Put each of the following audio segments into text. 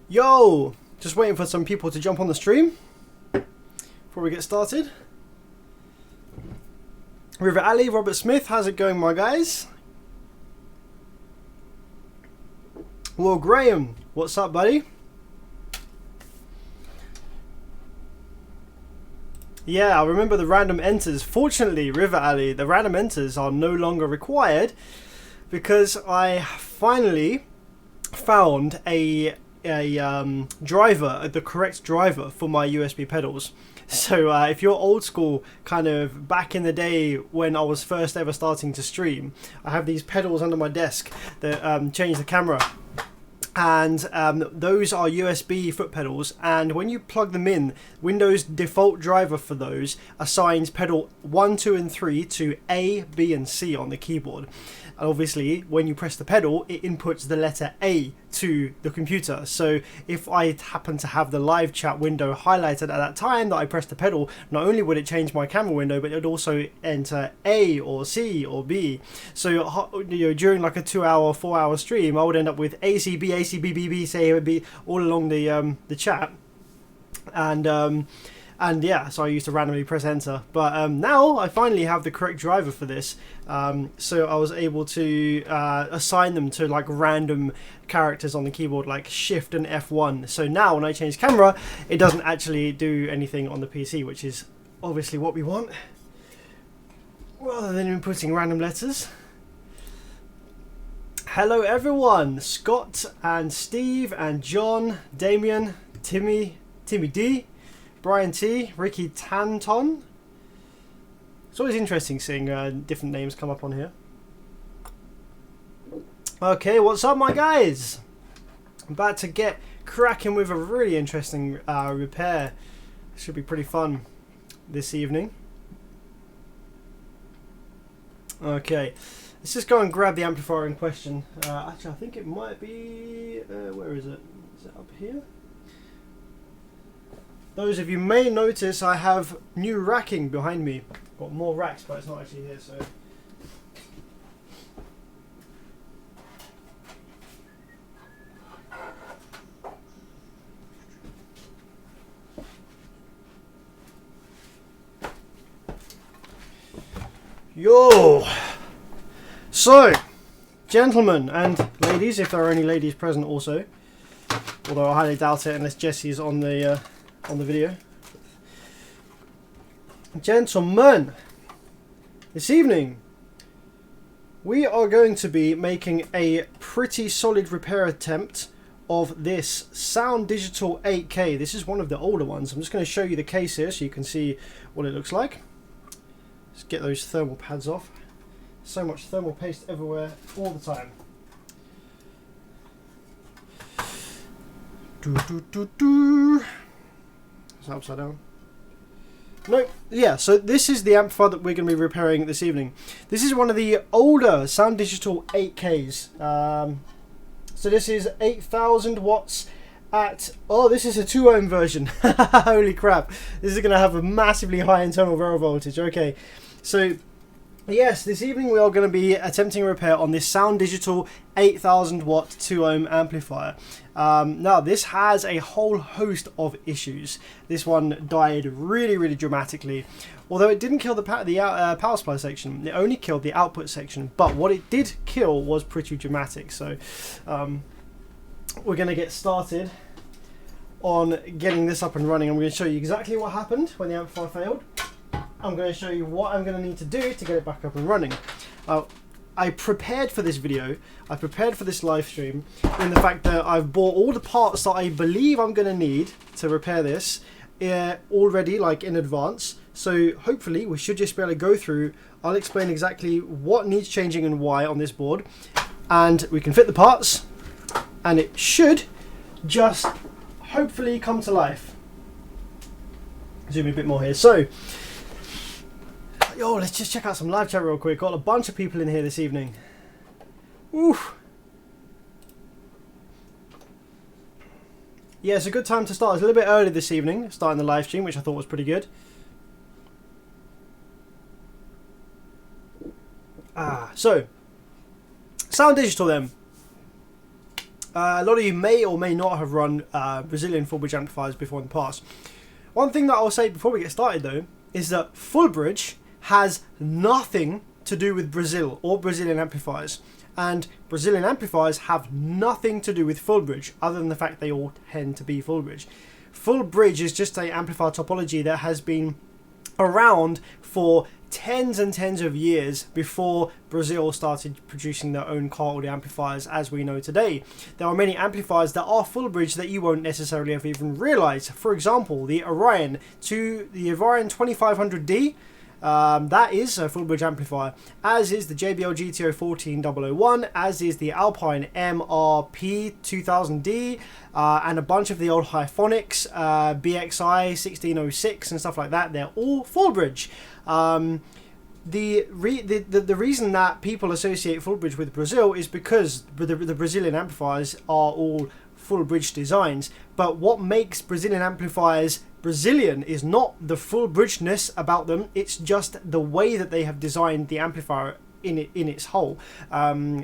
Yo! Just waiting for some people to jump on the stream before we get started. River Alley, Robert Smith, how's it going, my guys? Well, Graham, what's up, buddy? Yeah, I remember the random enters. Fortunately, River Alley, the random enters are no longer required because I finally found a driver, the correct driver for my USB pedals. So if you're old school, kind of back in the day when I was first ever starting to stream, I have these pedals under my desk that change the camera. And those are USB foot pedals, and when you plug them in, Windows default driver for those assigns pedal 1, 2 and 3 to A, B and C on the keyboard. And obviously when you press the pedal, it inputs the letter A to the computer. So if I happen to have the live chat window highlighted at that time that I pressed the pedal, not only would it change my camera window, but it would also enter A or C or B. So during like a 2-hour, 4-hour stream, I would end up with A, C, B, A, C, B, B, B, C, B all along the chat. And yeah, so I used to randomly press enter. But now I finally have the correct driver for this. So I was able to assign them to like random characters on the keyboard, like Shift and F1. So now when I change camera, it doesn't actually do anything on the PC, which is obviously what we want, rather than inputting random letters. Hello everyone, Scott and Steve and John, Damien, Timmy D, Brian T, Ricky Tanton. It's always interesting seeing different names come up on here. Okay, what's up, my guys? I'm about to get cracking with a really interesting repair. Should be pretty fun this evening. Okay, let's just go and grab the amplifier in question. Actually, I think it might be... where is it? Is it up here? Those of you may notice I have new racking behind me. Got more racks, but it's not actually here, so... Yo! So, gentlemen and ladies, if there are any ladies present also, although I highly doubt it unless Jessie's on the video. Gentlemen, this evening we are going to be making a pretty solid repair attempt of this Soundigital 8K. This is one of the older ones. I'm just going to show you the case here so you can see what it looks like. Let's get those thermal pads off. So much thermal paste everywhere all the time. Is that upside down? No, yeah, so this is the amplifier that we're going to be repairing this evening. This is one of the older Soundigital 8Ks. So this is 8,000 watts at... Oh, this is a 2 ohm version. Holy crap. This is going to have a massively high internal rail voltage. Okay, so... Yes, this evening we are going to be attempting a repair on this Soundigital 8000 watt 2 ohm amplifier. Now this has a whole host of issues. This one died really dramatically. Although it didn't kill the power supply section, it only killed the output section. But what it did kill was pretty dramatic. So we're going to get started on getting this up and running. I'm going to show you exactly what happened when the amplifier failed. I'm going to show you what I'm going to need to do to get it back up and running. I prepared for this video, I prepared for this live stream in the fact that I've bought all the parts that I believe I'm going to need to repair this already, like in advance. So hopefully we should just be able to go through. I'll explain exactly what needs changing and why on this board, and we can fit the parts and it should just hopefully come to life. Zoom in a bit more here. So yo, let's just check out some live chat real quick. Got a bunch of people in here this evening. Oof. Yeah, it's a good time to start. It's a little bit early this evening, starting the live stream, which I thought was pretty good. So Soundigital then. A lot of you may or may not have run Brazilian full bridge amplifiers before in the past. One thing that I'll say before we get started though is that full bridge has nothing to do with Brazil or Brazilian amplifiers, and Brazilian amplifiers have nothing to do with full bridge other than the fact they all tend to be full bridge. Full bridge is just a amplifier topology that has been around for tens and tens of years before Brazil started producing their own car audio amplifiers as we know today. There are many amplifiers that are full bridge that you won't necessarily have even realized. For example, the Orion 2500D, that is a full bridge amplifier, as is the JBL GTO 14001, as is the Alpine MRP 2000D, and a bunch of the old Hyphonics, BXI 1606 and stuff like that. They're all full bridge. The reason that people associate full bridge with Brazil is because the Brazilian amplifiers are all full bridge designs, but what makes Brazilian amplifiers Brazilian is not the full bridgeness about them, it's just the way that they have designed the amplifier in its whole.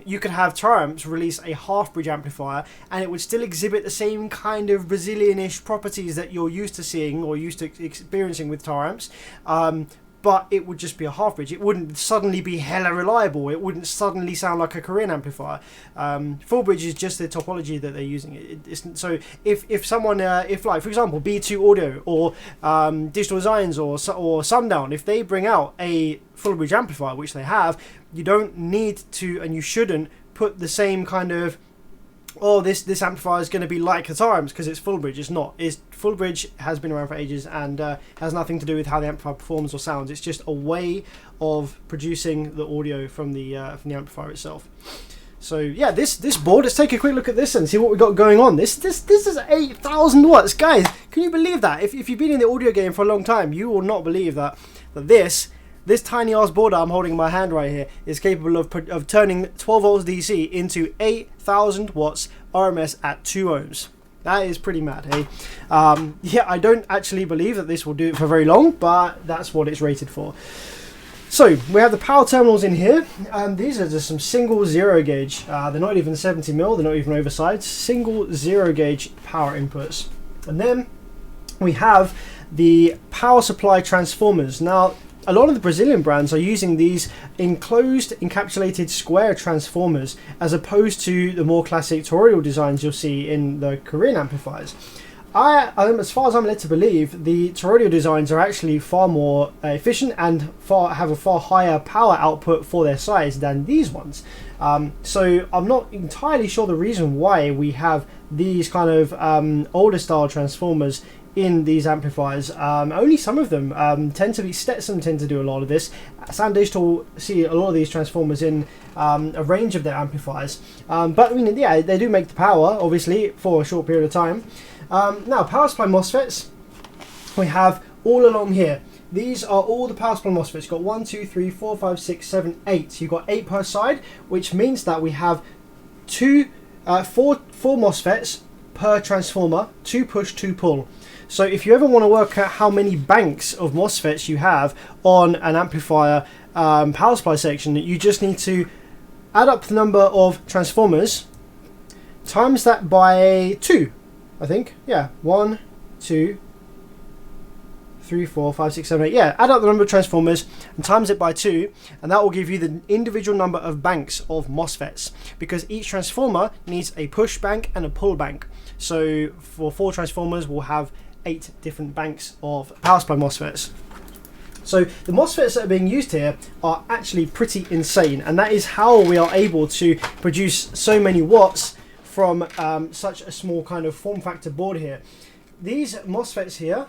You could have Triumphs release a half bridge amplifier and it would still exhibit the same kind of Brazilianish properties that you're used to seeing or used to experiencing with Triumphs, but it would just be a half bridge. It wouldn't suddenly be hella reliable. It wouldn't suddenly sound like a Korean amplifier. Full bridge is just the topology that they're using. So if someone, if like for example B2 Audio or Digital Designs or Sundown, if they bring out a full bridge amplifier, which they have, you don't need to and you shouldn't put the same kind of, oh, this amplifier is going to be like the Triumphs because it's full bridge. It's not. Full bridge has been around for ages and has nothing to do with how the amplifier performs or sounds. It's just a way of producing the audio from the amplifier itself. So yeah, this board. Let's take a quick look at this and see what we got going on. This is 8,000 watts, guys. Can you believe that? If you've been in the audio game for a long time, you will not believe that this tiny ass board I'm holding in my hand right here is capable of turning 12 volts DC into 8,000 watts RMS at 2 ohms. That is pretty mad, hey? Yeah, I don't actually believe that this will do it for very long, but that's what it's rated for. So we have the power terminals in here, and these are just some single zero gauge. They're not even 70mm, they're not even oversized. Single zero gauge power inputs. And then we have the power supply transformers. Now, a lot of the Brazilian brands are using these enclosed, encapsulated square transformers as opposed to the more classic toroidal designs you'll see in the Korean amplifiers. As far as I'm led to believe, the toroidal designs are actually far more efficient and have a far higher power output for their size than these ones. So I'm not entirely sure the reason why we have these kind of older style transformers in these amplifiers. Only some of them tend to be. Stetson tend to do a lot of this. Soundigital see a lot of these transformers in a range of their amplifiers. But I mean, yeah, they do make the power, obviously, for a short period of time. Now, power supply MOSFETs, we have all along here. These are all the power supply MOSFETs. You've got 1, 2, 3, 4, 5, 6, 7, 8. You've got 8 per side, which means that we have four MOSFETs per transformer, 2 push, 2 pull. So if you ever want to work out how many banks of MOSFETs you have on an amplifier power supply section, you just need to add up the number of transformers, times that by 2, I think. Yeah, 1, 2, 3, 4, 5, 6, 7, 8. Yeah, add up the number of transformers and times it by 2, and that will give you the individual number of banks of MOSFETs, because each transformer needs a push bank and a pull bank. So for 4 transformers, we'll have 8 different banks of power supply MOSFETs. So the MOSFETs that are being used here are actually pretty insane, and that is how we are able to produce so many watts from such a small kind of form factor board here. These MOSFETs here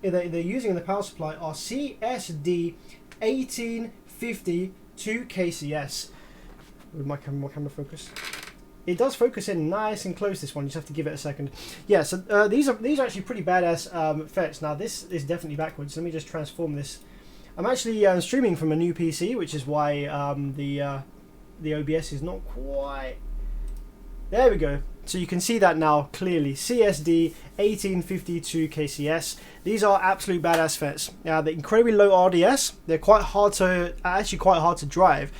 they're using in the power supply are CSD 1850 2KCS. Would my camera focus? It does focus in nice and close, this one. You just have to give it a second. Yeah, so these are actually pretty badass FETs. Now this is definitely backwards. Let me just transform this. I'm actually streaming from a new PC, which is why the OBS is not quite. There we go. So you can see that now clearly. CSD 1852 KCS. These are absolute badass FETs. They're incredibly low RDS. They're quite hard to drive,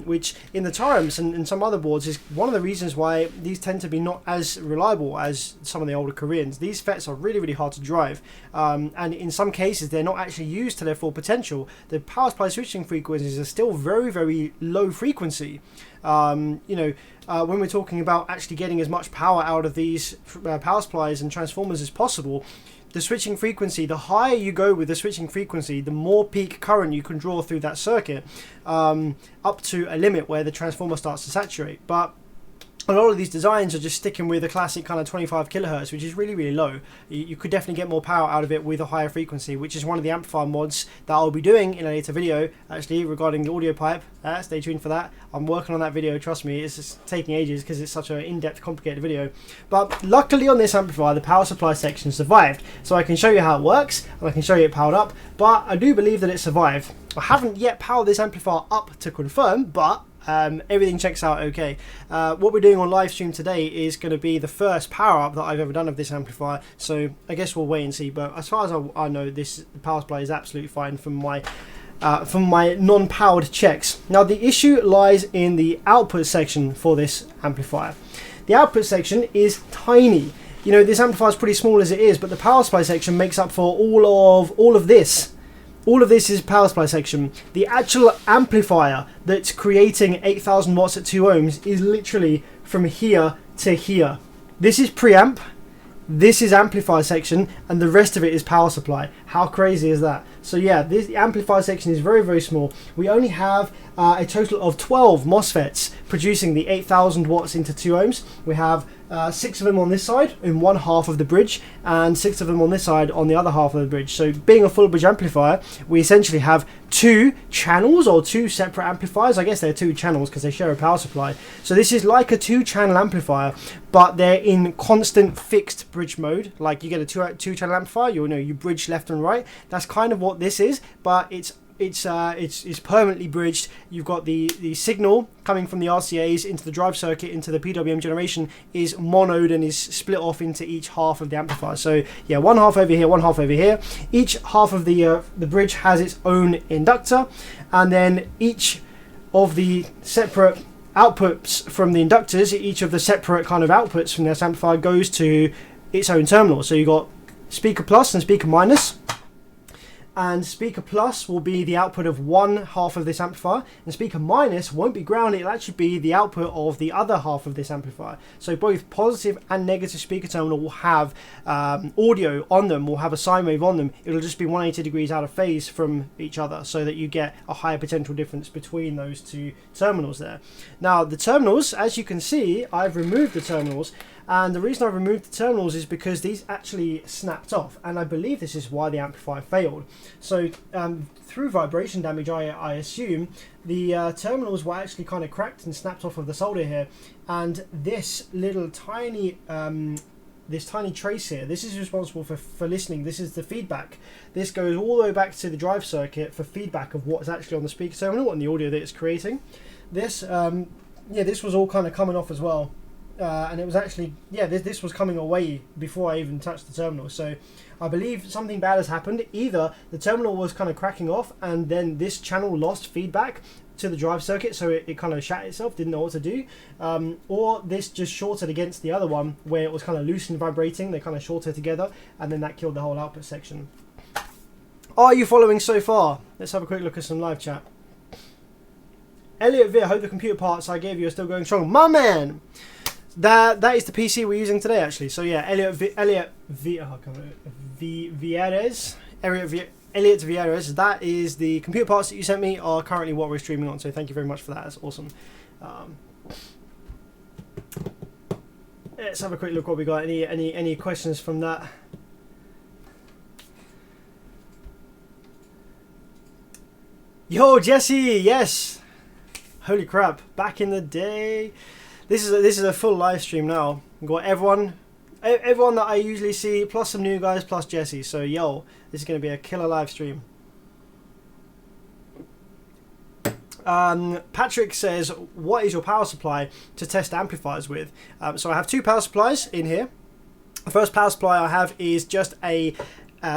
which in the Tyrants and some other boards is one of the reasons why these tend to be not as reliable as some of the older Koreans. These FETs are really, really hard to drive, and in some cases they're not actually used to their full potential. The power supply switching frequencies are still very, very low frequency. When we're talking about actually getting as much power out of these power supplies and transformers as possible, the switching frequency, the higher you go with the switching frequency, the more peak current you can draw through that circuit, up to a limit where the transformer starts to saturate. But a lot of these designs are just sticking with the classic kind of 25 kilohertz, which is really, really low. You could definitely get more power out of it with a higher frequency, which is one of the amplifier mods that I'll be doing in a later video, actually, regarding the audio pipe. Stay tuned for that. I'm working on that video, trust me. It's just taking ages because it's such an in-depth, complicated video. But luckily on this amplifier, the power supply section survived. So I can show you how it works, and I can show you it powered up. But I do believe that it survived. I haven't yet powered this amplifier up to confirm, but everything checks out okay. What we're doing on live stream today is going to be the first power up that I've ever done of this amplifier, so I guess we'll wait and see. But as far as I know, this power supply is absolutely fine from my non-powered checks. Now the issue lies in the output section for this amplifier. The output section is tiny. You know, this amplifier is pretty small as it is, but the power supply section makes up for all of this. All of this is power supply section. The actual amplifier that's creating 8,000 watts at 2 ohms is literally from here to here. This is preamp, this is amplifier section, and the rest of it is power supply. How crazy is that? So yeah, this amplifier section is very, very small. We only have a total of 12 MOSFETs producing the 8,000 watts into 2 ohms. We have 6 of them on this side in one half of the bridge, and 6 of them on this side on the other half of the bridge. So being a full bridge amplifier, we essentially have 2 channels, or 2 separate amplifiers. I guess they're 2 channels because they share a power supply. So this is like a 2-channel amplifier, but they're in constant fixed bridge mode. Like you get a 2-channel amplifier, you bridge left and right. That's kind of what this is, but it's permanently bridged. You've got the signal coming from the RCAs into the drive circuit into the PWM generation is monoed and is split off into each half of the amplifier. So yeah, one half over here, one half over here. Each half of the bridge has its own inductor, and then each of the separate outputs from the inductors, each of the separate kind of outputs from this amplifier goes to its own terminal. So you've got speaker plus and speaker minus. And speaker plus will be the output of one half of this amplifier, and speaker minus won't be ground, it'll actually be the output of the other half of this amplifier. So both positive and negative speaker terminal will have audio on them, will have a sine wave on them. It'll just be 180 degrees out of phase from each other, so that you get a higher potential difference between those 2 terminals there. Now the terminals, as you can see, I've removed the terminals. And the reason I removed the terminals is because these actually snapped off, and I believe this is why the amplifier failed. So through vibration damage, I assume the terminals were actually kind of cracked and snapped off of the solder here, and this little tiny this tiny trace here, this is responsible for listening. This is the feedback. This goes all the way back to the drive circuit for feedback of what's actually on the speaker terminal and the audio that it's creating. This this was all kind of coming off as well. And it was actually, this was coming away before I even touched the terminal. So I believe something bad has happened. Either the terminal was kind of cracking off, and then this channel lost feedback to the drive circuit, so it kind of shat itself, didn't know what to do, or this just shorted against the other one where it was kind of loose and vibrating. They kind of shorted together, and then that killed the whole output section. Are you following so far? Let's have a quick look at some live chat. Elliot V, I hope the computer parts I gave you are still going strong. My man! That is the PC we're using today, actually. So yeah, Elliot Vieres, that is the computer parts that you sent me are currently what we're streaming on. So thank you very much for that. That's awesome. Let's have a quick look what we got. Any questions from that? Yo, Jesse, yes. Holy crap! Back in the day. This is a full live stream now. We've got everyone that I usually see, plus some new guys, plus Jesse. So yo, this is going to be a killer live stream. Patrick says, what is your power supply to test amplifiers with? So I have two power supplies in here. The first power supply I have is just a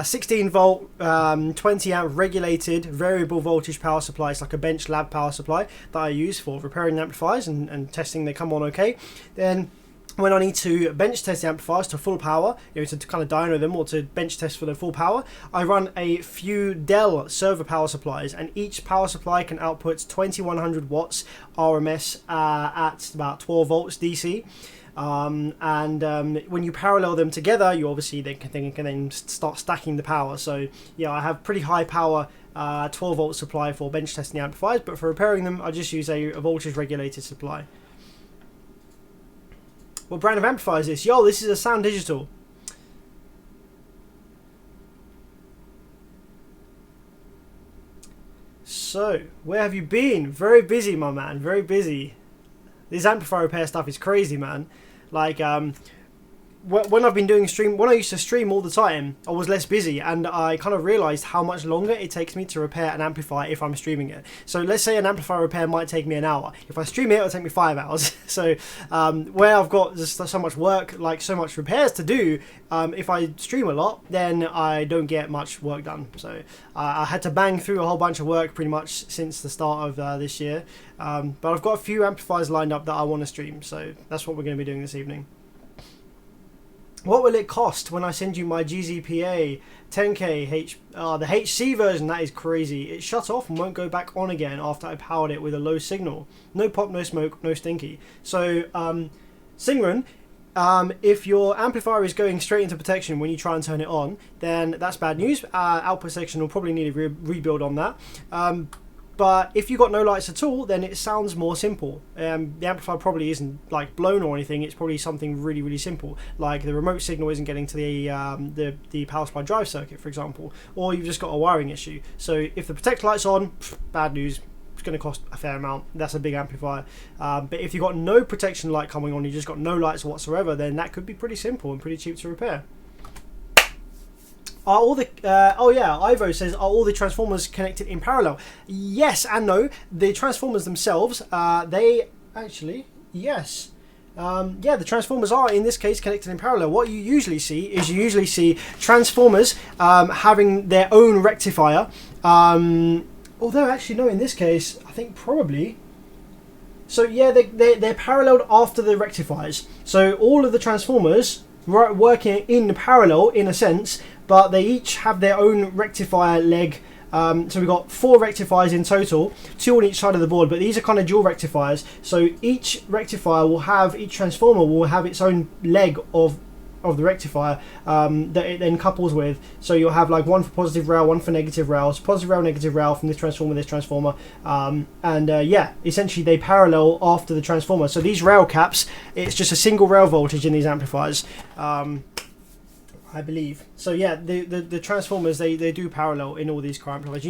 16 volt 20 amp regulated variable voltage power supply. It's like a bench lab power supply that I use for repairing amplifiers and testing they come on okay. Then when I need to bench test the amplifiers to full power, to kind of dyno them or to bench test for their full power, I run a few Dell server power supplies, and each power supply can output 2100 watts RMS at about 12 volts DC. When you parallel them together, you obviously can then start stacking the power. So yeah, I have pretty high power 12 volt supply for bench testing amplifiers, but for repairing them I just use a voltage regulated supply. What brand of amplifier is this? Yo, this is a Soundigital. So, where have you been? Very busy, my man. Very busy. This amplifier repair stuff is crazy, man. Like, when I've been doing when I used to stream all the time, I was less busy, and I kind of realized how much longer it takes me to repair an amplifier if I'm streaming it. So let's say an amplifier repair might take me an hour. If I stream it, it'll take me 5 hours. So where I've got just so much work, like so much repairs to do, if I stream a lot, then I don't get much work done. So I had to bang through a whole bunch of work pretty much since the start of this year. But I've got a few amplifiers lined up that I want to stream, so that's what we're going to be doing this evening. What will it cost when I send you my GZPA 10K the HC version? That is crazy. It shut off and won't go back on again after I powered it with a low signal. No pop, no smoke, no stinky. So, Singren, if your amplifier is going straight into protection when you try and turn it on, then that's bad news. Output section will probably need a rebuild on that. But if you've got no lights at all, then it sounds more simple. The amplifier probably isn't like blown or anything. It's probably something really, really simple, like the remote signal isn't getting to the power supply drive circuit, for example, or you've just got a wiring issue. So if the protect light's on, bad news. It's going to cost a fair amount. That's a big amplifier. But if you've got no protection light coming on, you just got no lights whatsoever, then that could be pretty simple and pretty cheap to repair. Are all the oh yeah, Ivo says, are all the transformers connected in parallel? Yes and no. The transformers themselves, they actually, yes. Yeah, the transformers are in this case connected in parallel. What you usually see is transformers having their own rectifier. Although actually no, in this case I think probably. So yeah, they're paralleled after the rectifiers. So all of the transformers working in parallel in a sense, but they each have their own rectifier leg. So we've got 4 rectifiers in total, 2 on each side of the board, but these are kind of dual rectifiers. So each rectifier will have, each transformer will have its own leg of the rectifier that it then couples with. So you'll have like one for positive rail, one for negative rail. So positive rail, negative rail from this transformer, yeah, essentially they parallel after the transformer. So these rail caps, it's just a single rail voltage in these amplifiers. I believe. So yeah, the transformers they do parallel in all these car amplifiers.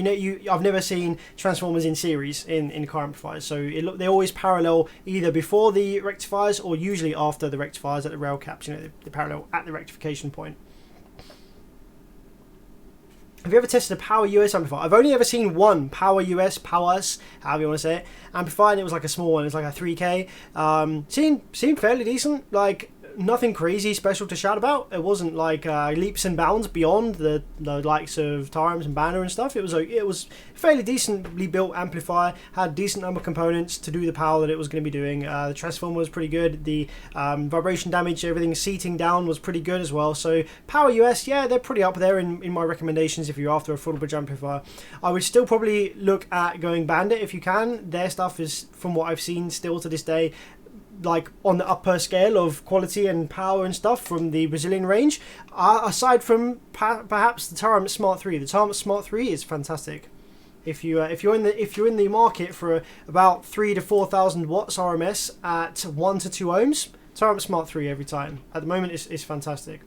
I've never seen transformers in series in car amplifiers. So they always parallel either before the rectifiers or usually after the rectifiers at the rail caps. They parallel at the rectification point. Have you ever tested a Power US amplifier? I've only ever seen one Power US, Powers, however you want to say it, amplifier, and it was like a small one. It was like a 3K. Seemed fairly decent. Like, nothing crazy special to shout about. It wasn't like leaps and bounds beyond the likes of Tarams and Banner and stuff. It was fairly decently built amplifier, had a decent number of components to do the power that it was going to be doing. The transformer was pretty good. The vibration damage, everything seating down was pretty good as well. So Power US, yeah, they're pretty up there in my recommendations if you're after a full bridge amplifier. I would still probably look at going Bandit if you can. Their stuff is, from what I've seen still to this day, like on the upper scale of quality and power and stuff from the Brazilian range, aside from perhaps the Taram Smart 3. The Taram Smart 3 is fantastic. If you're in the market for about 3,000 to 4,000 watts RMS at 1 to 2 ohms, Taram Smart 3 every time. At the moment, it's fantastic.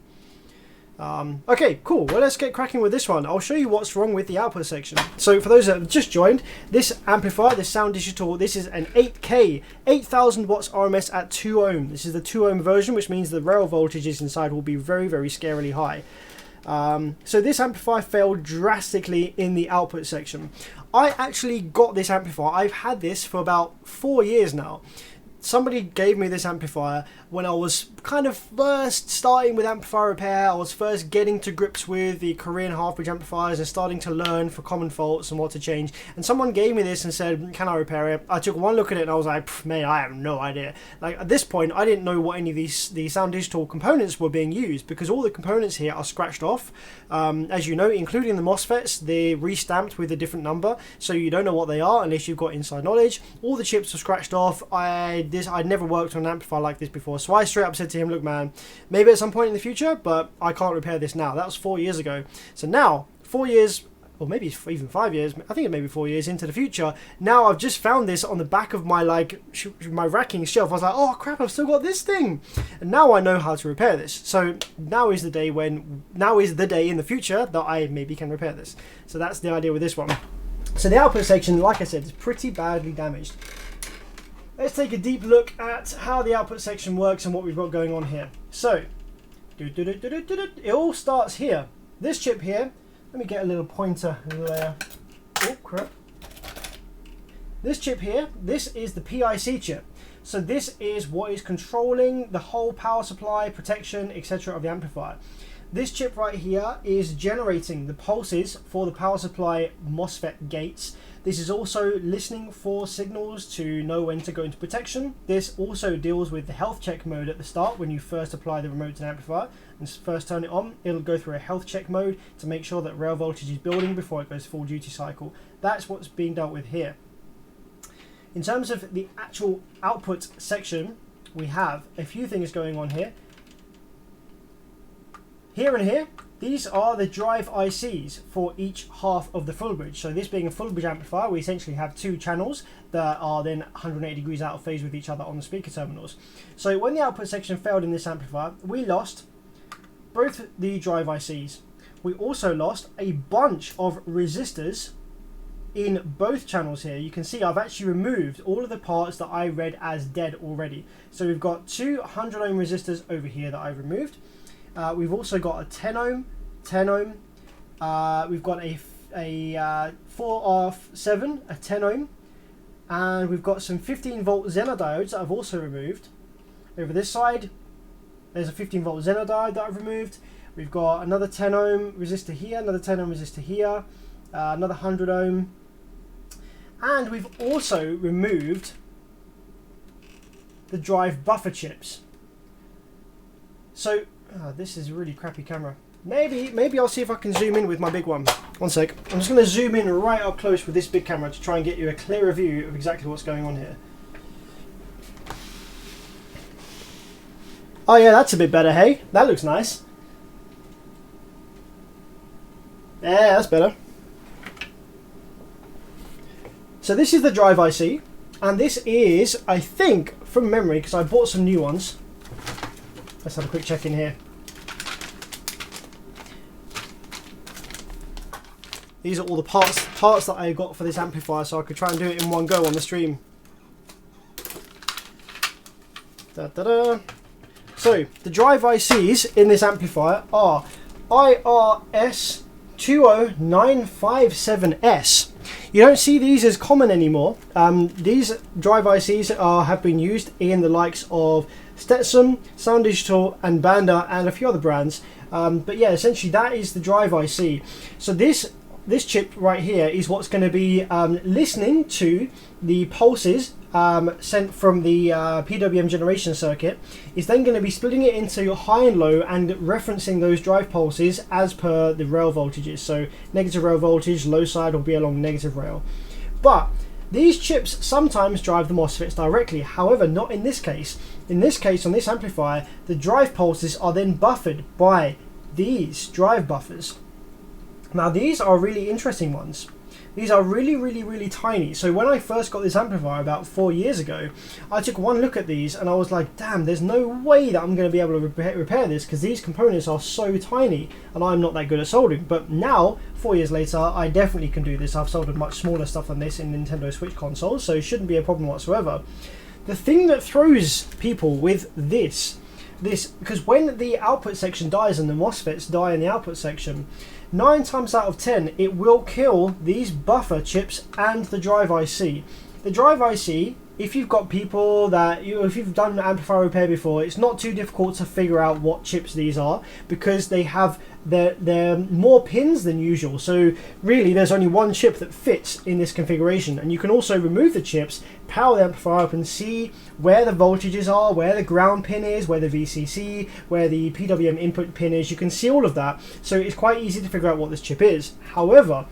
Okay, cool. Well, let's get cracking with this one. I'll show you what's wrong with the output section. So for those that have just joined, this amplifier, this Soundigital, this is an 8K, 8,000 watts RMS at 2 ohm. This is the 2 ohm version, which means the rail voltages inside will be very, very scarily high. So this amplifier failed drastically in the output section. I actually got this amplifier. I've had this for about 4 years now. Somebody gave me this amplifier when I was kind of first starting with amplifier repair. I was first getting to grips with the Korean half-bridge amplifiers and starting to learn for common faults and what to change. And someone gave me this and said, can I repair it? I took one look at it and I was like, mate, I have no idea. Like, at this point, I didn't know what any of the Soundigital components were being used, because all the components here are scratched off. As you know, including the MOSFETs, they're restamped with a different number, so you don't know what they are unless you've got inside knowledge. All the chips are scratched off. I'd never worked on an amplifier like this before, so I straight up said to him, look man, maybe at some point in the future, but I can't repair this now. That was 4 years ago. So now, 4 years, or maybe even 5 years, I think it may be 4 years into the future, now I've just found this on the back of my my racking shelf. I was like, oh crap, I've still got this thing, and now I know how to repair this. So now is the day in the future that I maybe can repair this. So that's the idea with this one. So the output section, like I said, is pretty badly damaged. Let's take a deep look at how the output section works and what we've got going on here. So, it all starts here. This chip here, let me get a little pointer there. Oh crap. This chip here, this is the PIC chip. So this is what is controlling the whole power supply, protection, etc. of the amplifier. This chip right here is generating the pulses for the power supply MOSFET gates. This is also listening for signals to know when to go into protection. This also deals with the health check mode at the start. When you first apply the remote to an amplifier and first turn it on, it'll go through a health check mode to make sure that rail voltage is building before it goes full duty cycle. That's what's being dealt with here. In terms of the actual output section, we have a few things going on here. Here and here, these are the drive ICs for each half of the full bridge. So this being a full bridge amplifier, we essentially have two channels that are then 180 degrees out of phase with each other on the speaker terminals. So when the output section failed in this amplifier, we lost both the drive ICs. We also lost a bunch of resistors in both channels here. You can see I've actually removed all of the parts that I read as dead already. So we've got two 100 ohm resistors over here that I've removed. We've also got a 10 ohm, 10 ohm. We've got a 4R7, a 10 ohm. And we've got some 15 volt Zener diodes that I've also removed. Over this side, there's a 15 volt Zener diode that I've removed. We've got another 10 ohm resistor here, another 10 ohm resistor here, another 100 ohm. And we've also removed the drive buffer chips. So, this is a really crappy camera. Maybe I'll see if I can zoom in with my big one. One sec. I'm just going to zoom in right up close with this big camera to try and get you a clearer view of exactly what's going on here. Oh yeah, that's a bit better, hey? That looks nice. Yeah, that's better. So this is the drive IC, and this is, I think, from memory, because I bought some new ones. Let's have a quick check in here. These are all the parts that I got for this amplifier, so I could try and do it in one go on the stream. So the drive ICs in this amplifier are IRS20957S. You don't see these as common anymore. These drive ICs have been used in the likes of Stetson, Soundigital and Banda and a few other brands. But yeah, essentially that is the drive IC. So this chip right here is what's going to be listening to the pulses sent from the PWM generation circuit. Is then going to be splitting it into high and low and referencing those drive pulses as per the rail voltages. So negative rail voltage, low side will be along negative rail. But these chips sometimes drive the MOSFETs directly, however not in this case. In this case, on this amplifier, the drive pulses are then buffered by these drive buffers. Now these are really interesting ones. These are really tiny. So when I first got this amplifier about 4 years ago, I took one look at these and I was like, damn, there's no way that I'm going to be able to repair this, because these components are so tiny and I'm not that good at soldering. But now, 4 years later, I definitely can do this. I've soldered much smaller stuff than this in Nintendo Switch consoles, so it shouldn't be a problem whatsoever. The thing that throws people with this, because when the output section dies and the MOSFETs die in the output section, 9 times out of 10 it will kill these buffer chips and the drive IC. The drive IC, if you've got people that if you've done amplifier repair before, it's not too difficult to figure out what chips these are, because they have they're more pins than usual. So really there's only one chip that fits in this configuration, and you can also remove the chips, power the amplifier up and see where the voltages are, where the ground pin is, where the VCC, where the PWM input pin is. You can see all of that, so it's quite easy to figure out what this chip is. However,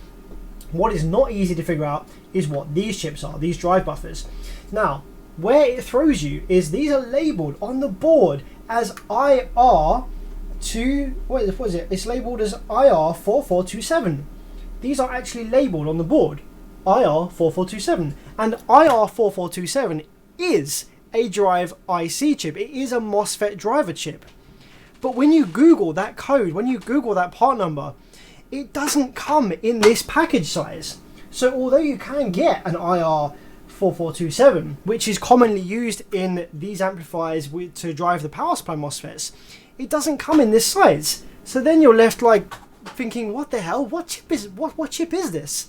what is not easy to figure out is what these chips are, these drive buffers. Now, where it throws you is these are labelled on the board as what is it? It's labelled as IR4427. These are actually labelled on the board IR4427, and IR4427 is a drive IC chip. It is a MOSFET driver chip. But when you Google that code, when you Google that part number, it doesn't come in this package size. So although you can get an IR4427, which is commonly used in these amplifiers to drive the power supply MOSFETs, it doesn't come in this size. So then you're left like thinking, what the hell? What chip is this?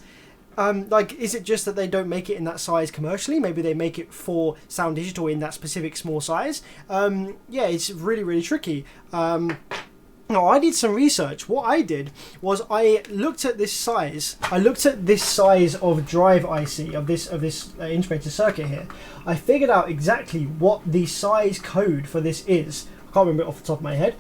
Like, is it just that they don't make it in that size commercially? Maybe they make it for Soundigital in that specific small size. Yeah, it's really, really tricky. Now, I did some research. What I did was I looked at this size. I looked at this size of drive IC, of this integrated circuit here. I figured out exactly what the size code for this is. I can't remember it off the top of my head.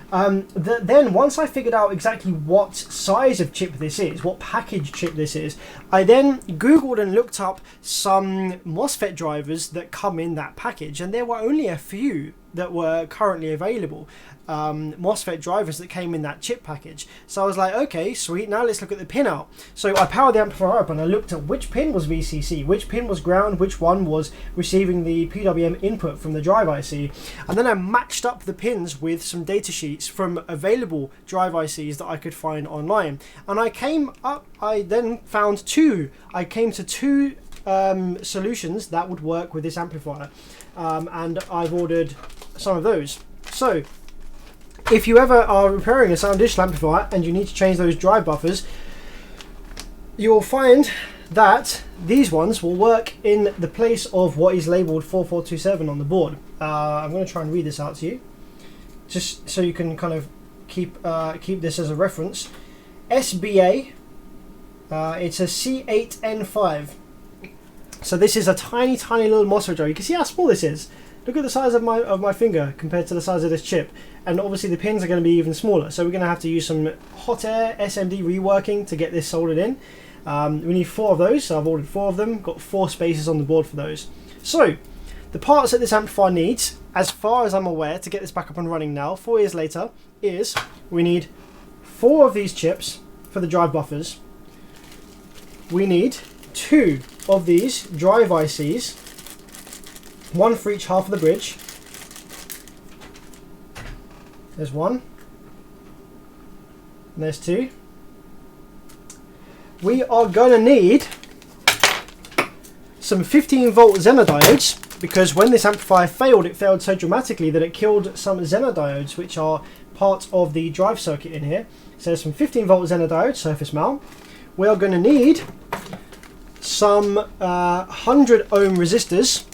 Then once I figured out exactly what size of chip this is, what package chip this is, I then Googled and looked up some MOSFET drivers that come in that package, and there were only a few that were currently available. MOSFET drivers that came in that chip package. So I was like, okay, sweet, now let's look at the pin out. So I powered the amplifier up and I looked at which pin was VCC, which pin was ground, which one was receiving the PWM input from the drive IC, and then I matched up the pins with some data sheets from available drive ICs that I could find online, and I came to two solutions that would work with this amplifier, and I've ordered some of those. So if you ever are repairing a Soundigital amplifier and you need to change those drive buffers, you'll find that these ones will work in the place of what is labelled 4427 on the board. I'm going to try and read this out to you, just so you can kind of keep this as a reference. SBA, it's a C8N5. So this is a tiny little MOSFET driver. You can see how small this is. Look at the size of my finger compared to the size of this chip, and obviously the pins are going to be even smaller, so we're going to have to use some hot air SMD reworking to get this soldered in. We need 4 of those, so I've ordered 4 of them, got 4 spaces on the board for those. So the parts that this amplifier needs, as far as I'm aware, to get this back up and running now 4 years later, is we need 4 of these chips for the drive buffers, we need 2 of these drive ICs, 1 for each half of the bridge. There's 1. And there's 2. We are going to need some 15-volt Zener diodes, because when this amplifier failed, it failed so dramatically that it killed some Zener diodes, which are part of the drive circuit in here. So there's some 15-volt Zener diodes, surface mount. We are going to need some 100 ohm resistors.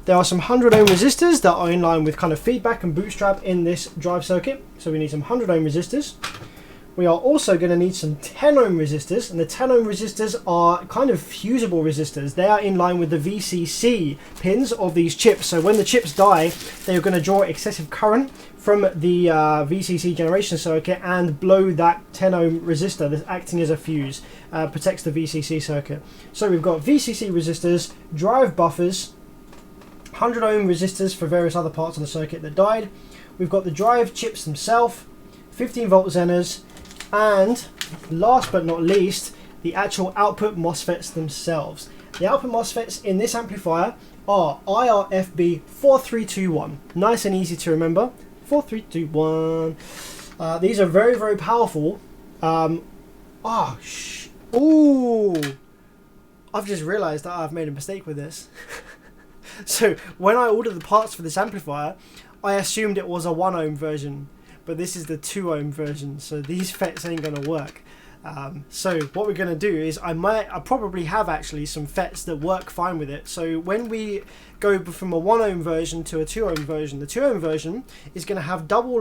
There are some 100 ohm resistors that are in line with kind of feedback and bootstrap in this drive circuit. So we need some 100 ohm resistors. We are also going to need some 10 ohm resistors, and the 10 ohm resistors are kind of fusible resistors. They are in line with the VCC pins of these chips. So when the chips die, they are going to draw excessive current from the VCC generation circuit and blow that 10 ohm resistor that's acting as a fuse, protects the VCC circuit. So we've got VCC resistors, drive buffers, 100 ohm resistors for various other parts of the circuit that died. We've got the drive chips themselves, 15 volt Zeners, and last but not least, the actual output MOSFETs themselves. The output MOSFETs in this amplifier are IRFB 4321. Nice and easy to remember. 4321. These are very, very powerful. Ooh! I've just realised that I've made a mistake with this. So when I ordered the parts for this amplifier, I assumed it was a 1 ohm version, but this is the 2 ohm version, so these FETs ain't gonna work. So what we're going to do is I probably have actually some FETs that work fine with it. So when we go from a 1 ohm version to a 2 ohm version, the 2 ohm version is going to have double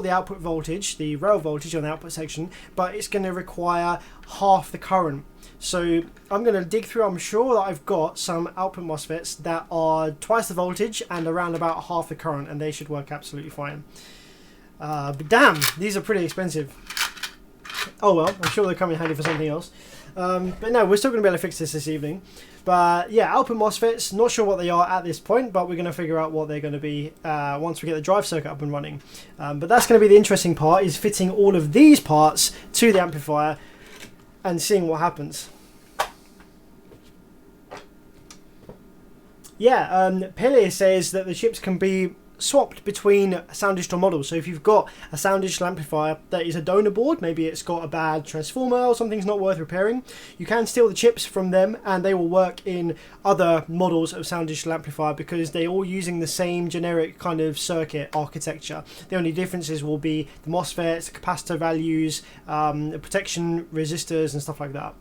the output voltage, the rail voltage on the output section, but it's going to require half the current. So I'm going to dig through. I'm sure that I've got some output MOSFETs that are twice the voltage and around about half the current, and they should work absolutely fine. But damn, these are pretty expensive. Oh well, I'm sure they'll come in handy for something else. But no, we're still going to be able to fix this evening. But yeah, output MOSFETs, not sure what they are at this point, but we're going to figure out what they're going to be once we get the drive circuit up and running. But that's going to be the interesting part, is fitting all of these parts to the amplifier and seeing what happens. Yeah, Pele says that the chips can be swapped between Soundigital models. So if you've got a Soundigital amplifier that is a donor board, maybe it's got a bad transformer or something's not worth repairing, you can steal the chips from them and they will work in other models of Soundigital amplifier because they're all using the same generic kind of circuit architecture. The only differences will be the MOSFETs, the capacitor values, the protection resistors and stuff like that.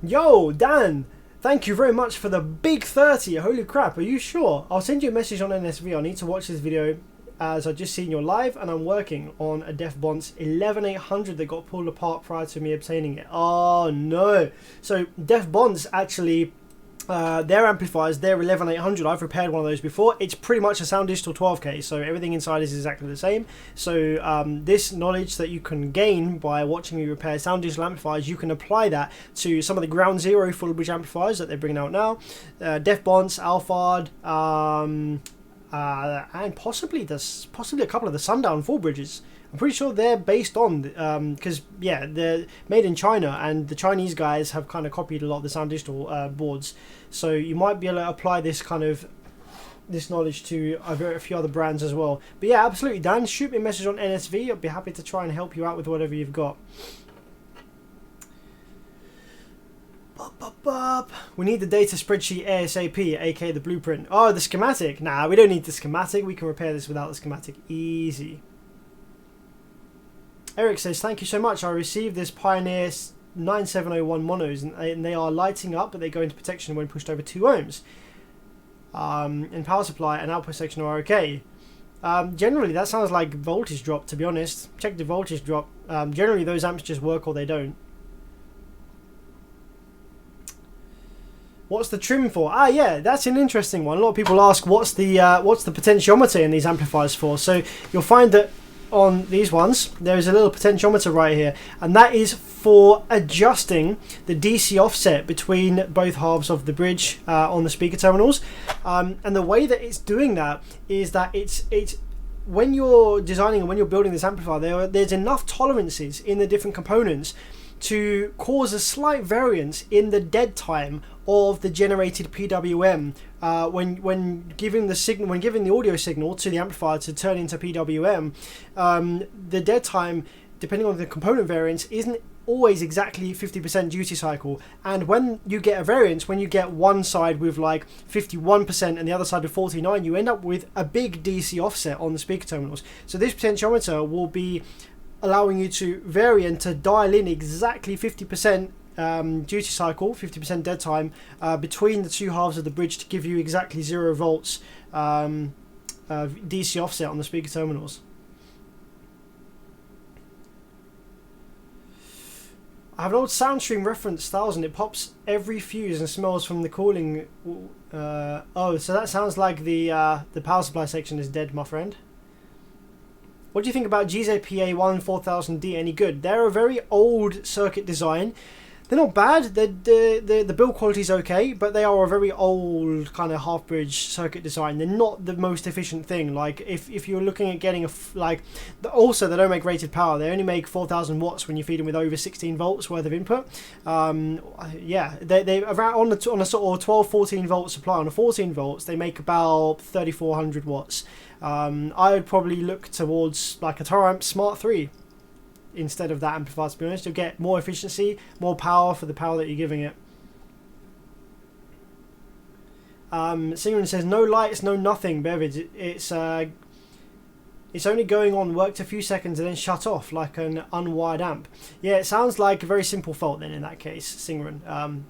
Yo, Dan, thank you very much for the big 30. Holy crap, are you sure? I'll send you a message on NSV. I need to watch this video as I just seen your live and I'm working on a Def Bonds 11800 that got pulled apart prior to me obtaining it. Oh no. So Def Bonds actually, their amplifiers, their 11800, I've repaired one of those before. It's pretty much a Soundigital 12K, so everything inside is exactly the same. So this knowledge that you can gain by watching me repair Soundigital amplifiers, you can apply that to some of the ground zero full bridge amplifiers that they're bringing out now. Def Bonds, Alphard, and possibly a couple of the Sundown full bridges. I'm pretty sure they're based on, because yeah, they're made in China and the Chinese guys have kind of copied a lot of the Soundigital boards. So you might be able to apply this knowledge to a few other brands as well. But yeah, absolutely, Dan, shoot me a message on NSV. I'll be happy to try and help you out with whatever you've got. We need the data spreadsheet ASAP, aka the blueprint. Oh, the schematic. Nah, we don't need the schematic. We can repair this without the schematic. Easy. Eric says, thank you so much. I received this Pioneer 9701 monos and they are lighting up, but they go into protection when pushed over 2 ohms. And power supply and output section are okay. Generally, that sounds like voltage drop, to be honest. Check the voltage drop. Generally, those amps just work or they don't. What's the trim for? Ah, yeah, that's an interesting one. A lot of people ask, what's the potentiometer in these amplifiers for? So you'll find that on these ones, there is a little potentiometer right here, and that is for adjusting the DC offset between both halves of the bridge on the speaker terminals. And the way that it's doing that is that it's when you're designing and when you're building this amplifier, there's enough tolerances in the different components to cause a slight variance in the dead time of the generated PWM when giving the audio signal to the amplifier to turn into PWM. The dead time, depending on the component variance, isn't always exactly 50% duty cycle, and when you get a variance, when you get one side with like 51% and the other side with 49%, you end up with a big DC offset on the speaker terminals. So this potentiometer will be allowing you to vary and to dial in exactly 50% duty cycle, 50% dead time between the two halves of the bridge to give you exactly 0 volts DC offset on the speaker terminals. I have an old Soundstream reference 1000. It pops every fuse and smells from the cooling. Oh, so that sounds like the power supply section is dead, my friend. What do you think about GZPA1 4000D? Any good? They're a very old circuit design. They're not bad. The build quality is okay, but they are a very old kind of half bridge circuit design. They're not the most efficient thing. Like if you're looking at getting also they don't make rated power. They only make 4,000 watts when you feed them with over 16 volts worth of input. Yeah, they around on a sort of 12-14 volt supply. On a 14 volts, they make about 3,400 watts. I would probably look towards like a Taramp Smart 3 instead of that amplifier, to be honest. You'll get more efficiency, more power for the power that you're giving it. Singman says no lights, no nothing. Beverage. It's only going on, worked a few seconds and then shut off like an unwired amp. Yeah, it sounds like a very simple fault then in that case, Singman.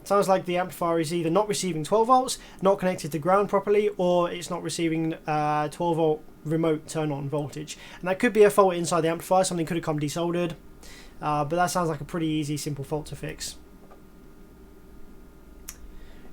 Sounds like the amplifier is either not receiving 12 volts, not connected to ground properly, or it's not receiving 12 volt remote turn on voltage. And that could be a fault inside the amplifier, something could have come desoldered. But that sounds like a pretty easy, simple fault to fix.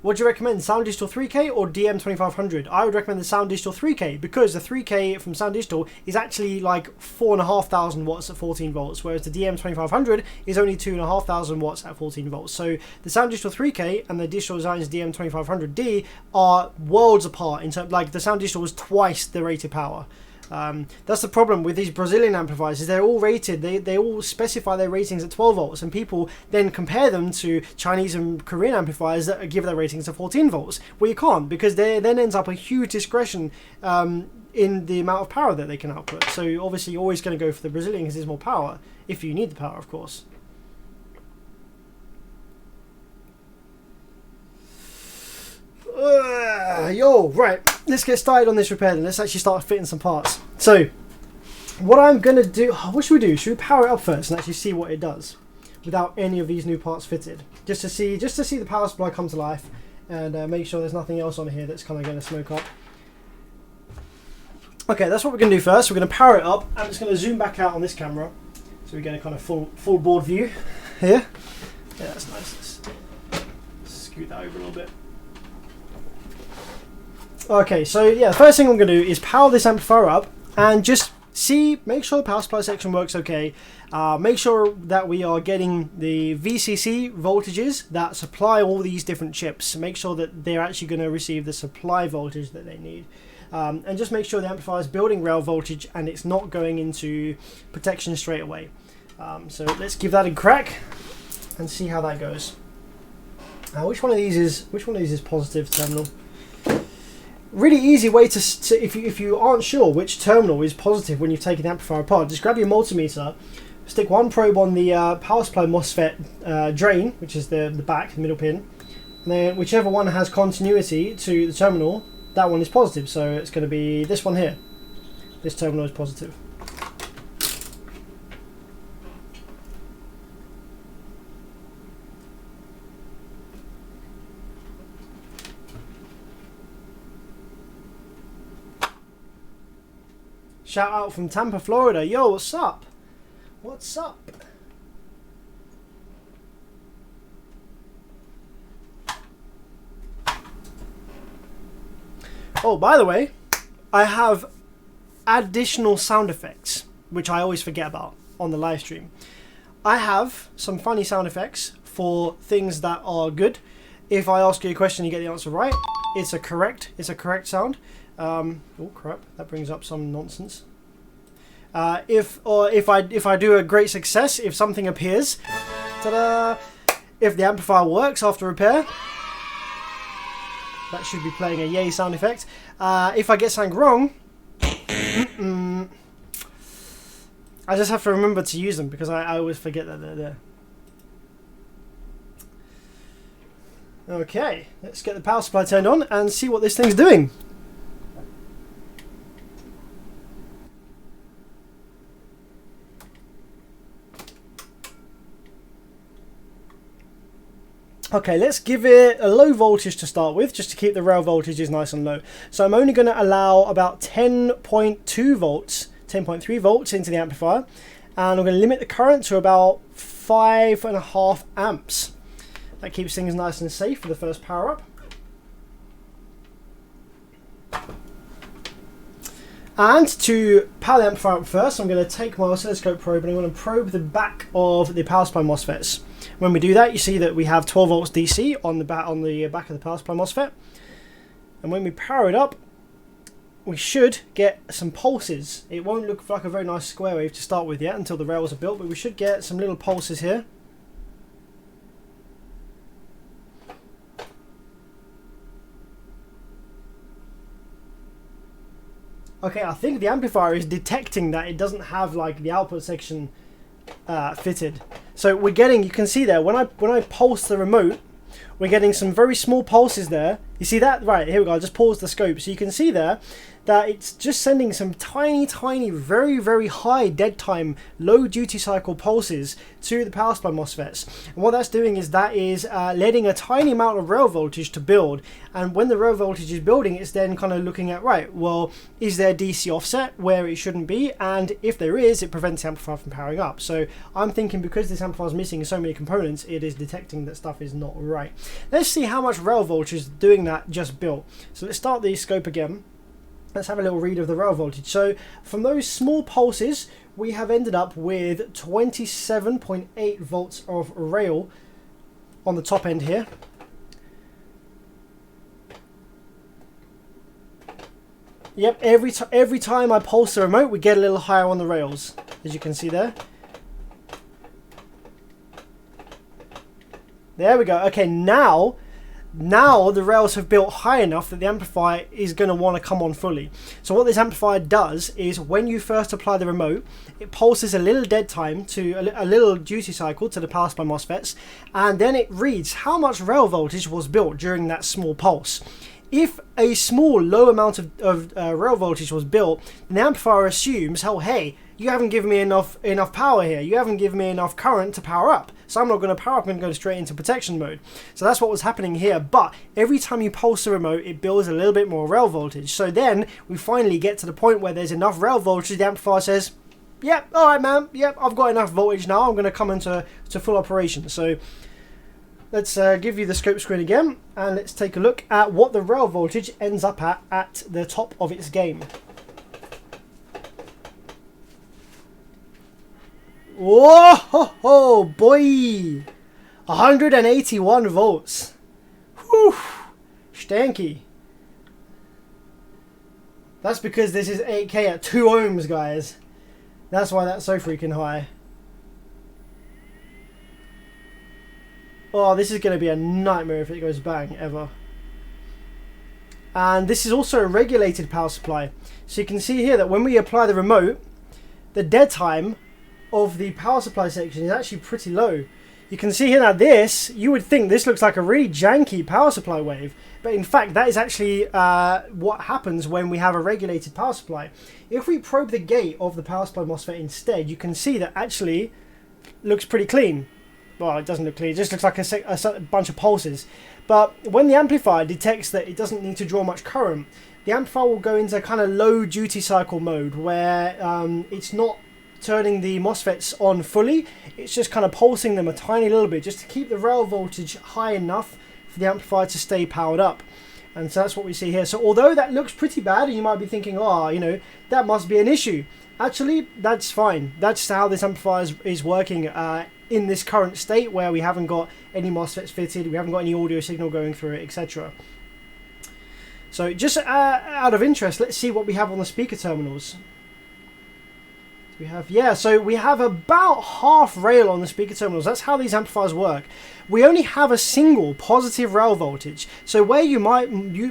What do you recommend, Soundigital 3K or DM2500? I would recommend the Soundigital 3K because the 3K from Soundigital is actually like 4,500 watts at 14 volts, whereas the DM2500 is only 2,500 watts at 14 volts. So the Soundigital 3K and the Digital Designs DM2500D are worlds apart in terms, like the Soundigital was twice the rated power. That's the problem with these Brazilian amplifiers, is they're all rated, they all specify their ratings at 12 volts, and people then compare them to Chinese and Korean amplifiers that give their ratings to 14 volts. Well, you can't, because there then ends up a huge discretion in the amount of power that they can output. So obviously you're always going to go for the Brazilian because there's more power, if you need the power, of course. Right, let's get started on this repair then. Let's actually start fitting some parts. So what I'm gonna do, what should we do? Should we power it up first and actually see what it does without any of these new parts fitted, just to see the power supply come to life, and make sure there's nothing else on here that's kind of going to smoke up. Okay, that's what we're going to do first. We're going to power it up. I'm just going to zoom back out on this camera so we get a kind of full board view here. Yeah, that's nice. Let's scoot that over a little bit. Okay, so yeah, the first thing I'm going to do is power this amplifier up and just make sure the power supply section works okay. Make sure that we are getting the VCC voltages that supply all these different chips. Make sure that they're actually going to receive the supply voltage that they need. And just make sure the amplifier is building rail voltage and it's not going into protection straight away. So let's give that a crack and see how that goes. Which one of these is positive terminal? Really easy way to if you aren't sure which terminal is positive when you've taken the amplifier apart, just grab your multimeter, stick one probe on the power supply MOSFET drain, which is the back, the middle pin, and then whichever one has continuity to the terminal, that one is positive. So it's going to be this one here. This terminal is positive. Shout out from Tampa, Florida. Yo, what's up? What's up? Oh, by the way, I have additional sound effects, which I always forget about on the live stream. I have some funny sound effects for things that are good. If I ask you a question, you get the answer right. It's a correct sound. Oh crap! That brings up some nonsense. If I do a great success, if something appears, ta-da! If the amplifier works after repair, that should be playing a yay sound effect. If I get something wrong, I just have to remember to use them because I always forget that they're there. Okay, let's get the power supply turned on and see what this thing's doing. Okay, let's give it a low voltage to start with, just to keep the rail voltages nice and low. So I'm only going to allow about 10.2 volts, 10.3 volts into the amplifier, and I'm going to limit the current to about 5.5 amps. That keeps things nice and safe for the first power up. And to power the amplifier up first, I'm going to take my oscilloscope probe and I'm going to probe the back of the power supply MOSFETs. When we do that, you see that we have 12 volts DC on the back of the power supply MOSFET. And when we power it up, we should get some pulses. It won't look like a very nice square wave to start with yet until the rails are built, but we should get some little pulses here. Okay, I think the amplifier is detecting that it doesn't have like the output section fitted. So we're getting, you can see there, when I pulse the remote, we're getting some very small pulses there. You see that? Right, here we go. I'll just pause the scope. So you can see there that it's just sending some tiny, very, very high dead time, low duty cycle pulses to the power supply MOSFETs. And what that's doing is that is letting a tiny amount of rail voltage to build. And when the rail voltage is building, it's then kind of looking at, right, well, is there DC offset where it shouldn't be? And if there is, it prevents the amplifier from powering up. So I'm thinking because this amplifier is missing so many components, it is detecting that stuff is not right. Let's see how much rail voltage is doing that just built. So let's start the scope again. Let's have a little read of the rail voltage. So from those small pulses, we have ended up with 27.8 volts of rail on the top end here. Yep, every time I pulse the remote, we get a little higher on the rails, as you can see there. There we go. Okay, now the rails have built high enough that the amplifier is going to want to come on fully. So what this amplifier does is when you first apply the remote, it pulses a little dead time to a little duty cycle to the power supply MOSFETs, and then it reads how much rail voltage was built during that small pulse. If a small low amount of rail voltage was built, then the amplifier assumes, oh hey, you haven't given me enough power here. You haven't given me enough current to power up. So I'm not going to power up, I'm going to go straight into protection mode. So that's what was happening here. But every time you pulse the remote, it builds a little bit more rail voltage. So then we finally get to the point where there's enough rail voltage, the amplifier says, yep, all right, man, yep, I've got enough voltage now. I'm going to come into full operation. So let's give you the scope screen again, and let's take a look at what the rail voltage ends up at the top of its game. Whoa, ho, ho, boy! 181 volts. Whew, stanky. That's because this is 8K at 2 ohms, guys. That's why that's so freaking high. Oh, this is going to be a nightmare if it goes bang, ever. And this is also a regulated power supply. So you can see here that when we apply the remote, the dead time of the power supply section is actually pretty low. You can see here now this, you would think this looks like a really janky power supply wave, but in fact that is actually what happens when we have a regulated power supply. If we probe the gate of the power supply MOSFET instead, you can see that actually looks pretty clean. Well, it doesn't look clean, it just looks like a bunch of pulses. But when the amplifier detects that it doesn't need to draw much current, the amplifier will go into kind of low duty cycle mode where it's not turning the MOSFETs on fully, it's just kind of pulsing them a tiny little bit just to keep the rail voltage high enough for the amplifier to stay powered up. And so that's what we see here. So although that looks pretty bad and you might be thinking, oh, you know, that must be an issue, actually that's fine. That's how this amplifier is working in this current state where we haven't got any MOSFETs fitted, we haven't got any audio signal going through it, etc. So just out of interest, let's see what we have on the speaker terminals. So we have about half rail on the speaker terminals. That's how these amplifiers work. We only have a single positive rail voltage. So where you might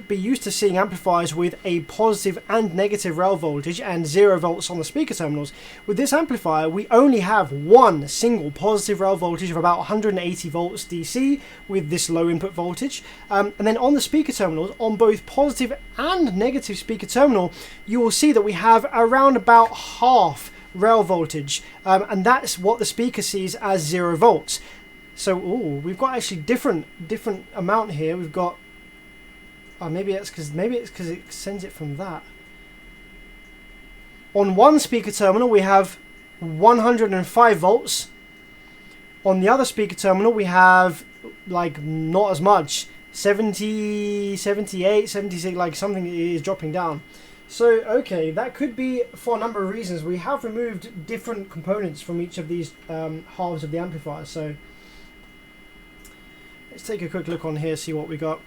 be used to seeing amplifiers with a positive and negative rail voltage and 0 volts on the speaker terminals, with this amplifier we only have one single positive rail voltage of about 180 volts DC with this low input voltage. And then on the speaker terminals, on both positive and negative speaker terminal, you will see that we have around about half rail voltage, and that's what the speaker sees as 0 volts. So we've got actually different amount here. We've got maybe it's because it sends it from that. On one speaker terminal we have 105 volts. On the other speaker terminal we have like not as much, 70, 78, 76, like something is dropping down. So, okay, that could be for a number of reasons. We have removed different components from each of these halves of the amplifier. So, let's take a quick look on here, see what we got.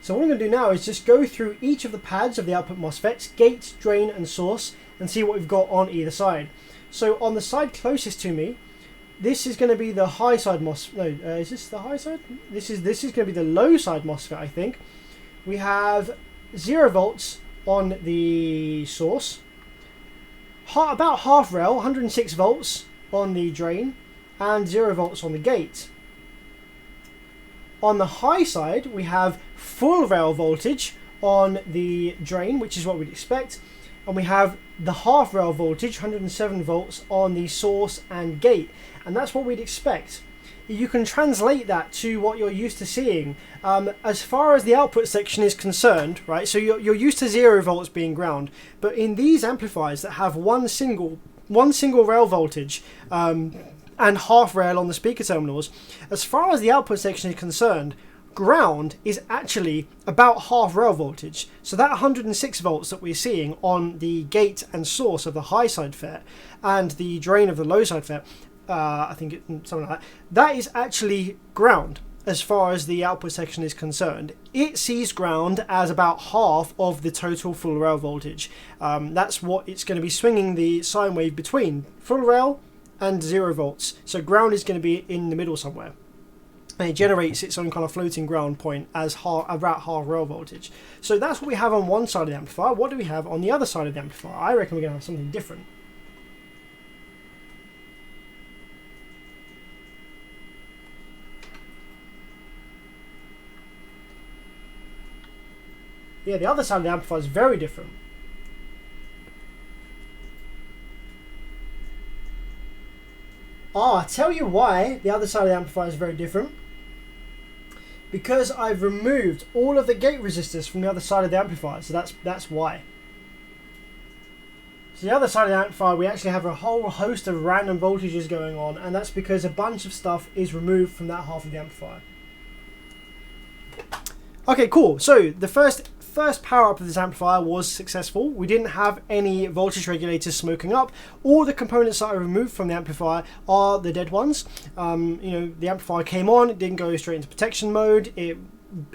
So what I'm going to do now is just go through each of the pads of the output MOSFETs, gate, drain and source, and see what we've got on either side. So on the side closest to me, this is going to be the high side MOSFET. No, is this the high side? This is going to be the low side MOSFET, I think. We have 0 volts on the source. About half rail, 106 volts on the drain and 0 volts on the gate. On the high side, we have full rail voltage on the drain, which is what we'd expect, and we have the half rail voltage, 107 volts, on the source and gate, and that's what we'd expect. You can translate that to what you're used to seeing. As far as the output section is concerned, right, so you're used to 0 volts being ground, but in these amplifiers that have one single rail voltage and half rail on the speaker terminals, as far as the output section is concerned, ground is actually about half rail voltage. So that 106 volts that we're seeing on the gate and source of the high side FET and the drain of the low side FET, I think something like that, that is actually ground as far as the output section is concerned. It sees ground as about half of the total full rail voltage. That's what it's going to be swinging the sine wave between, full rail and 0 volts. So ground is going to be in the middle somewhere. And it generates its own kind of floating ground point as about half rail voltage. So that's what we have on one side of the amplifier. What do we have on the other side of the amplifier? I reckon we're going to have something different. Yeah, the other side of the amplifier is very different. I'll tell you why the other side of the amplifier is very different. Because I've removed all of the gate resistors from the other side of the amplifier, so that's why. So the other side of the amplifier, we actually have a whole host of random voltages going on, and that's because a bunch of stuff is removed from that half of the amplifier. Okay, cool. So the first power up of this amplifier was successful. We didn't have any voltage regulators smoking up. All the components that I removed from the amplifier are the dead ones. The amplifier came on, it didn't go straight into protection mode, it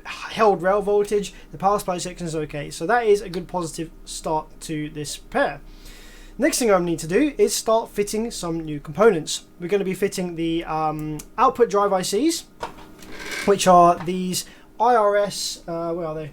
held rail voltage, the power supply section is okay. So that is a good positive start to this pair. Next thing I need to do is start fitting some new components. We're going to be fitting the output drive ICs, which are these IRS, where are they?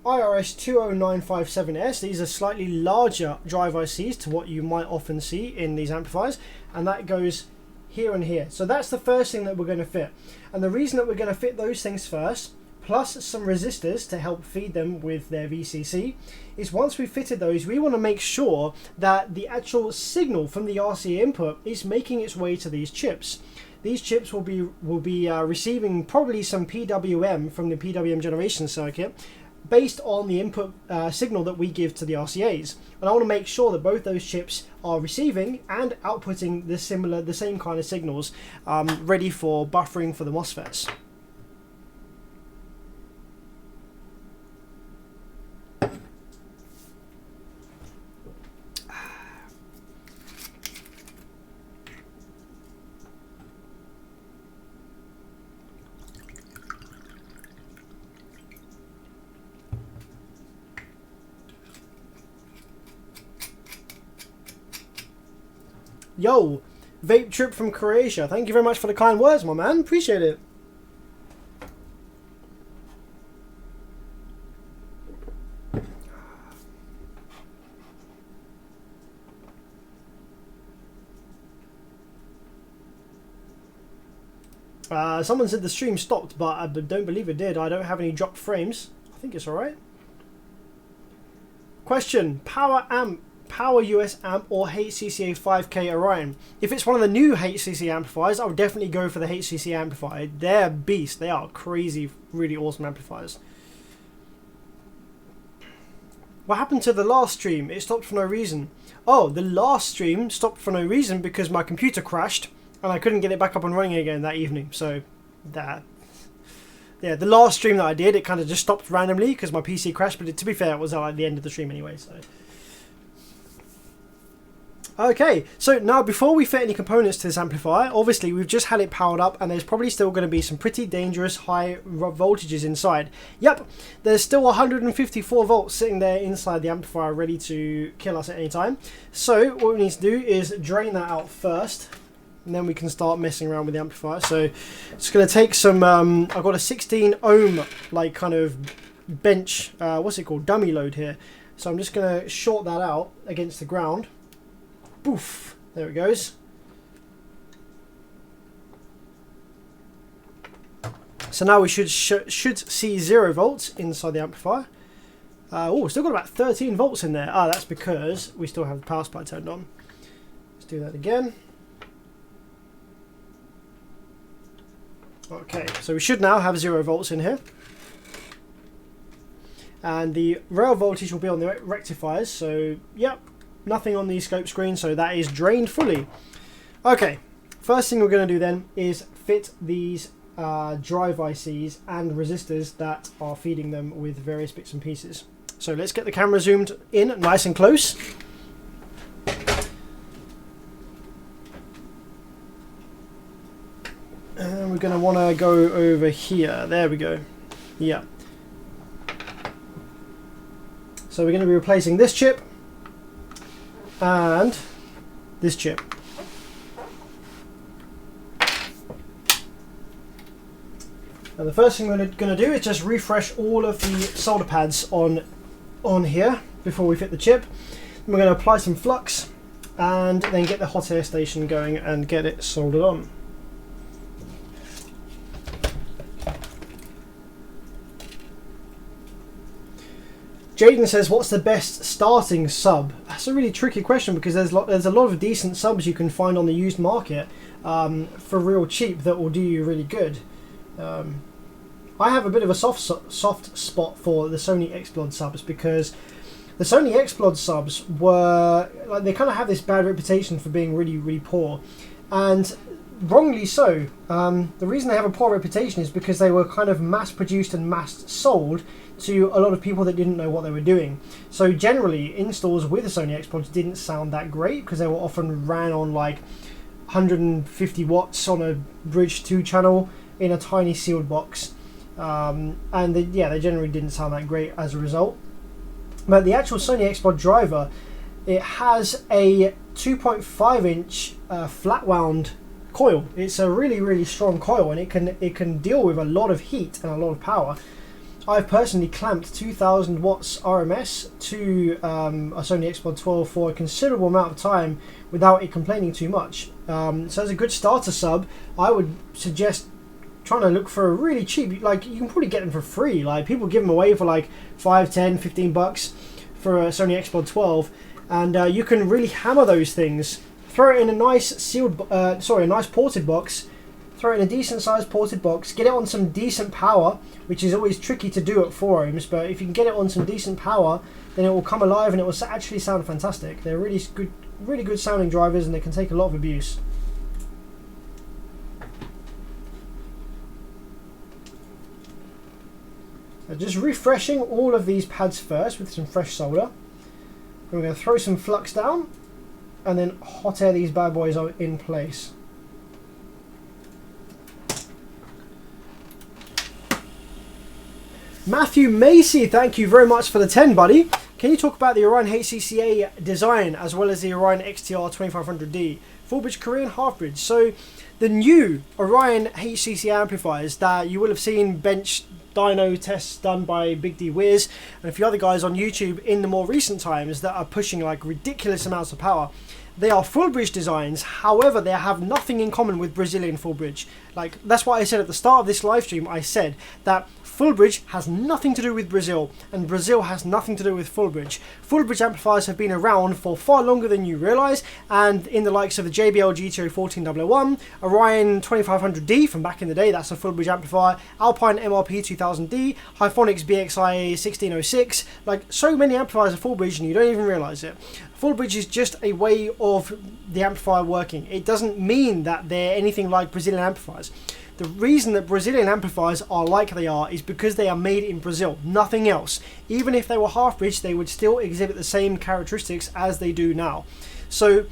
IRS 20957S. These are slightly larger drive ICs to what you might often see in these amplifiers, and that goes here and here. So that's the first thing that we're going to fit, and the reason that we're going to fit those things first, plus some resistors to help feed them with their VCC, is once we've fitted those, we want to make sure that the actual signal from the RCA input is making its way to these chips. These chips will be receiving probably some PWM from the PWM generation circuit based on the input signal that we give to the RCAs. And I want to make sure that both those chips are receiving and outputting the same kind of signals, ready for buffering for the MOSFETs. Yo, Vape Trip from Croatia. Thank you very much for the kind words, my man. Appreciate it. Someone said the stream stopped, but I don't believe it did. I don't have any dropped frames. I think it's alright. Question. Power US amp or HCCA 5K Orion? If it's one of the new HCC amplifiers, I would definitely go for the HCC amplifier. They're beasts. They are crazy, really awesome amplifiers. What happened to the last stream? It stopped for no reason. Oh, the last stream stopped for no reason because my computer crashed and I couldn't get it back up and running again that evening. So, yeah, the last stream that I did, it kind of just stopped randomly because my PC crashed. But to be fair, it was at the end of the stream anyway. So. Okay, so now before we fit any components to this amplifier, obviously we've just had it powered up and there's probably still going to be some pretty dangerous high voltages inside. Yep, there's still 154 volts sitting there inside the amplifier ready to kill us at any time. So what we need to do is drain that out first, and then we can start messing around with the amplifier. So it's going to take some, I've got a 16 ohm like kind of bench, what's it called, dummy load here. So I'm just going to short that out against the ground. Poof, there it goes. So now we should see 0 volts inside the amplifier. Oh, still got about 13 volts in there. Ah, that's because we still have the power supply turned on. Let's do that again. Okay, so we should now have 0 volts in here. And the rail voltage will be on the rectifiers. So, yep, nothing on the scope screen, so that is drained fully. Okay, first thing we're going to do then is fit these drive ICs and resistors that are feeding them with various bits and pieces. So let's get the camera zoomed in nice and close. And we're going to want to go over here. There we go. Yeah. So we're going to be replacing this chip and this chip. And the first thing we're going to do is just refresh all of the solder pads on here before we fit the chip. Then we're going to apply some flux and then get the hot air station going and get it soldered on. Jaden says, what's the best starting sub? That's a really tricky question because there's a lot of decent subs you can find on the used market for real cheap that will do you really good. I have a bit of a soft spot for the Sony X-Plod subs because the Sony X-Plod subs were, like, they kind of have this bad reputation for being really, really poor. And wrongly so. The reason they have a poor reputation is because they were kind of mass-produced and mass-sold to a lot of people that didn't know what they were doing. So generally, installs with the Sony X-Plods didn't sound that great because they were often ran on like 150 watts on a bridge 2 channel in a tiny sealed box. And they generally didn't sound that great as a result. But the actual Sony X-Plod driver, it has a 2.5 inch flat wound coil. It's a really, really strong coil, and it can deal with a lot of heat and a lot of power. I've personally clamped 2000 watts RMS to a Sony X-Plod 12 for a considerable amount of time without it complaining too much. So as a good starter sub, I would suggest trying to look for a really cheap, like, you can probably get them for free. Like, people give them away for like 5, 10, 15 bucks for a Sony X-Plod 12, and you can really hammer those things. Throw it in a nice a nice ported box. Throw it in a decent sized ported box. Get it on some decent power, which is always tricky to do at 4 ohms. But if you can get it on some decent power, then it will come alive and it will actually sound fantastic. They're really good sounding drivers, and they can take a lot of abuse. Just refreshing all of these pads first with some fresh solder. We're going to throw some flux down and then hot air these bad boys in place. Matthew Macy, thank you very much for the 10, buddy. Can you talk about the Orion HCCA design as well as the Orion XTR 2500D? Full bridge Korean half bridge. So the new Orion HCCA amplifiers that you will have seen bench dyno tests done by Big D Wiz and a few other guys on YouTube in the more recent times that are pushing like ridiculous amounts of power. They are full bridge designs, however they have nothing in common with Brazilian full bridge. Like, that's why I said at the start of this live stream, I said that full bridge has nothing to do with Brazil, and Brazil has nothing to do with full bridge. Full bridge amplifiers have been around for far longer than you realise, and in the likes of the JBL GTO 14001, Orion 2500D from back in the day, that's a full bridge amplifier, Alpine MRP 2000D, Hyphonics BXI 1606, like, so many amplifiers are full bridge and you don't even realise it. Full bridge is just a way of the amplifier working. It doesn't mean that they're anything like Brazilian amplifiers. The reason that Brazilian amplifiers are like they are is because they are made in Brazil, nothing else. Even if they were half bridge, they would still exhibit the same characteristics as they do now. So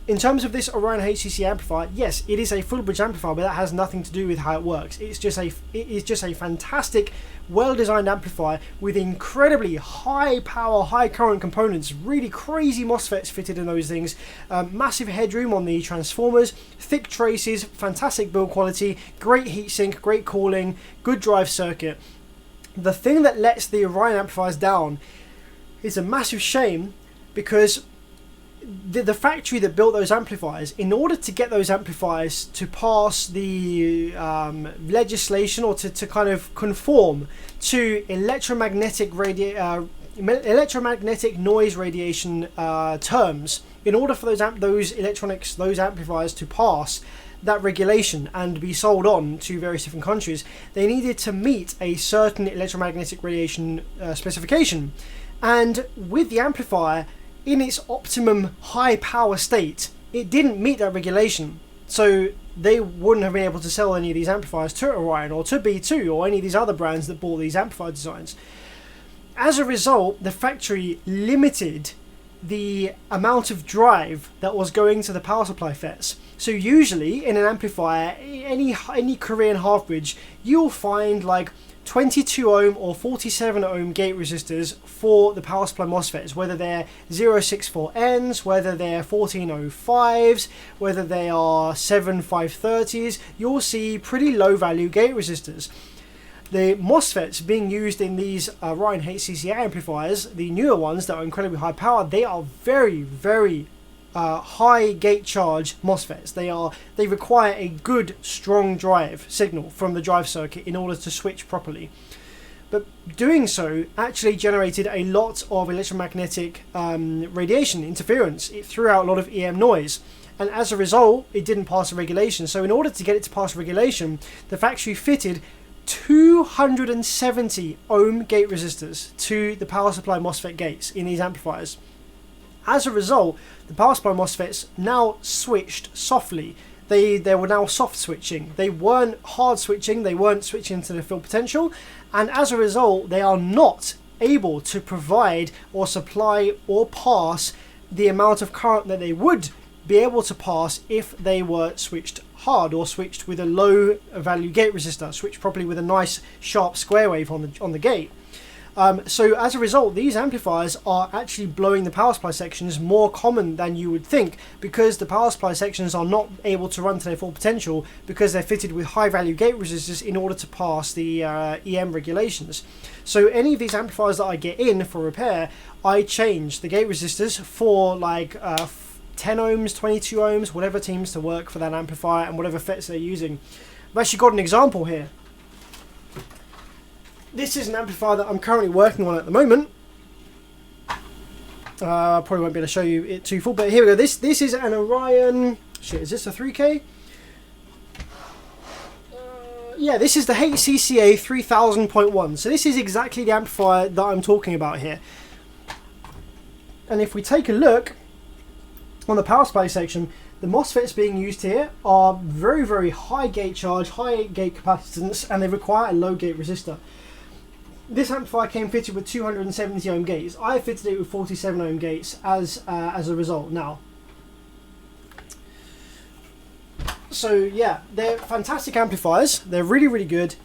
in terms of this Orion HCC amplifier, yes, it is a full bridge amplifier, but that has nothing to do with how it works. It is just a fantastic, well-designed amplifier with incredibly high power, high current components, really crazy MOSFETs fitted in those things, massive headroom on the transformers, thick traces, fantastic build quality, great heatsink, great cooling, good drive circuit. The thing that lets the Orion amplifiers down is a massive shame, because the factory that built those amplifiers, in order to get those amplifiers to pass the legislation, or to kind of conform to electromagnetic noise radiation terms, in order for those amplifiers to pass that regulation and be sold on to various different countries, they needed to meet a certain electromagnetic radiation specification. And with the amplifier in its optimum high power state, it didn't meet that regulation, so they wouldn't have been able to sell any of these amplifiers to Orion or to B2 or any of these other brands that bought these amplifier designs. As a result, the factory limited the amount of drive that was going to the power supply FETs. So usually in an amplifier, any Korean half bridge, you'll find like 22 ohm or 47 ohm gate resistors for the power supply MOSFETs, whether they're 064Ns, whether they're 1405s, whether they are 7530s, you'll see pretty low value gate resistors. The MOSFETs being used in these Orion HCCA amplifiers, the newer ones that are incredibly high power, they are very, very high gate charge MOSFETs. They require a good strong drive signal from the drive circuit in order to switch properly. But doing so actually generated a lot of electromagnetic radiation interference. It threw out a lot of EM noise, and as a result it didn't pass the regulation. So in order to get it to pass regulation, the factory fitted 270 ohm gate resistors to the power supply MOSFET gates in these amplifiers. As a result, the power supply MOSFETs now switched softly. They were now soft switching. They weren't hard switching. They weren't switching to the full potential. And as a result, they are not able to provide or supply or pass the amount of current that they would be able to pass if they were switched hard or switched with a low value gate resistor, switched properly with a nice sharp square wave on the gate. So as a result, these amplifiers are actually blowing the power supply sections more common than you would think, because the power supply sections are not able to run to their full potential because they're fitted with high value gate resistors in order to pass the EM regulations. So any of these amplifiers that I get in for repair, I change the gate resistors for like 10 ohms, 22 ohms, whatever seems to work for that amplifier and whatever FETs they're using. I've actually got an example here. This is an amplifier that I'm currently working on at the moment. I probably won't be able to show you it too full, but here we go. This is an Orion. Shit, is this a 3K? Yeah, this is the HCCA 3000.1. So this is exactly the amplifier that I'm talking about here. And if we take a look on the power supply section, the MOSFETs being used here are very, very high gate charge, high gate capacitance, and they require a low gate resistor. This amplifier came fitted with 270 ohm gates. I fitted it with 47 ohm gates as a result now. So yeah, they're fantastic amplifiers. They're really, really good.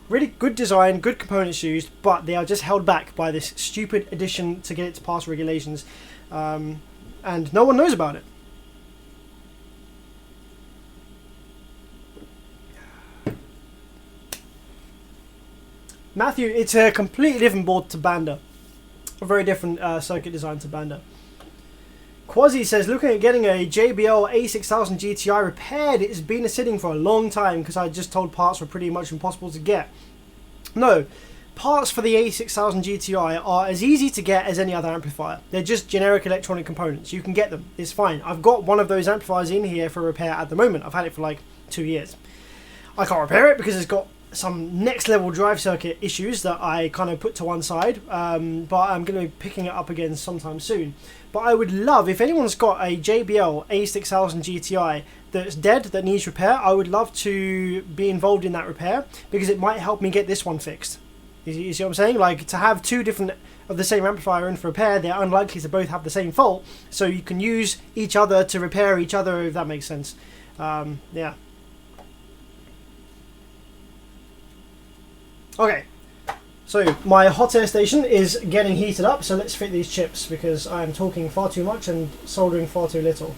Really good design, good components used, but they are just held back by this stupid addition to get it to pass regulations. And no one knows about it. Matthew, it's a completely different board to Banda. A very different circuit design to Banda. Quasi says, looking at getting a JBL A6000 GTI repaired. It's been sitting for a long time because I just told parts were pretty much impossible to get. No, parts for the A6000 GTI are as easy to get as any other amplifier. They're just generic electronic components. You can get them. It's fine. I've got one of those amplifiers in here for repair at the moment. I've had it for like 2 years. I can't repair it because it's got some next level drive circuit issues that I kind of put to one side, but I'm going to be picking it up again sometime soon. But I would love, if anyone's got a JBL A6000 GTI that's dead, that needs repair, I would love to be involved in that repair because it might help me get this one fixed. You see what I'm saying? Like, to have two different of the same amplifier in for repair, they're unlikely to both have the same fault, so you can use each other to repair each other, if that makes sense. Yeah. Okay, so my hot air station is getting heated up, so let's fit these chips because I'm talking far too much and soldering far too little.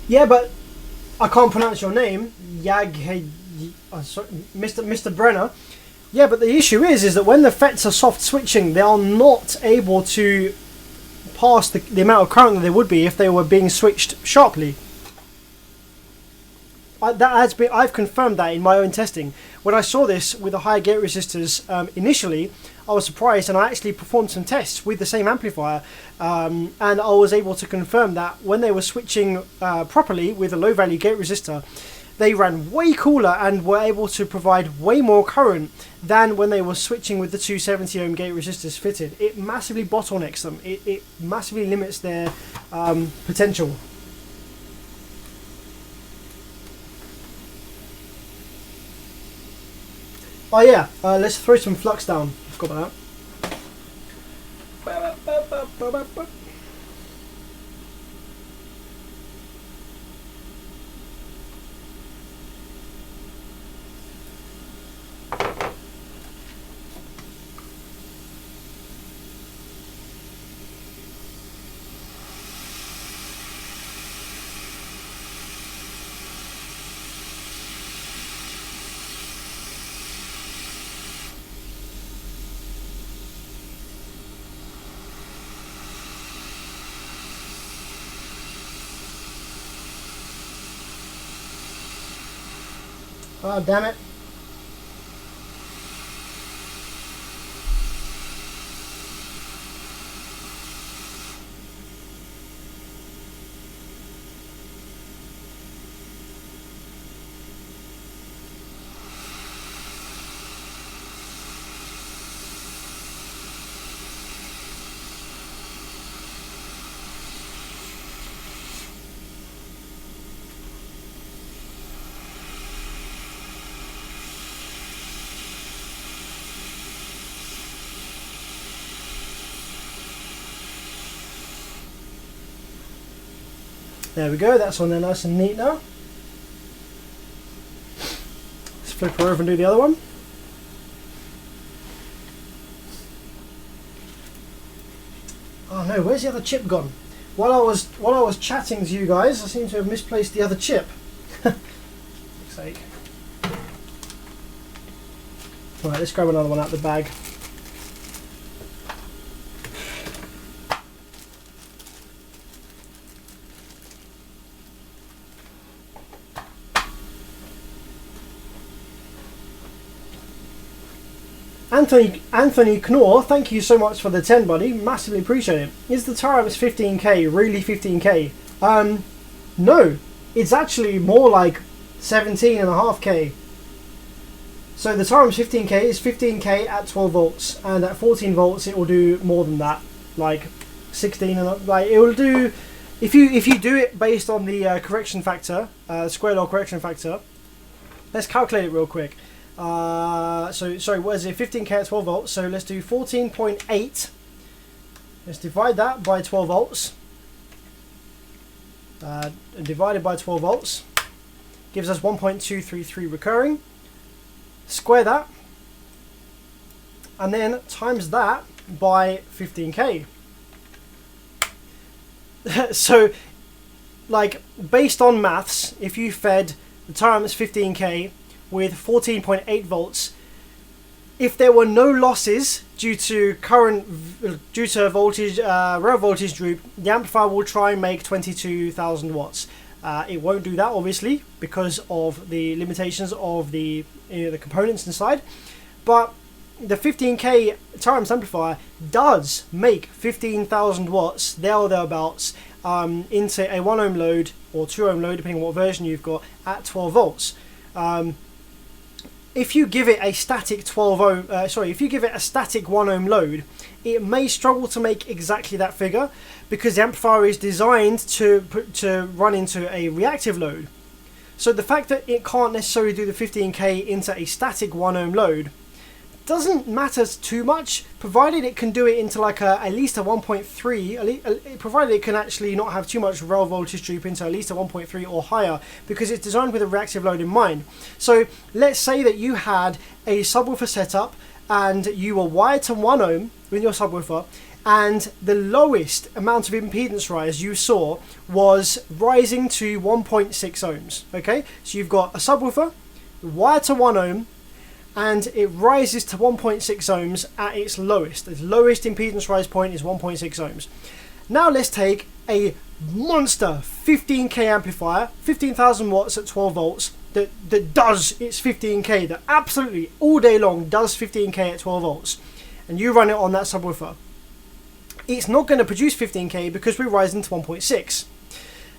Yeah, but I can't pronounce your name. Sorry, Mr. Brenner. Yeah, but the issue is that when the FETs are soft switching, they are not able to pass the amount of current that they would be if they were being switched sharply. I've confirmed that in my own testing. When I saw this with the higher gate resistors initially, I was surprised, and I actually performed some tests with the same amplifier, and I was able to confirm that when they were switching properly with a low value gate resistor, they ran way cooler and were able to provide way more current than when they were switching with the 270 ohm gate resistors fitted. It massively bottlenecks them. It massively limits their potential. Oh yeah, let's throw some flux down. I forgot about that. Oh, damn it. There we go, that's on there nice and neat now. Let's flip her over and do the other one. Oh no, where's the other chip gone? While I was chatting to you guys, I seem to have misplaced the other chip. Fuck's sake. Right, let's grab another one out of the bag. Anthony Knorr, thank you so much for the 10, buddy. Massively appreciate it. Is the Tyram's 15k really 15k? No, it's actually more like 17.5k. So the Tyram's 15k is 15k at 12 volts, and at 14 volts it will do more than that, like 16, and like it will do. If you do it based on the correction factor, square law correction factor. Let's calculate it real quick. So sorry, what is it? 15k at 12 volts. So let's do 14.8. Let's divide that by 12 volts. Divided by 12 volts gives us 1.233 recurring. Square that, and then times that by 15k. So, like, based on maths, if you fed the Tyram's 15k with 14.8 volts, if there were no losses due to voltage, rail voltage droop, the amplifier will try and make 22,000 watts. It won't do that, obviously, because of the limitations of the components inside. But the 15k Tyram's amplifier does make 15,000 watts, there or thereabouts, into a 1 ohm load or 2 ohm load, depending on what version you've got, at 12 volts. If you give it a static 12 ohm, if you give it a static 1 ohm load, it may struggle to make exactly that figure, because the amplifier is designed to run into a reactive load. So the fact that it can't necessarily do the 15k into a static 1 ohm load doesn't matter too much, provided it can do it into like at least a 1.3, provided it can actually not have too much rail voltage droop into at least a 1.3 or higher, because it's designed with a reactive load in mind. So let's say that you had a subwoofer setup and you were wired to 1 ohm with your subwoofer, and the lowest amount of impedance rise you saw was rising to 1.6 ohms. Okay, so you've got a subwoofer wired to 1 ohm, and it rises to 1.6 ohms at its lowest. Its lowest impedance rise point is 1.6 ohms. Now let's take a monster 15k amplifier, 15,000 watts at 12 volts, that does its 15k, that absolutely all day long does 15k at 12 volts, and you run it on that subwoofer. It's not going to produce 15k because we're rising to 1.6.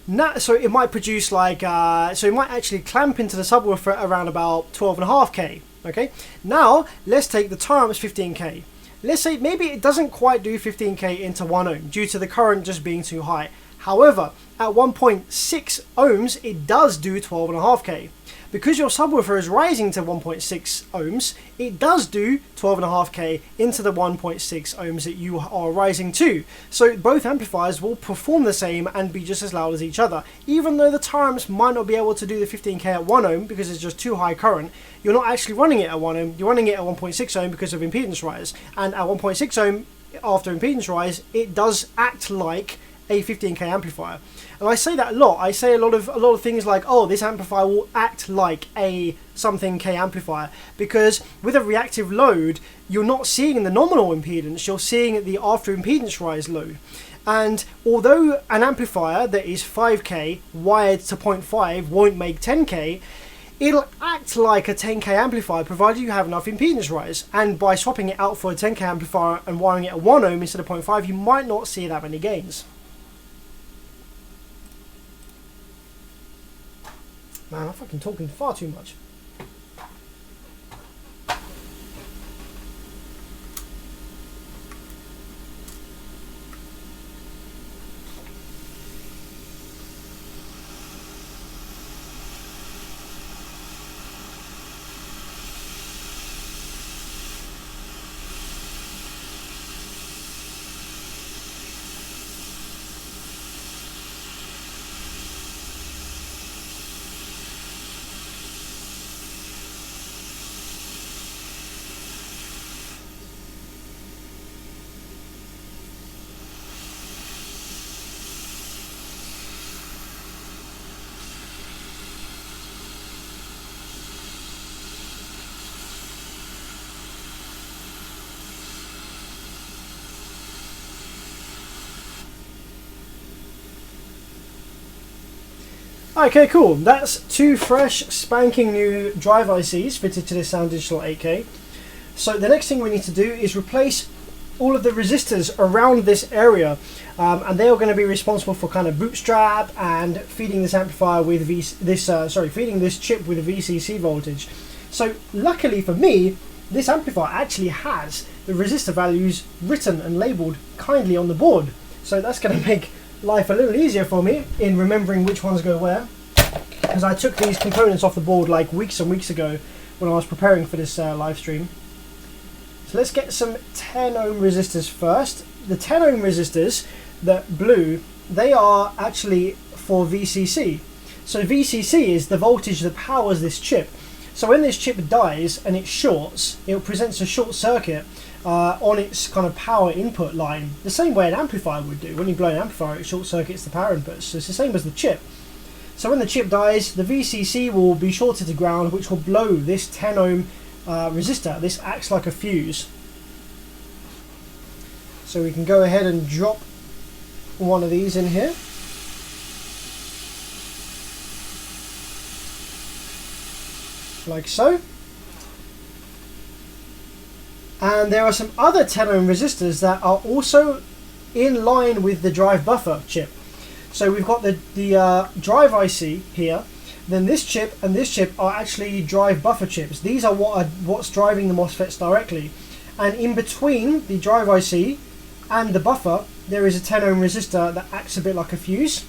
Now, so it might produce like, so it might actually clamp into the subwoofer at around about 12.5k. Okay, now let's take the times 15k. Let's say maybe it doesn't quite do 15k into 1 ohm due to the current just being too high. However, at 1.6 ohms, it does do 12.5k. Because your subwoofer is rising to 1.6 ohms, it does do 12.5k into the 1.6 ohms that you are rising to. So both amplifiers will perform the same and be just as loud as each other. Even though the times might not be able to do the 15k at 1 ohm because it's just too high current, you're not actually running it at 1 ohm, you're running it at 1.6 ohm because of impedance rise. And at 1.6 ohm, after impedance rise, it does act like a 15k amplifier. And I say that a lot. I say a lot of things like, oh, this amplifier will act like a something K amplifier, because with a reactive load, you're not seeing the nominal impedance, you're seeing the after impedance rise load. And although an amplifier that is 5k wired to 0.5 won't make 10k, it'll act like a 10k amplifier provided you have enough impedance rise. And by swapping it out for a 10k amplifier and wiring it at 1 ohm instead of 0.5, you might not see that many gains. Man, I'm fucking talking far too much. Okay, cool. That's two fresh, spanking new drive ICs fitted to this Soundigital 8K. So the next thing we need to do is replace all of the resistors around this area, and they are going to be responsible for kind of bootstrap and feeding this amplifier with feeding this chip with VCC voltage. So luckily for me, this amplifier actually has the resistor values written and labelled kindly on the board. So that's going to make life a little easier for me in remembering which ones go where, because I took these components off the board like weeks and weeks ago when I was preparing for this live stream. So let's get some 10 ohm resistors first. The 10 ohm resistors, that blue, they are actually for VCC. So VCC is the voltage that powers this chip. So when this chip dies and it shorts, it presents a short circuit on its kind of power input line, the same way an amplifier would do. When you blow an amplifier, it short circuits the power inputs. So it's the same as the chip. So when the chip dies, the VCC will be shorted to ground, which will blow this 10 ohm resistor. This acts like a fuse. So we can go ahead and drop one of these in here. Like so. And there are some other 10 ohm resistors that are also in line with the drive buffer chip. So we've got the drive IC here, then this chip and this chip are actually drive buffer chips. These are what's driving the MOSFETs directly. And in between the drive IC and the buffer, there is a 10 ohm resistor that acts a bit like a fuse,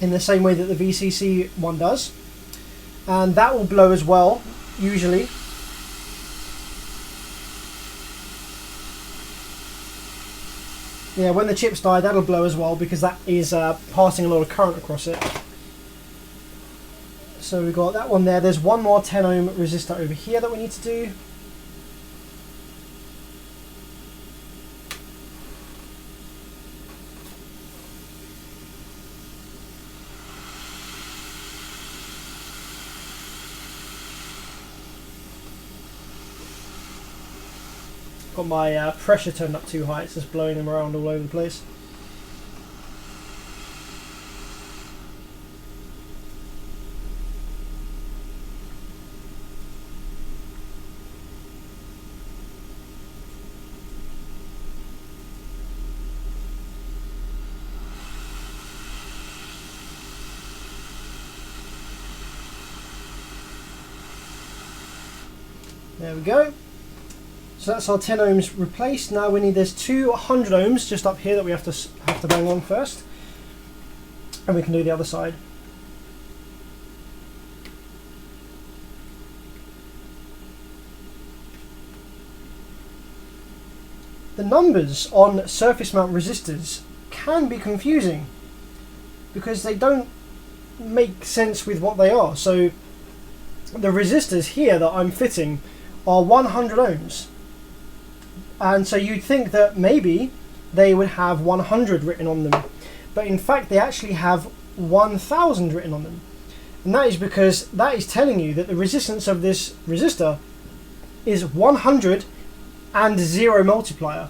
in the same way that the VCC one does. And that will blow as well, usually. Yeah, when the chips die, that'll blow as well, because that is passing a lot of current across it. So we've got that one there. There's one more 10 ohm resistor over here that we need to do. Got my pressure turned up too high, it's just blowing them around all over the place. There we go. So that's our 10 ohms replaced. Now we need, there's 200 ohms just up here that we have to bang on first, and we can do the other side. The numbers on surface mount resistors can be confusing because they don't make sense with what they are. So the resistors here that I'm fitting are 100 ohms. And so you'd think that maybe they would have 100 written on them, but in fact they actually have 1000 written on them. And that is because that is telling you that the resistance of this resistor is 100 and 0 multiplier.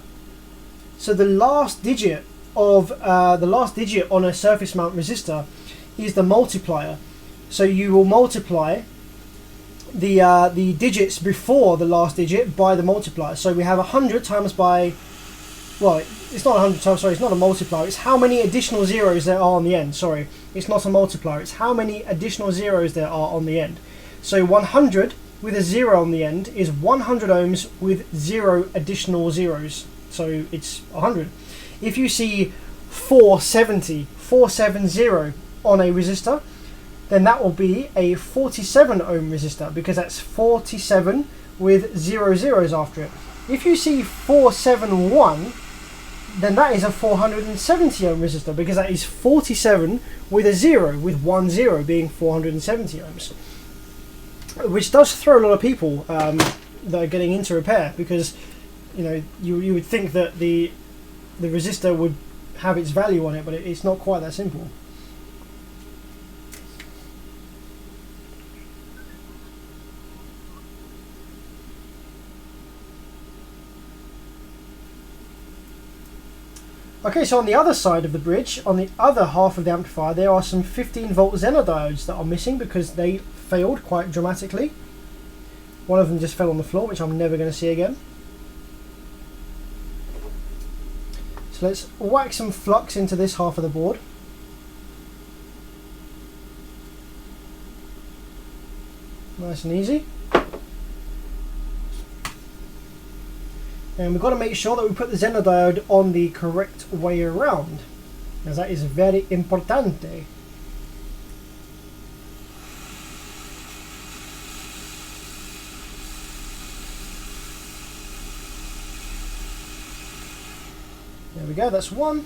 So the last digit of on a surface mount resistor is the multiplier. So you will multiply the digits before the last digit by the multiplier. So we have 100 times by, well, it's not 100 times, sorry, it's not a multiplier, it's how many additional zeros there are on the end. Sorry, it's not a multiplier, it's how many additional zeros there are on the end. So 100 with a 0 on the end is 100 ohms with 0 additional zeros, so it's 100. If you see 470 on a resistor, then that will be a 47 ohm resistor, because that's 47 with 0 zeros after it. If you see 471, then that is a 470 ohm resistor, because that is 47 with a 0, with 1 0 being 470 ohms. Which does throw a lot of people that are getting into repair, because you would think that the resistor would have its value on it, but it's not quite that simple. Okay, so on the other side of the bridge, on the other half of the amplifier, there are some 15 volt Zener diodes that are missing because they failed quite dramatically. One of them just fell on the floor, which I'm never going to see again. So let's whack some flux into this half of the board. Nice and easy. And we've got to make sure that we put the Zener diode on the correct way around, as that is very importante. There we go, that's one.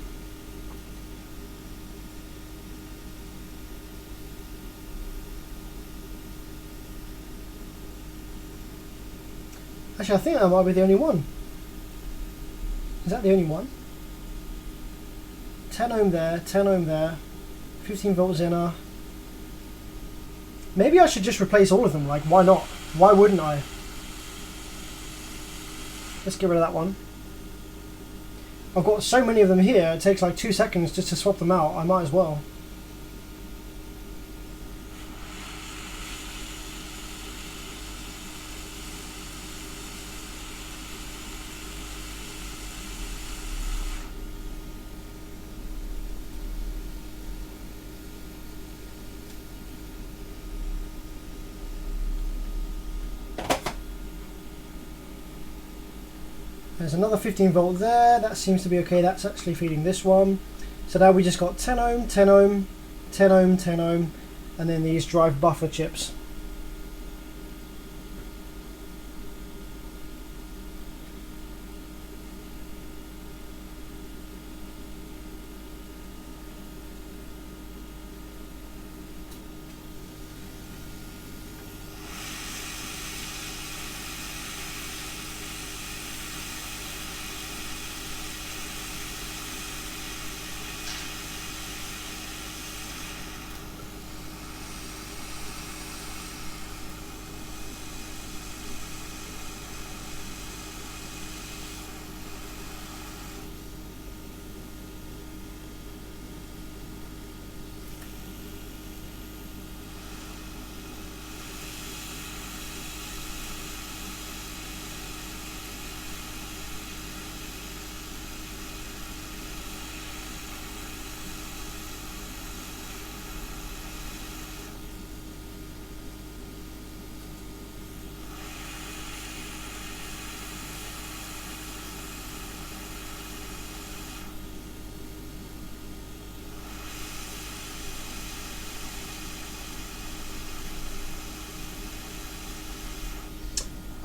Actually, I think that might be the only one. Is that the only one? 10 ohm there, 10 ohm there, 15 volt Zener. Maybe I should just replace all of them, like why not? Why wouldn't I? Let's get rid of that one. I've got so many of them here, it takes like 2 seconds just to swap them out, I might as well. There's another 15 volt there, that seems to be okay, that's actually feeding this one. So now we just got 10 ohm, 10 ohm, 10 ohm, 10 ohm, and then these drive buffer chips.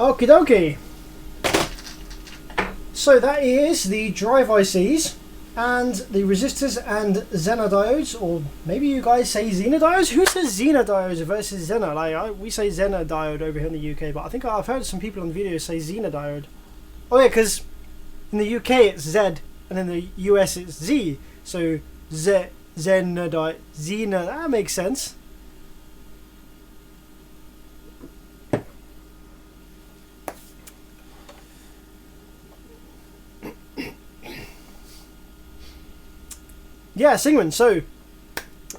Okie dokie. So that is the drive ICs and the resistors and Zener diodes, or maybe you guys say Zener diodes? Who says Zener diodes versus Zener? Like we say Zener diode over here in the UK, but I think I've heard some people on videos say Zener diode. Oh yeah, because in the UK it's Z, and in the US it's Z. So Zener diode, Zener, that makes sense. Yeah, Sigmund, so,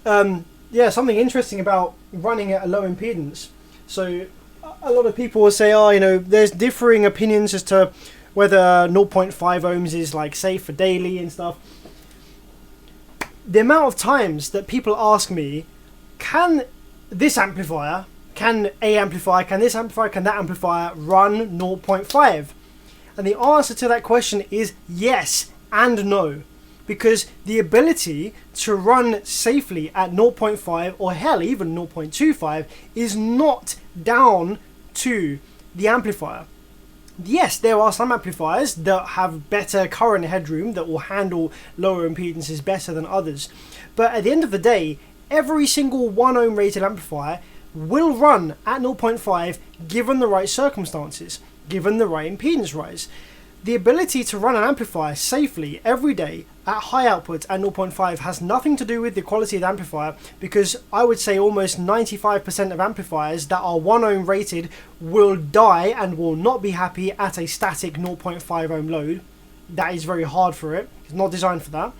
yeah, something interesting about running at a low impedance. So, a lot of people will say, oh, you know, there's differing opinions as to whether 0.5 ohms is, like, safe for daily and stuff. The amount of times that people ask me, can this amplifier, can this amplifier, can that amplifier run 0.5? And the answer to that question is yes and no. Because the ability to run safely at 0.5 or hell even 0.25 is not down to the amplifier. Yes, there are some amplifiers that have better current headroom that will handle lower impedances better than others. But at the end of the day, every single 1 ohm rated amplifier will run at 0.5 given the right circumstances, given the right impedance rise. The ability to run an amplifier safely every day at high output at 0.5 has nothing to do with the quality of the amplifier, because I would say almost 95% of amplifiers that are 1 ohm rated will die and will not be happy at a static 0.5 ohm load. That is very hard for it. It's not designed for that.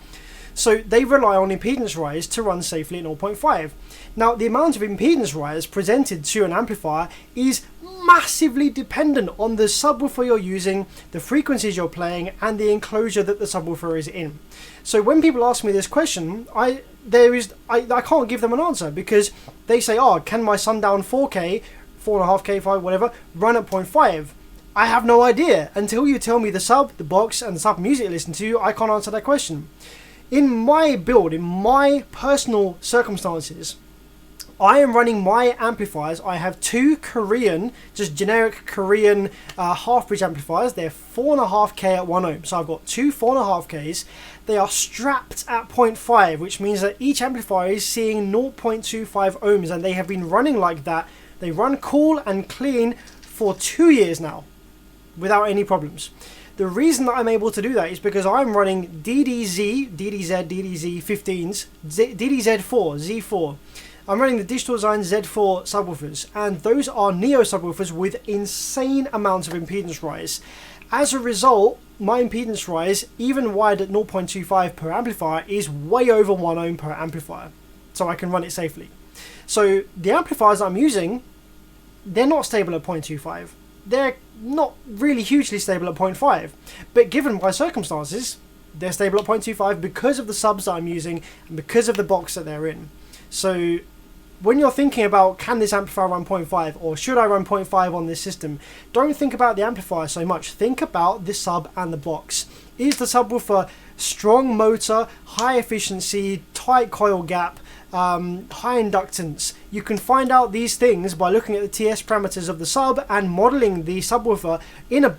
So they rely on impedance rise to run safely at 0.5. Now, the amount of impedance rise presented to an amplifier is massively dependent on the subwoofer you're using, the frequencies you're playing, and the enclosure that the subwoofer is in. So when people ask me this question, I can't give them an answer, because they say, oh, can my Sundown 4K, 4.5K, 5, whatever, run at 0.5? I have no idea. Until you tell me the sub, the box, and the sub music you listen to, I can't answer that question. In my build, in my personal circumstances, I am running my amplifiers. I have two Korean, just generic Korean half-bridge amplifiers. They're 4.5K at 1 ohm. So I've got two 4.5Ks. They are strapped at 0.5, which means that each amplifier is seeing 0.25 ohms, and they have been running like that. They run cool and clean for 2 years now, without any problems. The reason that I'm able to do that is because I'm running DDZ 15s, DDZ4, Z4. I'm running the Digital Design Z4 subwoofers, and those are Neo subwoofers with insane amounts of impedance rise. As a result, my impedance rise, even wide at 0.25 per amplifier, is way over 1 ohm per amplifier, so I can run it safely. So the amplifiers I'm using, they're not stable at 0.25. They're not really hugely stable at 0.5, but given my circumstances, they're stable at 0.25 because of the subs that I'm using and because of the box that they're in. So when you're thinking about, can this amplifier run 0.5 or should I run 0.5 on this system, don't think about the amplifier so much. Think about the sub and the box. Is the subwoofer strong motor, high efficiency, tight coil gap, high inductance? You can find out these things by looking at the TS parameters of the sub and modeling the subwoofer in a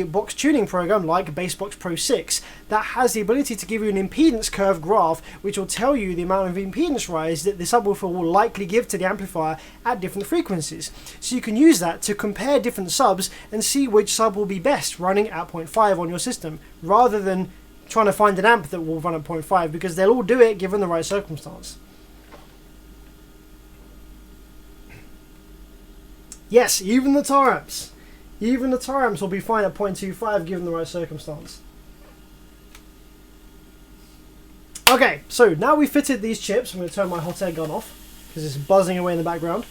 box tuning program like Basebox Pro 6 that has the ability to give you an impedance curve graph, which will tell you the amount of impedance rise that the subwoofer will likely give to the amplifier at different frequencies. So you can use that to compare different subs and see which sub will be best running at 0.5 on your system, rather than trying to find an amp that will run at 0.5, because they'll all do it given the right circumstance. Yes, even the tar amps. Even the tar amps will be fine at 0.25 given the right circumstance. Okay, so now we've fitted these chips. I'm going to turn my hot air gun off because it's buzzing away in the background.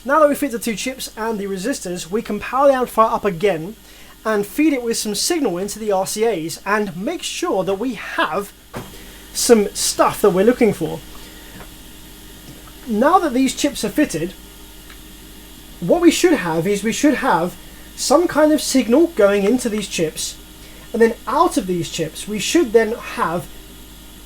Now that we fit the two chips and the resistors, we can power the amplifier up again and feed it with some signal into the RCAs and make sure that we have some stuff that we're looking for. Now that these chips are fitted, what we should have is some kind of signal going into these chips, and then out of these chips we should then have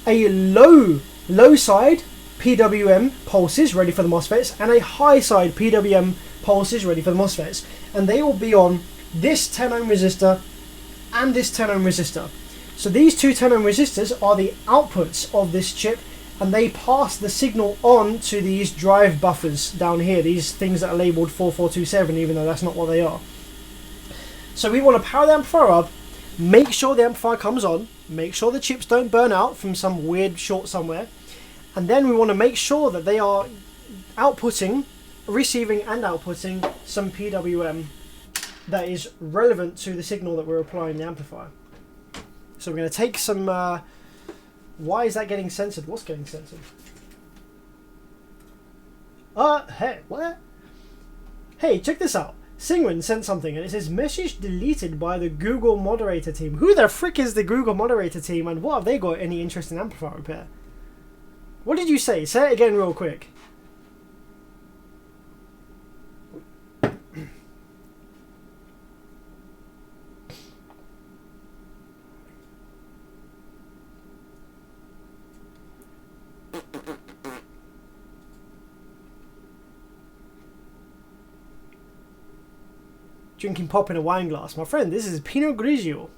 a low side PWM pulses ready for the MOSFETs and a high side PWM pulses ready for the MOSFETs, and they will be on this 10 ohm resistor and this 10 ohm resistor. So these two 10 ohm resistors are the outputs of this chip, and they pass the signal on to these drive buffers down here, these things that are labeled 4427, even though that's not what they are. So we want to power the amplifier up, make sure the amplifier comes on, make sure the chips don't burn out from some weird short somewhere, and then we want to make sure that they are outputting, receiving and outputting some PWM that is relevant to the signal that we're applying the amplifier. So we're going to take some... why is that getting censored? What's getting censored? Hey, what? Hey, check this out. Singwin sent something and it says message deleted by the Google moderator team. Who the frick is the Google moderator team, and what have they got any interest in amplifier repair? What did you say? Say it again real quick. Drinking pop in a wine glass. My friend, this is Pinot Grigio.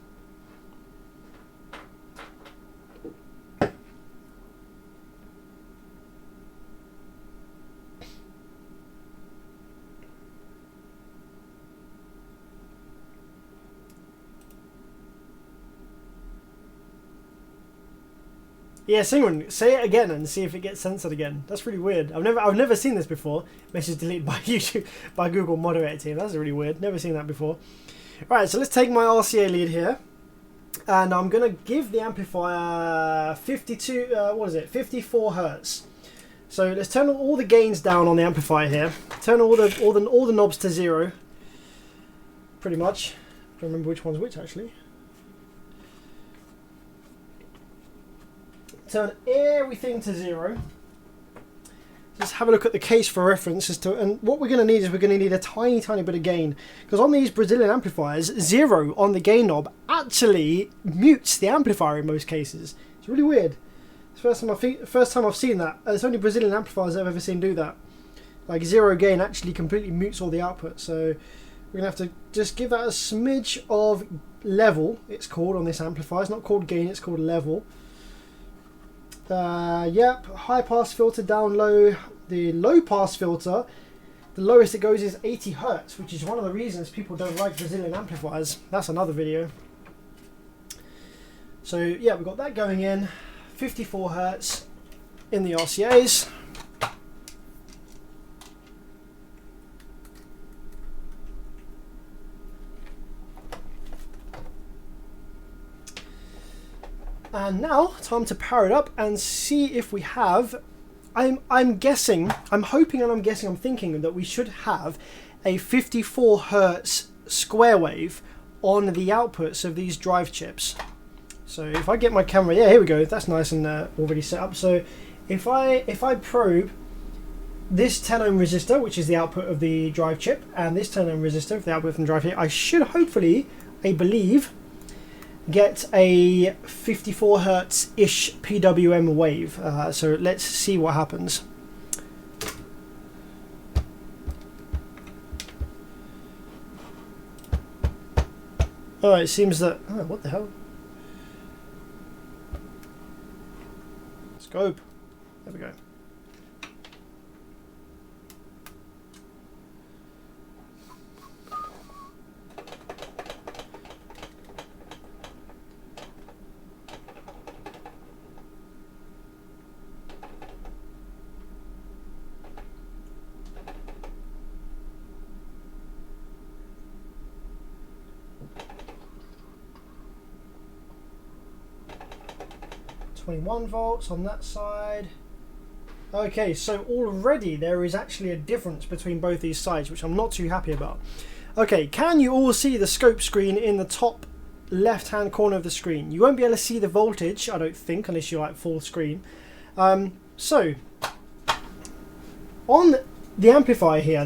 Yeah, Singwin, say it again and see if it gets censored again. That's really weird. I've never seen this before. Message deleted by YouTube, by Google moderator team. That's really weird. Never seen that before. Right, so let's take my RCA lead here, and I'm gonna give the amplifier 54 hertz. So let's turn all the gains down on the amplifier here. Turn all the knobs to 0. Pretty much. I don't remember which one's which actually. Turn everything to 0. Just have a look at the case for reference as to, and what we're going to need is we're going to need a tiny bit of gain, because on these Brazilian amplifiers, 0 on the gain knob actually mutes the amplifier in most cases. It's really weird. It's the first time I've seen that. It's only Brazilian amplifiers I've ever seen do that. Like 0 gain actually completely mutes all the output. So we're going to have to just give that a smidge of level. It's called on this amplifier. It's not called gain. It's called level. Yep, high pass filter down low. The low pass filter, the lowest it goes is 80 hertz, which is one of the reasons people don't like Brazilian amplifiers. That's another video. So yeah, we've got that going in. 54 hertz in the RCAs. And now, time to power it up and see if we have... I'm guessing, I'm hoping and I'm guessing, I'm thinking that we should have a 54 hertz square wave on the outputs of these drive chips. So if I get my camera, yeah, here we go. That's nice and already set up. So if I probe this 10 ohm resistor, which is the output of the drive chip, and this 10 ohm resistor, the output from the drive chip, I should hopefully, I believe, get a 54 hertz-ish PWM wave. So let's see what happens. Oh, it seems that... Oh, what the hell? Scope. There we go. .1 volts on that side. Okay, so already there is actually a difference between both these sides, which I'm not too happy about. Okay, can you all see the scope screen in the top left hand corner of the screen? You won't be able to see the voltage, I don't think, unless you're like full screen. So on the amplifier here,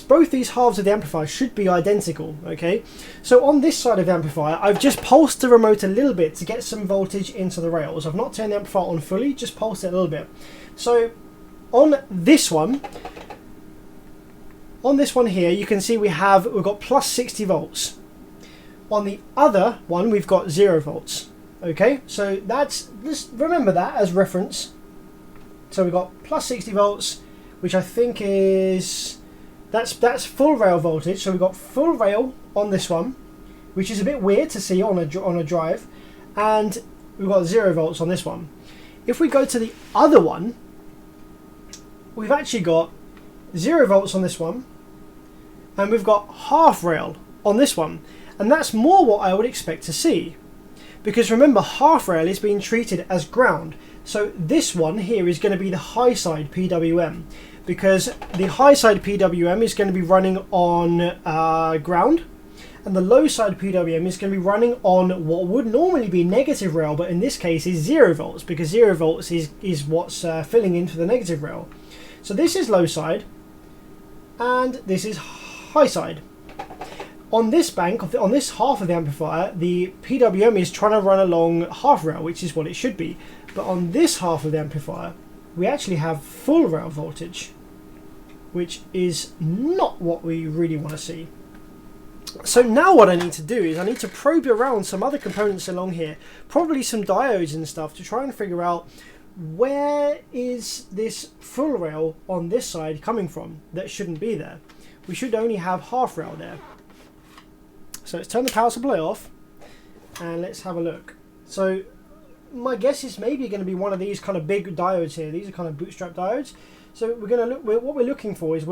both these halves of the amplifier should be identical. Okay, so on this side of the amplifier, I've just pulsed the remote a little bit to get some voltage into the rails. I've not turned the amplifier on fully, just pulsed it a little bit. So on this one here, you can see we've got plus 60 volts. On the other one, we've got 0 volts. Okay, so just remember that as reference. So we've got plus 60 volts, which I think is that's full rail voltage. So we've got full rail on this one, which is a bit weird to see on a drive, and we've got 0 volts on this one. If we go to the other one, we've actually got 0 volts on this one, and we've got half rail on this one, and that's more what I would expect to see, because remember, half rail is being treated as ground. So this one here is going to be the high side PWM, because the high side PWM is going to be running on ground, and the low side PWM is going to be running on what would normally be negative rail, but in this case is 0 volts, because 0 volts is what's filling into the negative rail. So this is low side, and this is high side. On this bank, on this half of the amplifier, the PWM is trying to run along half rail, which is what it should be. But on this half of the amplifier, we actually have full rail voltage, which is not what we really want to see. So now what I need to do is I need to probe around some other components along here, probably some diodes and stuff, to try and figure out where is this full rail on this side coming from that shouldn't be there. We should only have half rail there. So let's turn the power supply off and let's have a look. So my guess is maybe going to be one of these kind of big diodes here. These are kind of bootstrap diodes. So we're going to look. What we're looking for is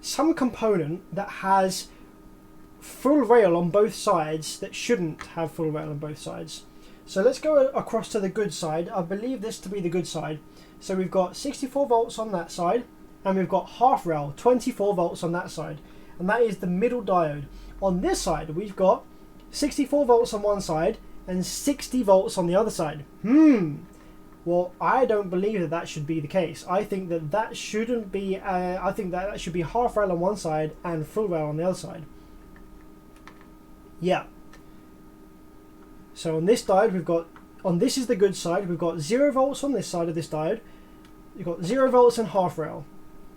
some component that has full rail on both sides that shouldn't have full rail on both sides. So let's go across to the good side. I believe this to be the good side. So we've got 64 volts on that side, and we've got half rail, 24 volts on that side, and that is the middle diode. On this side, we've got 64 volts on one side and 60 volts on the other side. Well, I don't believe that should be the case. I think that shouldn't be. I think that should be half rail on one side and full rail on the other side. Yeah. So on this diode, this is the good side. We've got 0 volts on this side of this diode. You've got 0 volts and half rail.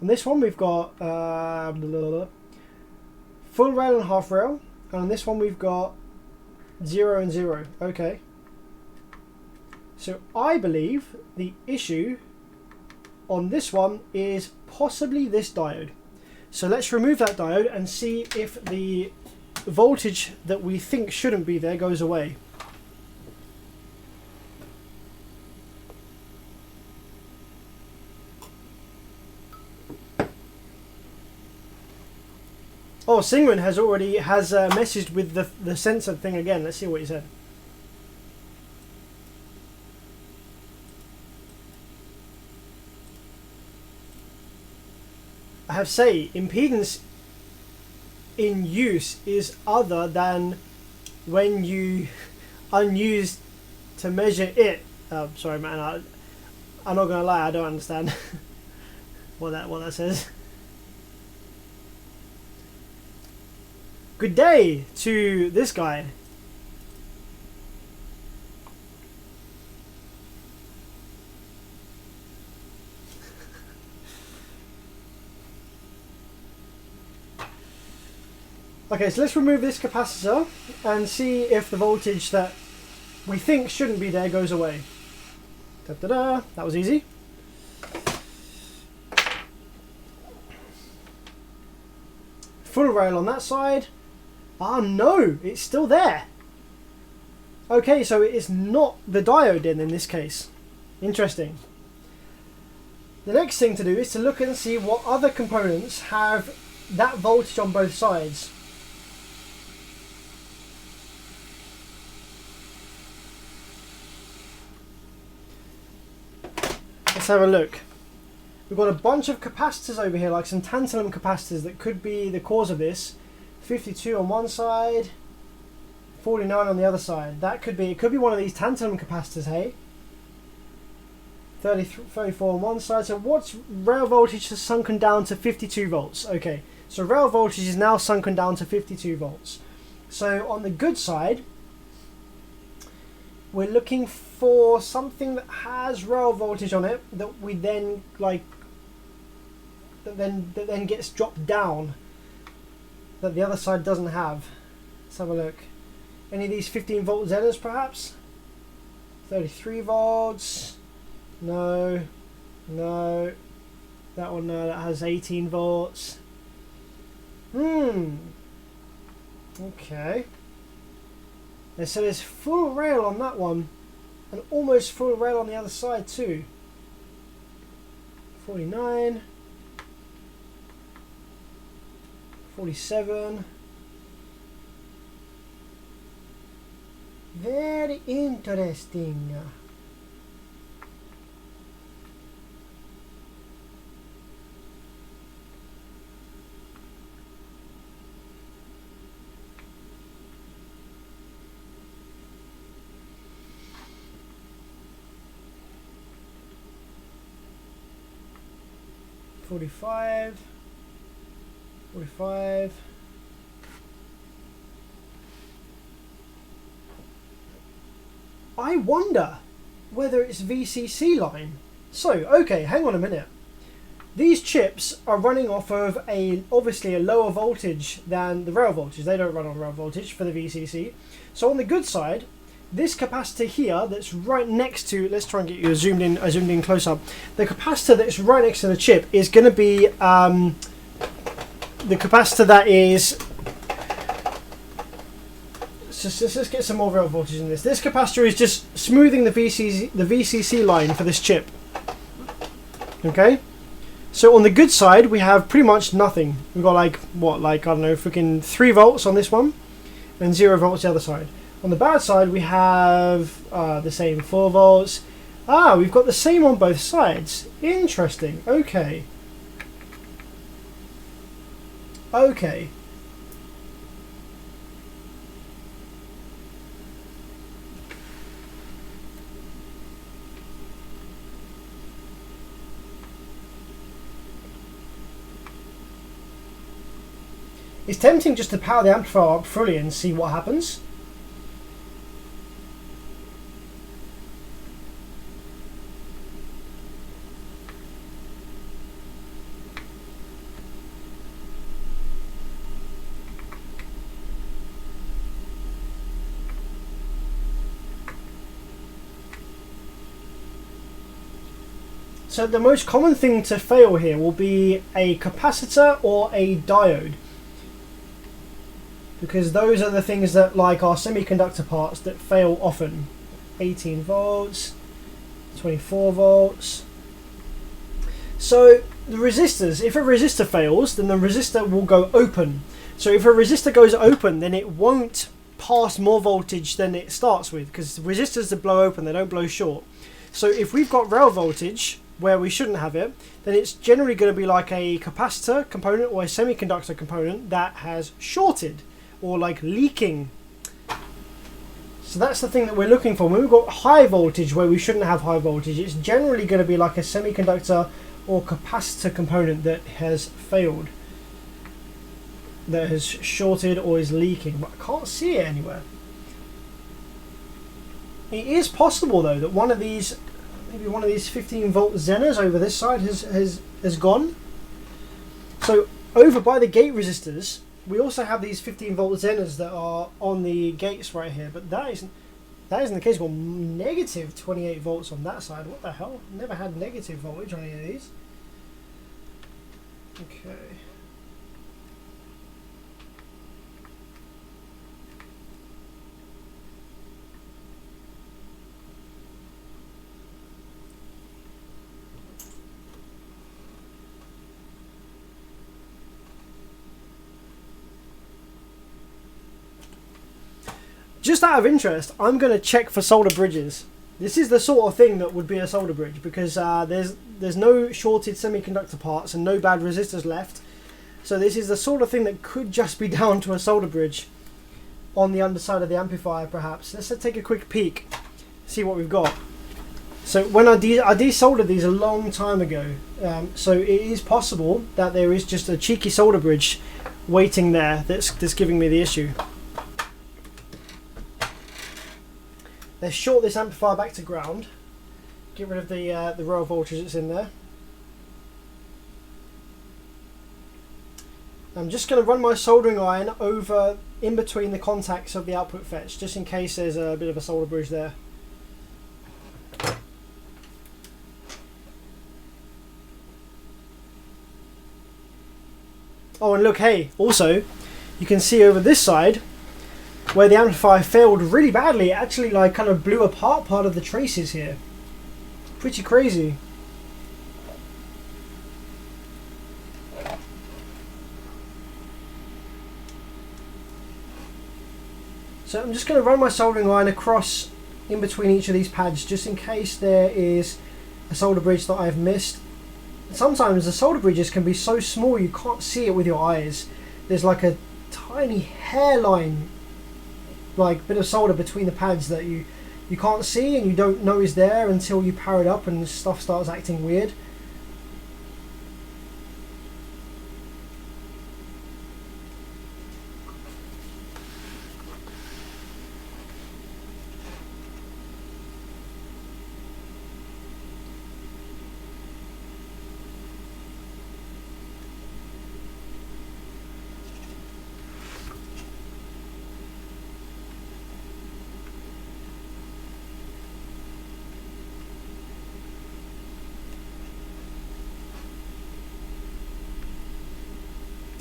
On this one, we've got full rail and half rail, and on this one we've got 0 and 0. Okay. So I believe the issue on this one is possibly this diode. So let's remove that diode and see if the voltage that we think shouldn't be there goes away. Oh, Singman has messaged with the sensor thing again. Let's see what he said. I have say impedance in use is other than when you unused to measure it. Sorry, man. I'm not gonna lie. I don't understand what that says. Good day to this guy. Okay, so let's remove this capacitor and see if the voltage that we think shouldn't be there goes away. Da-da-da. That was easy. Full rail on that side. Ah, no, it's still there. Okay, so it's not the diode then in this case. Interesting. The next thing to do is to look and see what other components have that voltage on both sides. Let's have a look. We've got a bunch of capacitors over here, like some tantalum capacitors that could be the cause of this. 52 on one side, 49 on the other side. That could be, it could be one of these tantalum capacitors, hey? 34 on one side. So what's rail voltage has sunken down to 52 volts. Okay, so rail voltage is now sunken down to 52 volts. So on the good side, we're looking for something that has rail voltage on it that we then like that then gets dropped down, that the other side doesn't have. Let's have a look. Any of these 15 volt Zenas perhaps? 33 volts? No. No. That one, no, that has 18 volts. Okay. So there's full rail on that one, and almost full rail on the other side too. 49. 47. Very interesting. $45. I wonder whether it's VCC line. So, okay, hang on a minute. These chips are running off of obviously a lower voltage than the rail voltage. They don't run on rail voltage for the VCC. So on the good side, this capacitor here that's right next to, let's try and get you zoomed in close up. The capacitor that's right next to the chip is going to be the capacitor that is. Let's get some more rail voltage in this. This capacitor is just smoothing the VCC line for this chip. Okay. So on the good side, we have pretty much nothing. We've got like I don't know, freaking 3 volts on this one, and 0 volts the other side. On the bad side, we have the same 4 volts. We've got the same on both sides. Interesting. Okay. Okay. It's tempting just to power the amplifier up fully and see what happens. So the most common thing to fail here will be a capacitor or a diode, because those are the things that like are semiconductor parts that fail often. 18 volts, 24 volts. So the resistors, if a resistor fails, then the resistor will go open. So if a resistor goes open, then it won't pass more voltage than it starts with, because resistors that blow open, they don't blow short. So if we've got rail voltage where we shouldn't have it, then it's generally going to be like a capacitor component or a semiconductor component that has shorted, or like leaking. So that's the thing that we're looking for. When we've got high voltage where we shouldn't have high voltage, it's generally going to be like a semiconductor or capacitor component that has failed, that has shorted or is leaking, but I can't see it anywhere. It is possible though that one of these, maybe one of these 15 volt Zenas over this side has gone. So over by the gate resistors, we also have these 15 volt Zenas that are on the gates right here, but that isn't the case. We've got negative 28 volts on that side. What the hell? Never had negative voltage on any of these. Okay. Just out of interest, I'm going to check for solder bridges. This is the sort of thing that would be a solder bridge, because there's no shorted semiconductor parts and no bad resistors left. So this is the sort of thing that could just be down to a solder bridge on the underside of the amplifier perhaps. Let's take a quick peek, see what we've got. So when I desoldered these a long time ago, so it is possible that there is just a cheeky solder bridge waiting there that's giving me the issue. Let's short this amplifier back to ground. Get rid of the rail voltage that's in there. I'm just going to run my soldering iron over in between the contacts of the output fetch, just in case there's a bit of a solder bridge there. Oh, and look, hey, also, you can see over this side, where the amplifier failed really badly, it actually like kind of blew apart part of the traces here. Pretty crazy. So I'm just going to run my soldering iron across in between each of these pads, just in case there is a solder bridge that I've missed. Sometimes the solder bridges can be so small you can't see it with your eyes. There's like a tiny hairline, like bit of solder between the pads that you can't see and you don't know is there until you power it up and stuff starts acting weird.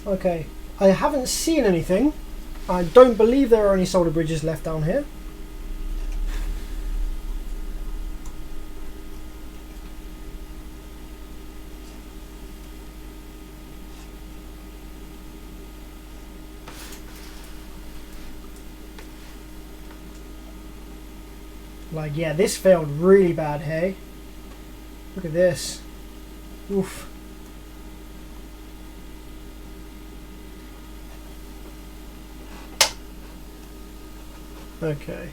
Okay, I haven't seen anything. I don't believe there are any solder bridges left down here. Like, yeah, this failed really bad, hey? Look at this. Oof. Okay.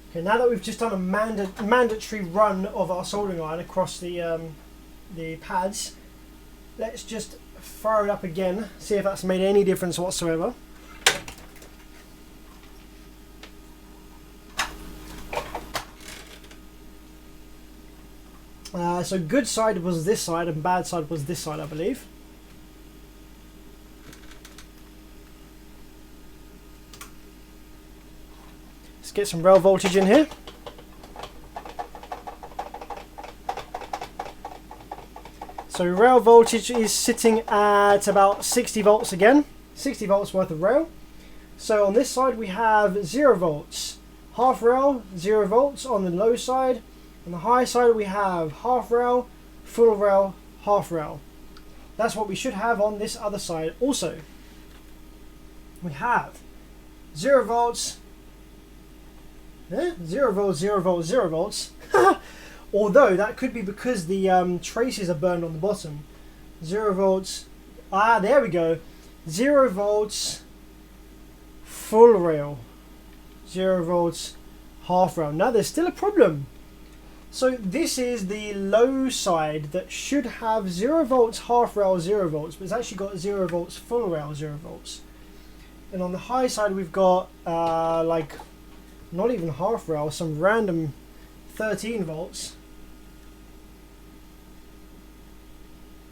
Okay, now that we've just done a mandatory run of our soldering iron across the pads, let's just fire it up again, see if that's made any difference whatsoever. So good side was this side and bad side was this side, I believe. Let's get some rail voltage in here. So rail voltage is sitting at about 60 volts again, 60 volts worth of rail. So on this side we have 0 volts, half rail, 0 volts on the low side. On the high side we have half rail, full rail, half rail. That's what we should have on this other side also. We have 0 volts, 0 volts, 0 volts, 0 volts. Although that could be because the traces are burned on the bottom. 0 volts, there we go. 0 volts, full rail. 0 volts, half rail. Now there's still a problem. So this is the low side that should have 0 volts, half rail, 0 volts, but it's actually got 0 volts, full rail, 0 volts. And on the high side we've got like not even half rail, some random 13 volts.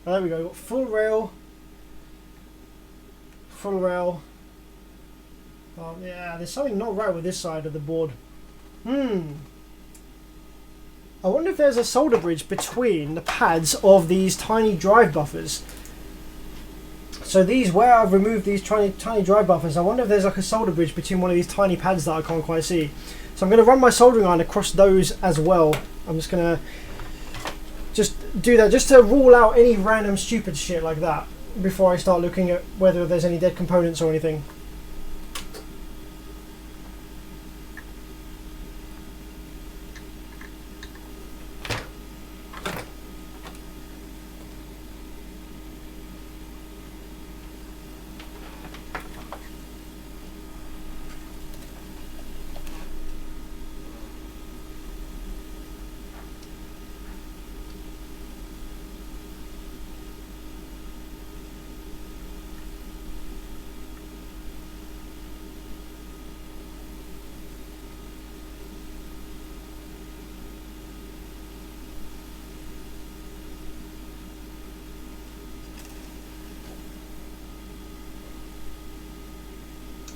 There we go, got full rail. Oh yeah, there's something not right with this side of the board. I wonder if there's a solder bridge between the pads of these tiny drive buffers. So these, where I've removed these tiny drive buffers, I wonder if there's like a solder bridge between one of these tiny pads that I can't quite see. So I'm going to run my soldering iron across those as well. I'm just going to do that just to rule out any random stupid shit like that before I start looking at whether there's any dead components or anything.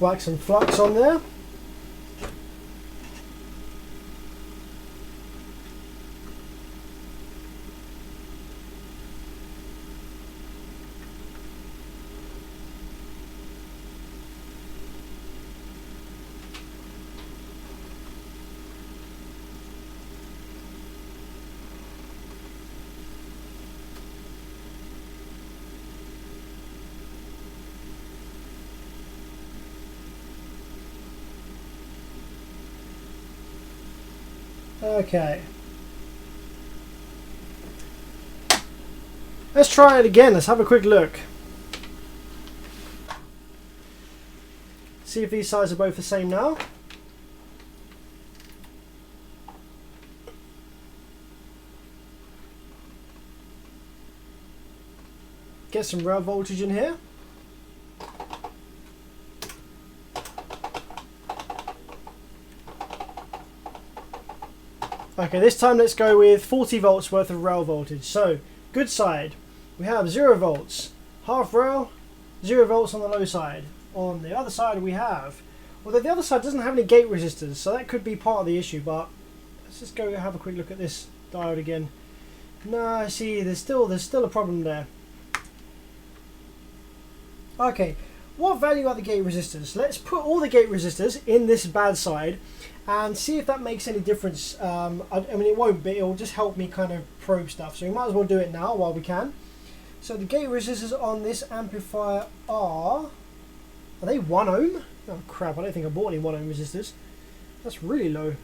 whack some flux on there. Okay. Let's try it again. Let's have a quick look. See if these sides are both the same now. Get some rail voltage in here. Okay, this time let's go with 40 volts worth of rail voltage. So, good side, we have 0 volts, half rail, 0 volts on the low side. On the other side we have, although the other side doesn't have any gate resistors, so that could be part of the issue, but let's just go have a quick look at this diode again. No, see, there's still a problem there. Okay, what value are the gate resistors? Let's put all the gate resistors in this bad side and see if that makes any difference. I mean, it won't, but it'll just help me kind of probe stuff. So we might as well do it now while we can. So the gate resistors on this amplifier are they 1 ohm? Oh crap, I don't think I bought any 1 ohm resistors. That's really low.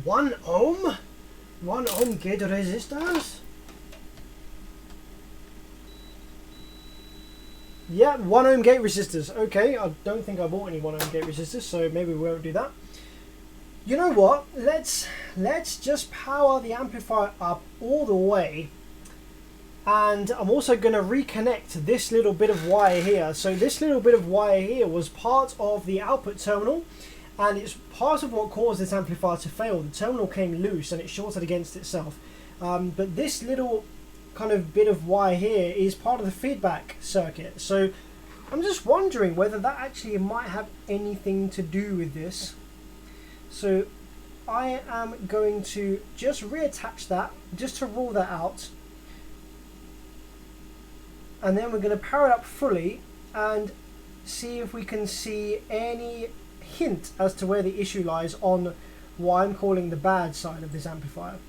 One ohm gate resistors? Yeah, 1 ohm gate resistors. Okay, I don't think I bought any 1 ohm gate resistors, so maybe we won't do that. You know what? Let's just power the amplifier up all the way, and I'm also going to reconnect this little bit of wire here. So this little bit of wire here was part of the output terminal, and it's part of what caused this amplifier to fail. The terminal came loose and it shorted against itself. But this little kind of bit of wire here is part of the feedback circuit. So I'm just wondering whether that actually might have anything to do with this. So I am going to just reattach that just to rule that out. And then we're going to power it up fully and see if we can see any hint as to where the issue lies on what I'm calling the bad side of this amplifier.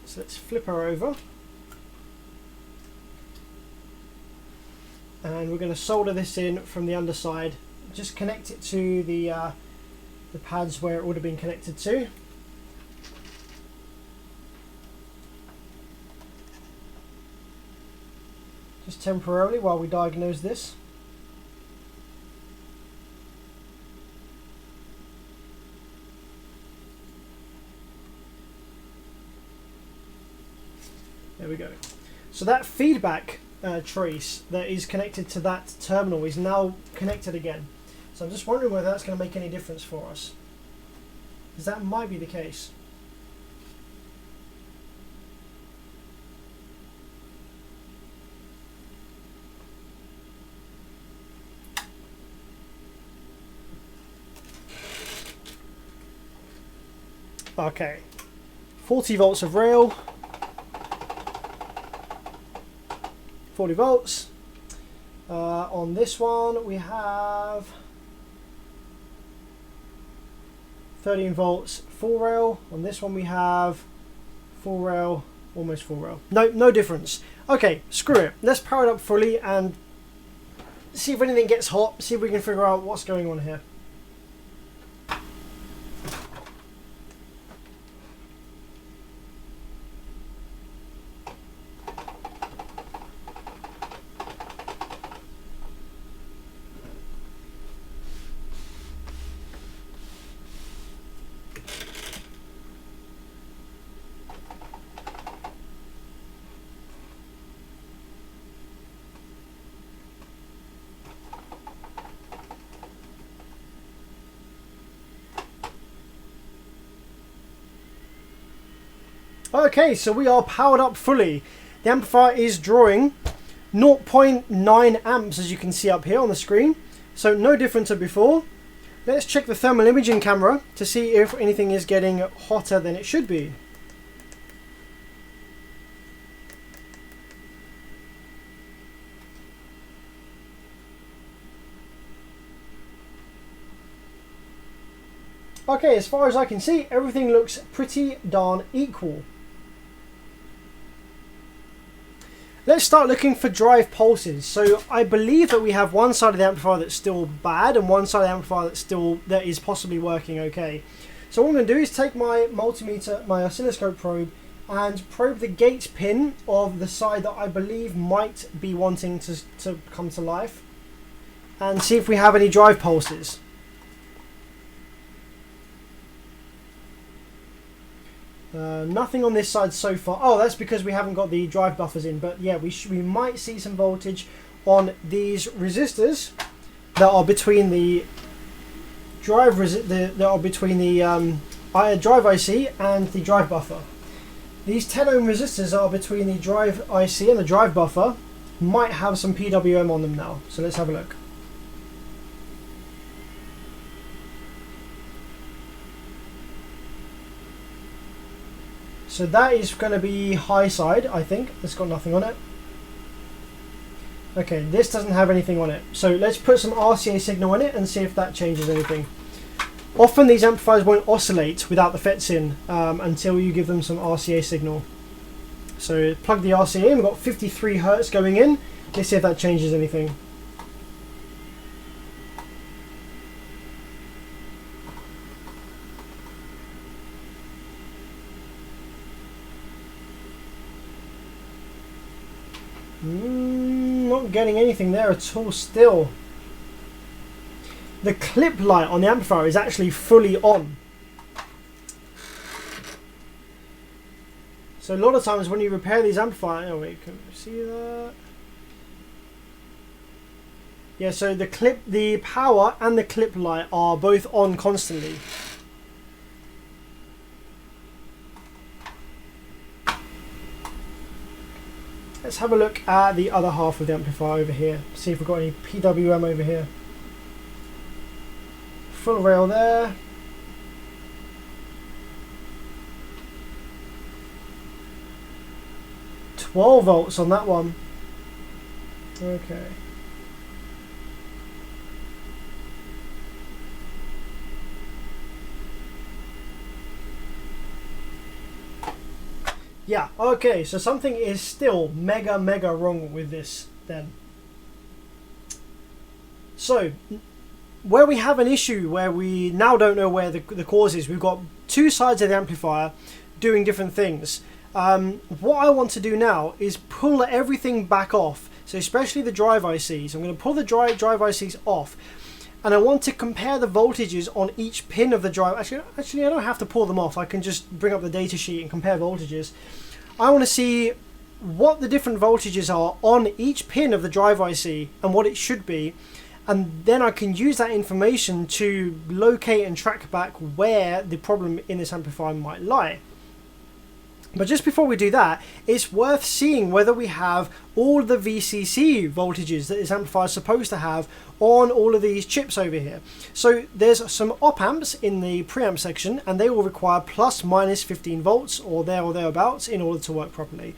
So let's flip her over, and we're going to solder this in from the underside. Just connect it to the pads where it would have been connected to. Just temporarily while we diagnose this. There we go. So that feedback trace that is connected to that terminal is now connected again. So I'm just wondering whether that's going to make any difference for us, because that might be the case. Okay, 40 volts of rail, 40 volts. On this one we have 13 volts full rail. On this one we have full rail, almost full rail. No difference. Okay, screw it. Let's power it up fully and see if anything gets hot, see if we can figure out what's going on here. Okay, so we are powered up fully. The amplifier is drawing 0.9 amps, as you can see up here on the screen. So no different to before. Let's check the thermal imaging camera to see if anything is getting hotter than it should be. Okay, as far as I can see, everything looks pretty darn equal. Let's start looking for drive pulses. So I believe that we have one side of the amplifier that's still bad and one side of the amplifier that is possibly working okay. So what I'm going to do is take my multimeter, my oscilloscope probe, and probe the gate pin of the side that I believe might be wanting to come to life, and see if we have any drive pulses. Nothing on this side so far. Oh, that's because we haven't got the drive buffers in. But yeah, we might see some voltage on these resistors that are between the drive drive IC and the drive buffer. These 10 ohm resistors are between the drive IC and the drive buffer. Might have some PWM on them now. So let's have a look. So that is going to be high side, I think. It's got nothing on it. Okay, this doesn't have anything on it. So let's put some RCA signal in it and see if that changes anything. Often these amplifiers won't oscillate without the FETs in until you give them some RCA signal. So plug the RCA in. We've got 53 Hertz going in. Let's see if that changes anything. Not getting anything there at all still. The clip light on the amplifier is actually fully on. So a lot of times when you repair these amplifiers, oh wait, can you see that? Yeah, so the power and the clip light are both on constantly. Let's have a look at the other half of the amplifier over here. See if we've got any PWM over here. Full rail there. $12 volts on that one. Okay. Yeah, okay, so something is still mega wrong with this then. So, where we have an issue where we now don't know where the cause is, we've got two sides of the amplifier doing different things. What I want to do now is pull everything back off, so especially the drive ICs. I'm going to pull the drive ICs off, and I want to compare the voltages on each pin of the drive. Actually, I don't have to pull them off. I can just bring up the data sheet and compare voltages. I want to see what the different voltages are on each pin of the drive IC and what it should be, and then I can use that information to locate and track back where the problem in this amplifier might lie. But just before we do that, it's worth seeing whether we have all the VCC voltages that this amplifier is supposed to have on all of these chips over here. So there's some op amps in the preamp section, and they will require plus minus 15 volts or thereabouts in order to work properly.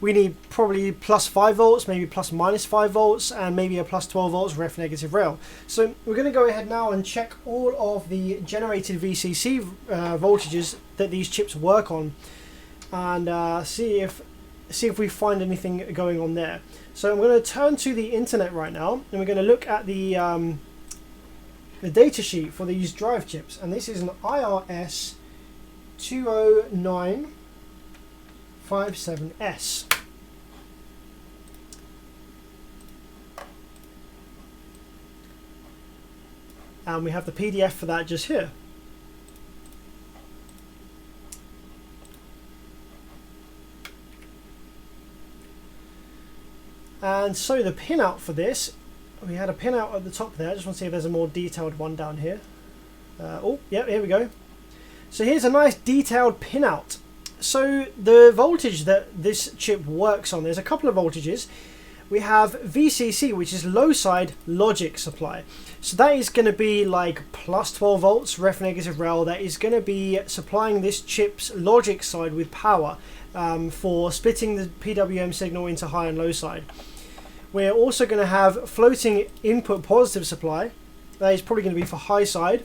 We need probably plus 5 volts, maybe plus minus 5 volts, and maybe a plus 12 volts ref negative rail. So we're going to go ahead now and check all of the generated VCC voltages that these chips work on, and see if we find anything going on there. So I'm going to turn to the internet right now, and we're going to look at the data sheet for these drive chips, and this is an IRS 20957S. And we have the PDF for that just here. And so the pinout for this, we had a pinout at the top there. I just want to see if there's a more detailed one down here. Oh, yeah, here we go. So here's a nice detailed pinout So the voltage that this chip works on, there's a couple of voltages. We have VCC, which is low side logic supply. So that is going to be like plus 12 volts, ref negative rel. That is going to be supplying this chip's logic side with power for splitting the PWM signal into high and low side. We're also going to have floating input positive supply. That is probably going to be for high side.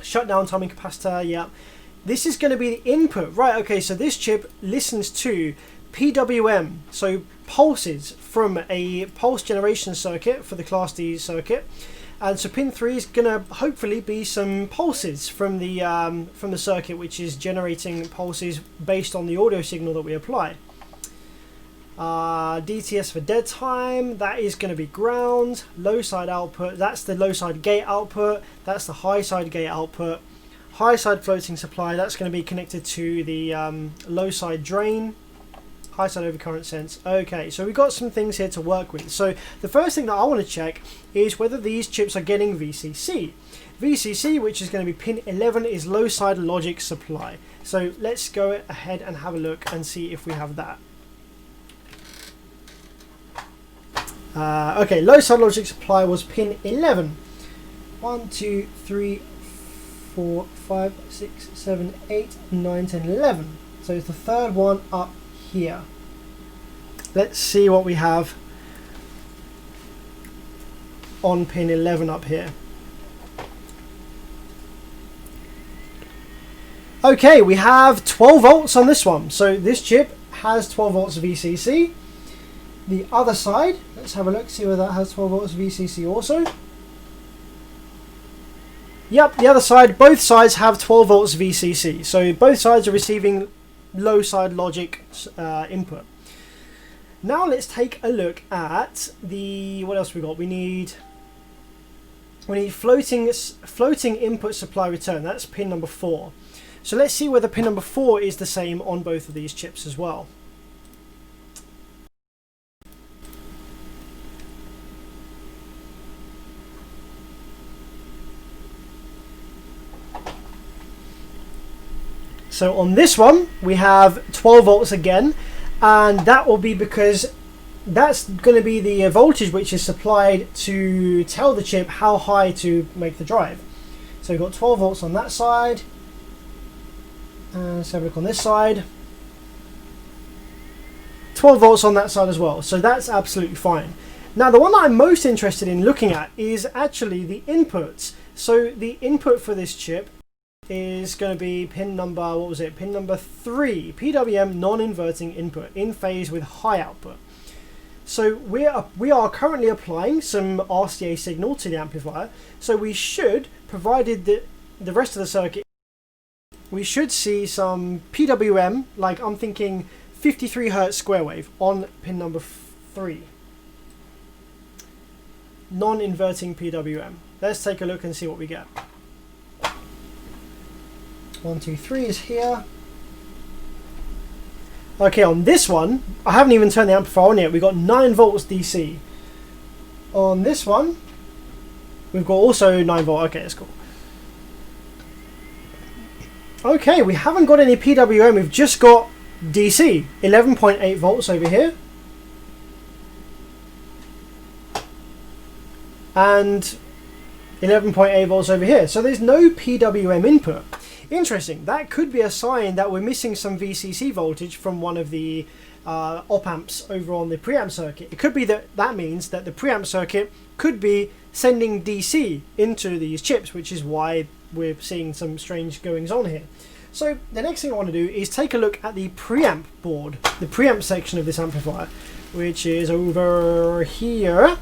Shutdown timing capacitor, yeah. This is going to be the input. Right, okay, so this chip listens to PWM, so pulses from a pulse generation circuit for the Class D circuit. And so pin 3 is going to hopefully be some pulses from the circuit, which is generating pulses based on the audio signal that we apply. DTS for dead time, that is going to be ground. Low side output, that's the low side gate output. That's the high side gate output. High side floating supply, that's going to be connected to the low side drain. High side overcurrent sense. Okay, so we've got some things here to work with. So the first thing that I want to check is whether these chips are getting VCC. VCC, which is going to be pin 11, is low side logic supply. So let's go ahead and have a look and see if we have that. Okay, low side logic supply was pin 11. 1, 2, 3, 4, 5, 6, 7, 8, 9, 10, 11. So it's the third one up here. Let's see what we have on pin 11 up here. Okay, we have 12 volts on this one. So this chip has 12 volts of VCC. The other side, let's have a look, see whether that has 12 volts of VCC also. Yep, the other side, both sides have 12 volts VCC. So both sides are receiving low side logic input. Now let's take a look at what else we got? We need floating input supply return. That's pin number 4. So let's see whether pin number 4 is the same on both of these chips as well. So on this one, we have 12 volts again, and that will be because that's going to be the voltage which is supplied to tell the chip how high to make the drive. So we've got 12 volts on that side, and let's have a look on this side. 12 volts on that side as well, so that's absolutely fine. Now the one that I'm most interested in looking at is actually the inputs. So the input for this chip is going to be pin number, what was it? Pin number 3, PWM non-inverting input in phase with high output. So we are currently applying some RCA signal to the amplifier. So we should, provided the rest of the circuit, we should see some PWM, like I'm thinking 53 Hz square wave on pin number 3. Non-inverting PWM. Let's take a look and see what we get. 1, 2, 3 is here. Okay, on this one, I haven't even turned the amplifier on yet. We've got 9 volts DC. On this one, we've got also 9 volt. Okay, that's cool. Okay, we haven't got any PWM. We've just got DC. 11.8 volts over here. And 11.8 volts over here. So there's no PWM input. Interesting. That could be a sign that we're missing some VCC voltage from one of the op amps over on the preamp circuit. It could be that means that the preamp circuit could be sending DC into these chips, which is why we're seeing some strange goings on here. So the next thing I want to do is take a look at the preamp board, the preamp section of this amplifier, which is over here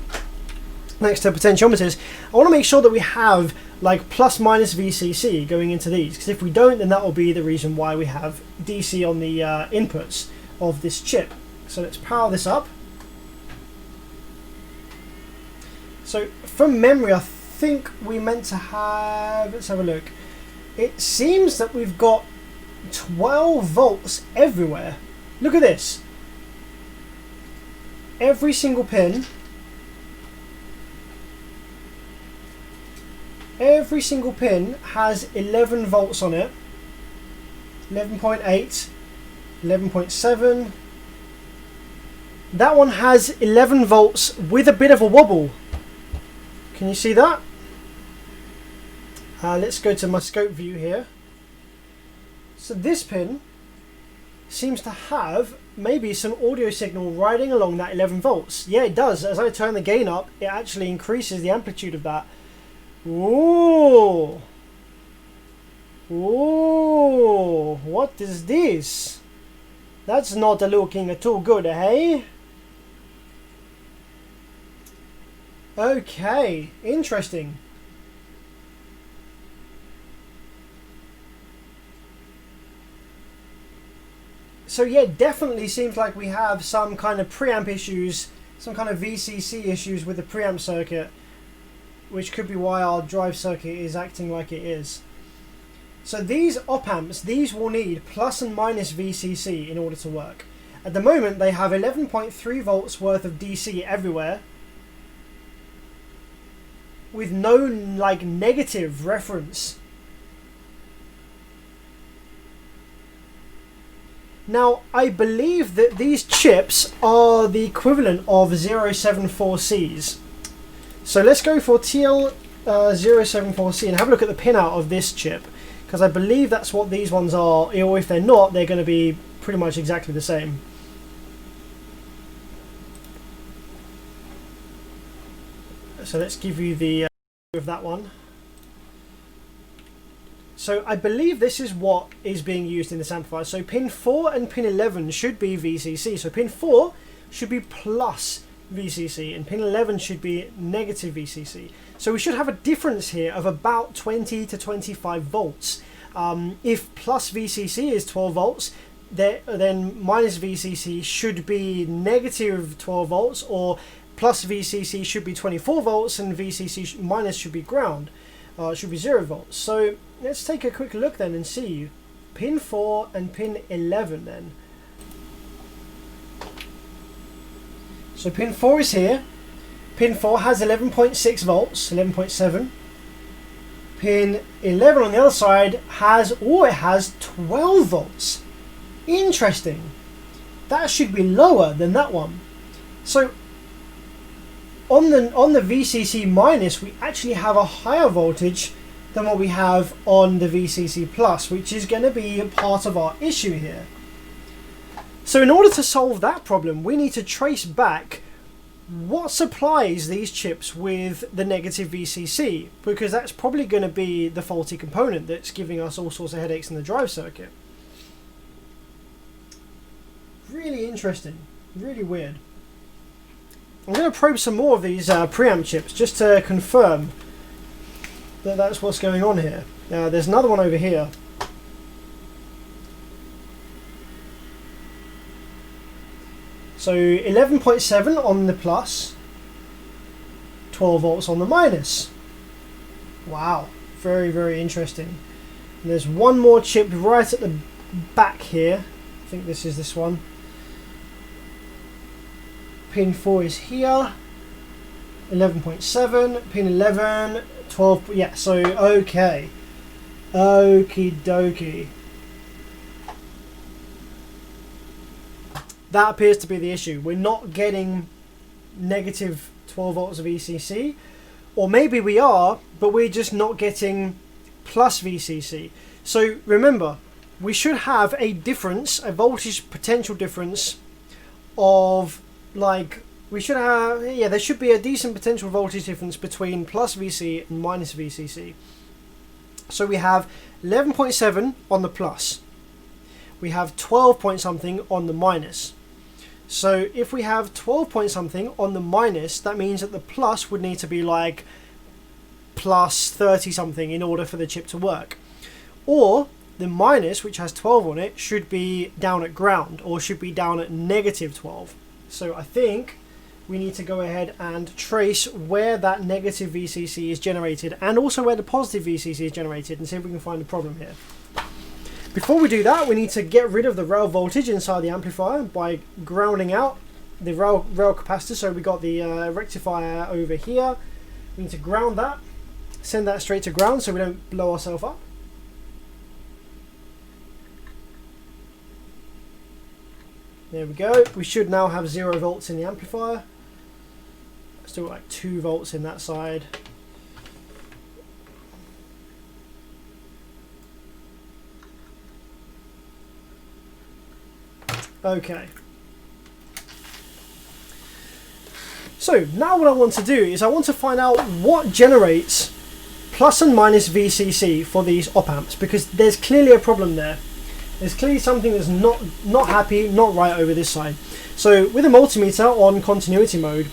next to potentiometers. I want to make sure that we have like plus minus VCC going into these, because if we don't, then that will be the reason why we have DC on the inputs of this chip. So let's power this up. So from memory, I think we meant to have, let's have a look. It seems that we've got 12 volts everywhere. Look at this. Every single pin, has 11 volts on it. 11.8. 11.7. That one has 11 volts with a bit of a wobble. Can you see that? Let's go to my scope view here. So this pin seems to have maybe some audio signal riding along that 11 volts. Yeah, it does. As I turn the gain up, it actually increases the amplitude of that. Ooh. Ooh. What is this? That's not looking too good, hey? Okay, interesting. So yeah, definitely seems like we have some kind of preamp issues, some kind of VCC issues with the preamp circuit, which could be why our drive circuit is acting like it is. So these op amps, these will need plus and minus VCC in order to work. At the moment, they have 11.3 volts worth of DC everywhere, with no like negative reference. Now, I believe that these chips are the equivalent of 074Cs. So let's go for TL074C and have a look at the pinout of this chip, because I believe that's what these ones are, or if they're not, they're going to be pretty much exactly the same. So let's give you the of that one. So I believe this is what is being used in this amplifier. So pin 4 and pin 11 should be VCC. So pin 4 should be plus VCC and pin 11 should be negative VCC. So we should have a difference here of about 20 to 25 volts. If plus VCC is 12 volts, then minus VCC should be negative 12 volts, or plus VCC should be 24 volts and VCC minus should be ground, should be 0 volts. So let's take a quick look then and see pin 4 and pin 11 then. So pin 4 is here. Pin 4 has 11.6 volts, 11.7. Pin 11 on the other side has, oh, it has 12 volts. Interesting. That should be lower than that one. So on the VCC minus, we actually have a higher voltage than what we have on the VCC plus, which is going to be part of our issue here. So in order to solve that problem, we need to trace back what supplies these chips with the negative VCC, because that's probably going to be the faulty component that's giving us all sorts of headaches in the drive circuit. Really interesting, really weird. I'm going to probe some more of these preamp chips just to confirm that that's what's going on here. There's another one over here. So 11.7 on the plus, 12 volts on the minus. Wow, very, very interesting. And there's one more chip right at the back here. I think this is this one. Pin 4 is here. 11.7, pin 11, 12. Yeah, so okay. Okie dokie. That appears to be the issue. We're not getting negative 12 volts of VCC, or maybe we are, but we're just not getting plus VCC. So remember, we should have a difference, a voltage potential difference of like, we should have, yeah, there should be a decent potential voltage difference between plus VC and minus VCC. So we have 11.7 on the plus. We have 12 point something on the minus. So if we have 12 point something on the minus, that means that the plus would need to be like plus 30 something in order for the chip to work. Or the minus, which has 12 on it, should be down at ground, or should be down at negative 12. So I think we need to go ahead and trace where that negative VCC is generated, and also where the positive VCC is generated, and see if we can find a problem here. Before we do that, we need to get rid of the rail voltage inside the amplifier by grounding out the rail capacitor. So we got the rectifier over here. We need to ground that, send that straight to ground so we don't blow ourselves up. There we go. We should now have 0 volts in the amplifier. Still like 2 volts in that side. Okay. So now what I want to do is I want to find out what generates plus and minus VCC for these op amps, because there's clearly a problem there. There's clearly something that's not happy, not right over this side. So with a multimeter on continuity mode,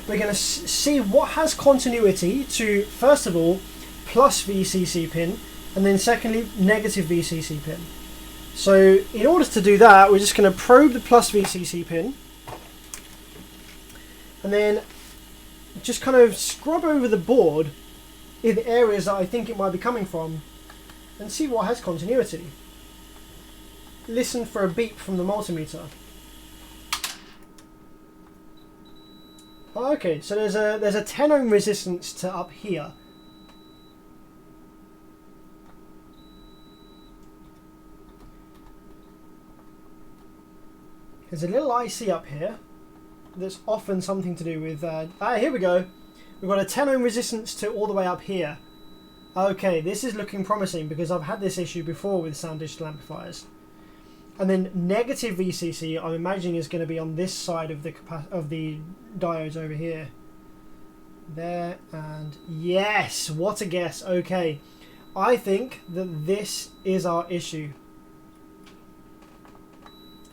we're going to see what has continuity to, first of all, plus VCC pin, and then secondly, negative VCC pin. So in order to do that, we're just going to probe the plus VCC pin, and then just kind of scrub over the board in the areas that I think it might be coming from, and see what has continuity. Listen for a beep from the multimeter. Okay, so there's a 10 ohm resistance to up here. There's a little IC up here that's often something to do with here we go. We've got a 10 ohm resistance to all the way up here. Okay, this is looking promising because I've had this issue before with Soundigital amplifiers. And then negative VCC, I'm imagining, is going to be on this side of the diodes over here. There, and yes, what a guess. Okay, I think that this is our issue.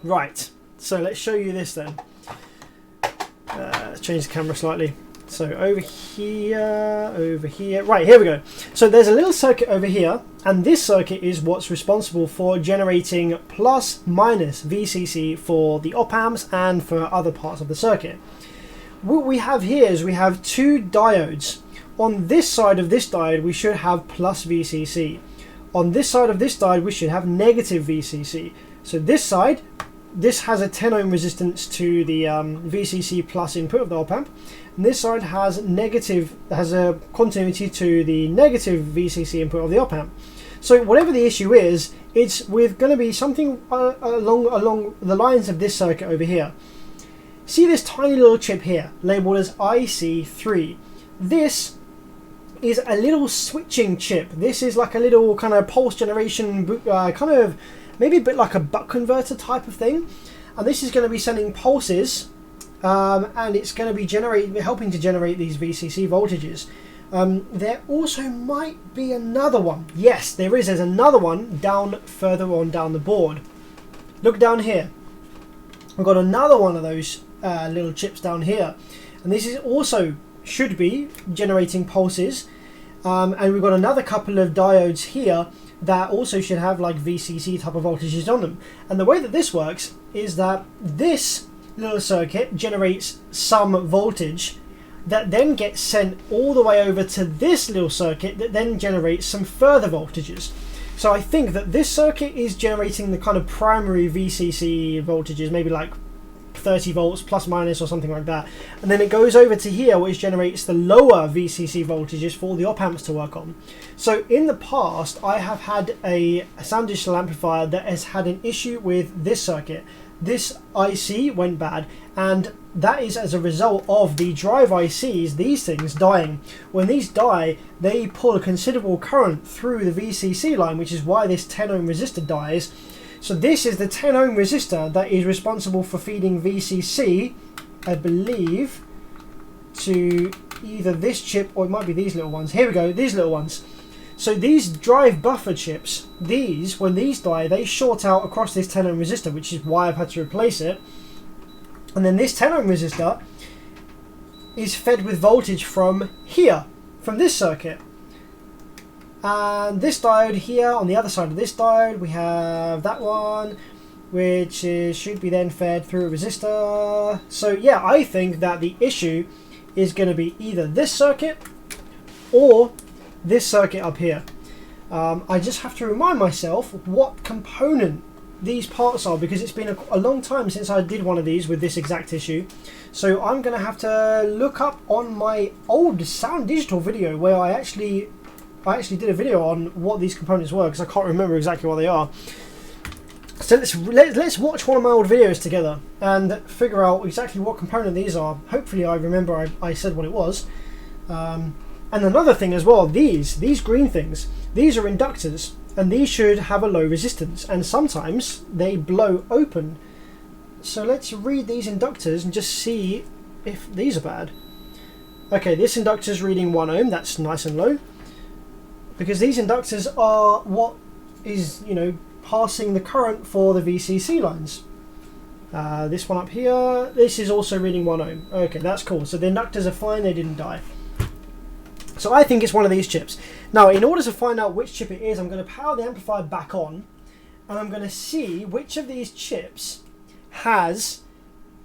Right, so let's show you this then. Let's change the camera slightly. So over here, right, here we go. So there's a little circuit over here, and this circuit is what's responsible for generating plus minus VCC for the op amps and for other parts of the circuit. What we have here is we have 2 diodes. On this side of this diode we should have plus VCC. On this side of this diode we should have negative VCC. So this side, this has a 10 ohm resistance to the VCC plus input of the op amp, and this side has a continuity to the negative VCC input of the op amp. So whatever the issue is, it's going to be something along the lines of this circuit over here. See this tiny little chip here labeled as IC3. This is a little switching chip. This is like a little kind of pulse generation, kind of maybe a bit like a buck converter type of thing, and this is going to be sending pulses, and it's going to be helping to generate these VCC voltages. There also might be another one. Yes, there is. There's another one further on down the board. Look down here. We've got another one of those little chips down here, and this is also should be generating pulses, and we've got another couple of diodes here that also should have like VCC type of voltages on them. And the way that this works is that this little circuit generates some voltage that then gets sent all the way over to this little circuit that then generates some further voltages. So I think that this circuit is generating the kind of primary VCC voltages, maybe like 30 volts plus minus or something like that, and then it goes over to here which generates the lower VCC voltages for all the op amps to work on. So in the past I have had a Soundigital amplifier that has had an issue with this circuit. This IC went bad, and that is as a result of the drive ICs, these things dying. When these die, they pull a considerable current through the VCC line, which is why this 10 ohm resistor dies. So this is the 10 ohm resistor that is responsible for feeding VCC, I believe, to either this chip or it might be these little ones. Here we go, these little ones. So these drive buffer chips, when these die, they short out across this 10 ohm resistor, which is why I've had to replace it. And then this 10 ohm resistor is fed with voltage from here, from this circuit. And this diode here, on the other side of this diode, we have that one, which should be then fed through a resistor. So yeah, I think that the issue is going to be either this circuit or this circuit up here. I just have to remind myself what component these parts are, because it's been a long time since I did one of these with this exact issue. So I'm going to have to look up on my old Soundigital video where I actually did a video on what these components were, because I can't remember exactly what they are. So let's watch one of my old videos together and figure out exactly what component these are. Hopefully I remember I said what it was. And another thing as well, these green things, these are inductors, and these should have a low resistance, and sometimes they blow open. So let's read these inductors and just see if these are bad. Okay, this inductor is reading 1 ohm, that's nice and low, because these inductors are what is, you know, passing the current for the VCC lines. This one up here, this is also reading 1 ohm. Okay, that's cool. So the inductors are fine, they didn't die. So I think it's one of these chips. Now, in order to find out which chip it is, I'm going to power the amplifier back on, and I'm going to see which of these chips has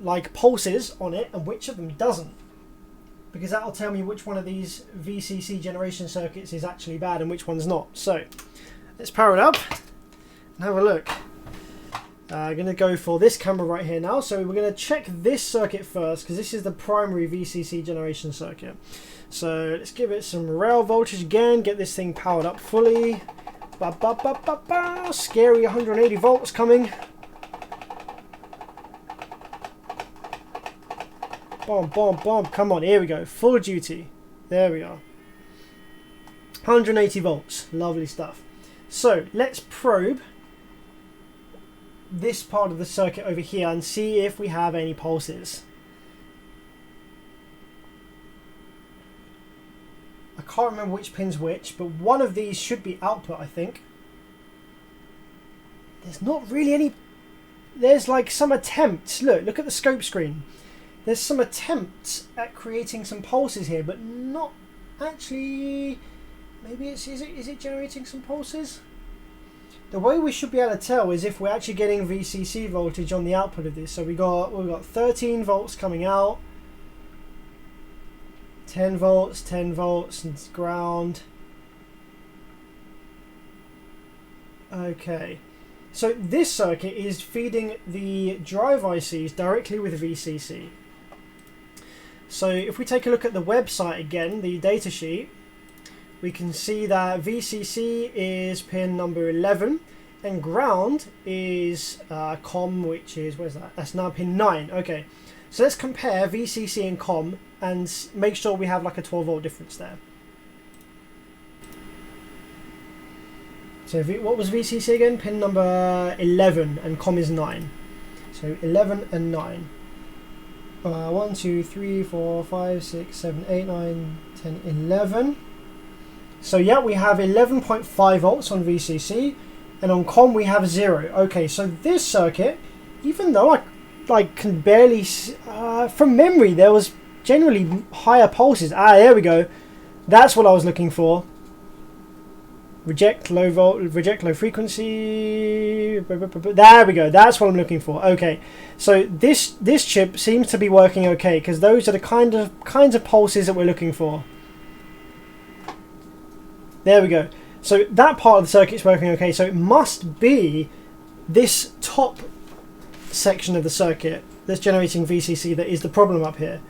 like pulses on it and which of them doesn't. Because that'll tell me which one of these VCC generation circuits is actually bad and which one's not. So let's power it up and have a look. I'm going to go for this camera right here now. So we're going to check this circuit first, because this is the primary VCC generation circuit. So let's give it some rail voltage again, get this thing powered up fully. Ba, ba, ba, ba, ba. Scary 180 volts coming. Bomb, bomb, bomb. Come on, here we go. Full duty. There we are. 180 volts. Lovely stuff. So let's probe this part of the circuit over here and see if we have any pulses. I can't remember which pin's which, but one of these should be output, I think. There's not really any. There's like some attempts. Look at the scope screen. There's some attempts at creating some pulses here, but not actually. Maybe is it generating some pulses? The way we should be able to tell is if we're actually getting VCC voltage on the output of this. So we've got 13 volts coming out, 10 volts, and it's ground. Okay, so this circuit is feeding the drive ICs directly with VCC. So if we take a look at the website again, the datasheet, we can see that VCC is pin number 11 and ground is COM, which is, where's that? That's now pin 9. Okay, so let's compare VCC and COM and make sure we have like a 12 volt difference there. So what was VCC again? Pin number 11 and COM is 9. So 11 and 9. 1, 2, 3, 4, 5, 6, 7, 8, 9, 10, 11. So yeah, we have 11.5 volts on VCC, and on COM we have 0. Okay, so this circuit, even though I can barely, from memory, there was generally higher pulses. There we go. That's what I was looking for. Reject low frequency. There we go. That's what I'm looking for. Okay, so this chip seems to be working okay, because those are the kinds of pulses that we're looking for. There we go. So that part of the circuit's working okay. So it must be this top section of the circuit that's generating VCC that is the problem up here.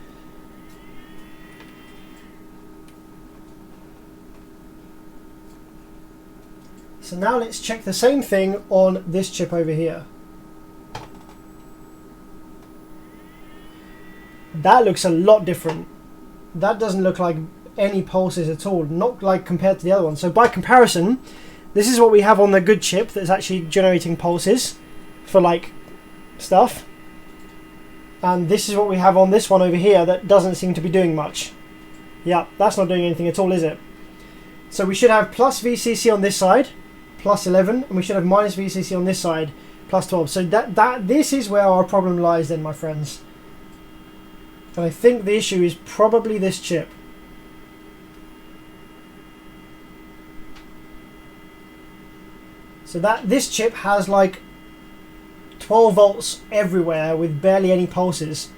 So now let's check the same thing on this chip over here. That looks a lot different. That doesn't look like any pulses at all, not like compared to the other one. So by comparison, this is what we have on the good chip that's actually generating pulses for like stuff, and this is what we have on this one over here that doesn't seem to be doing much. Yeah, that's not doing anything at all, is it? So we should have plus VCC on this side, plus 11, and we should have minus VCC on this side, plus 12. So this is where our problem lies then, my friends. And I think the issue is probably this chip. So this chip has like 12 volts everywhere with barely any pulses.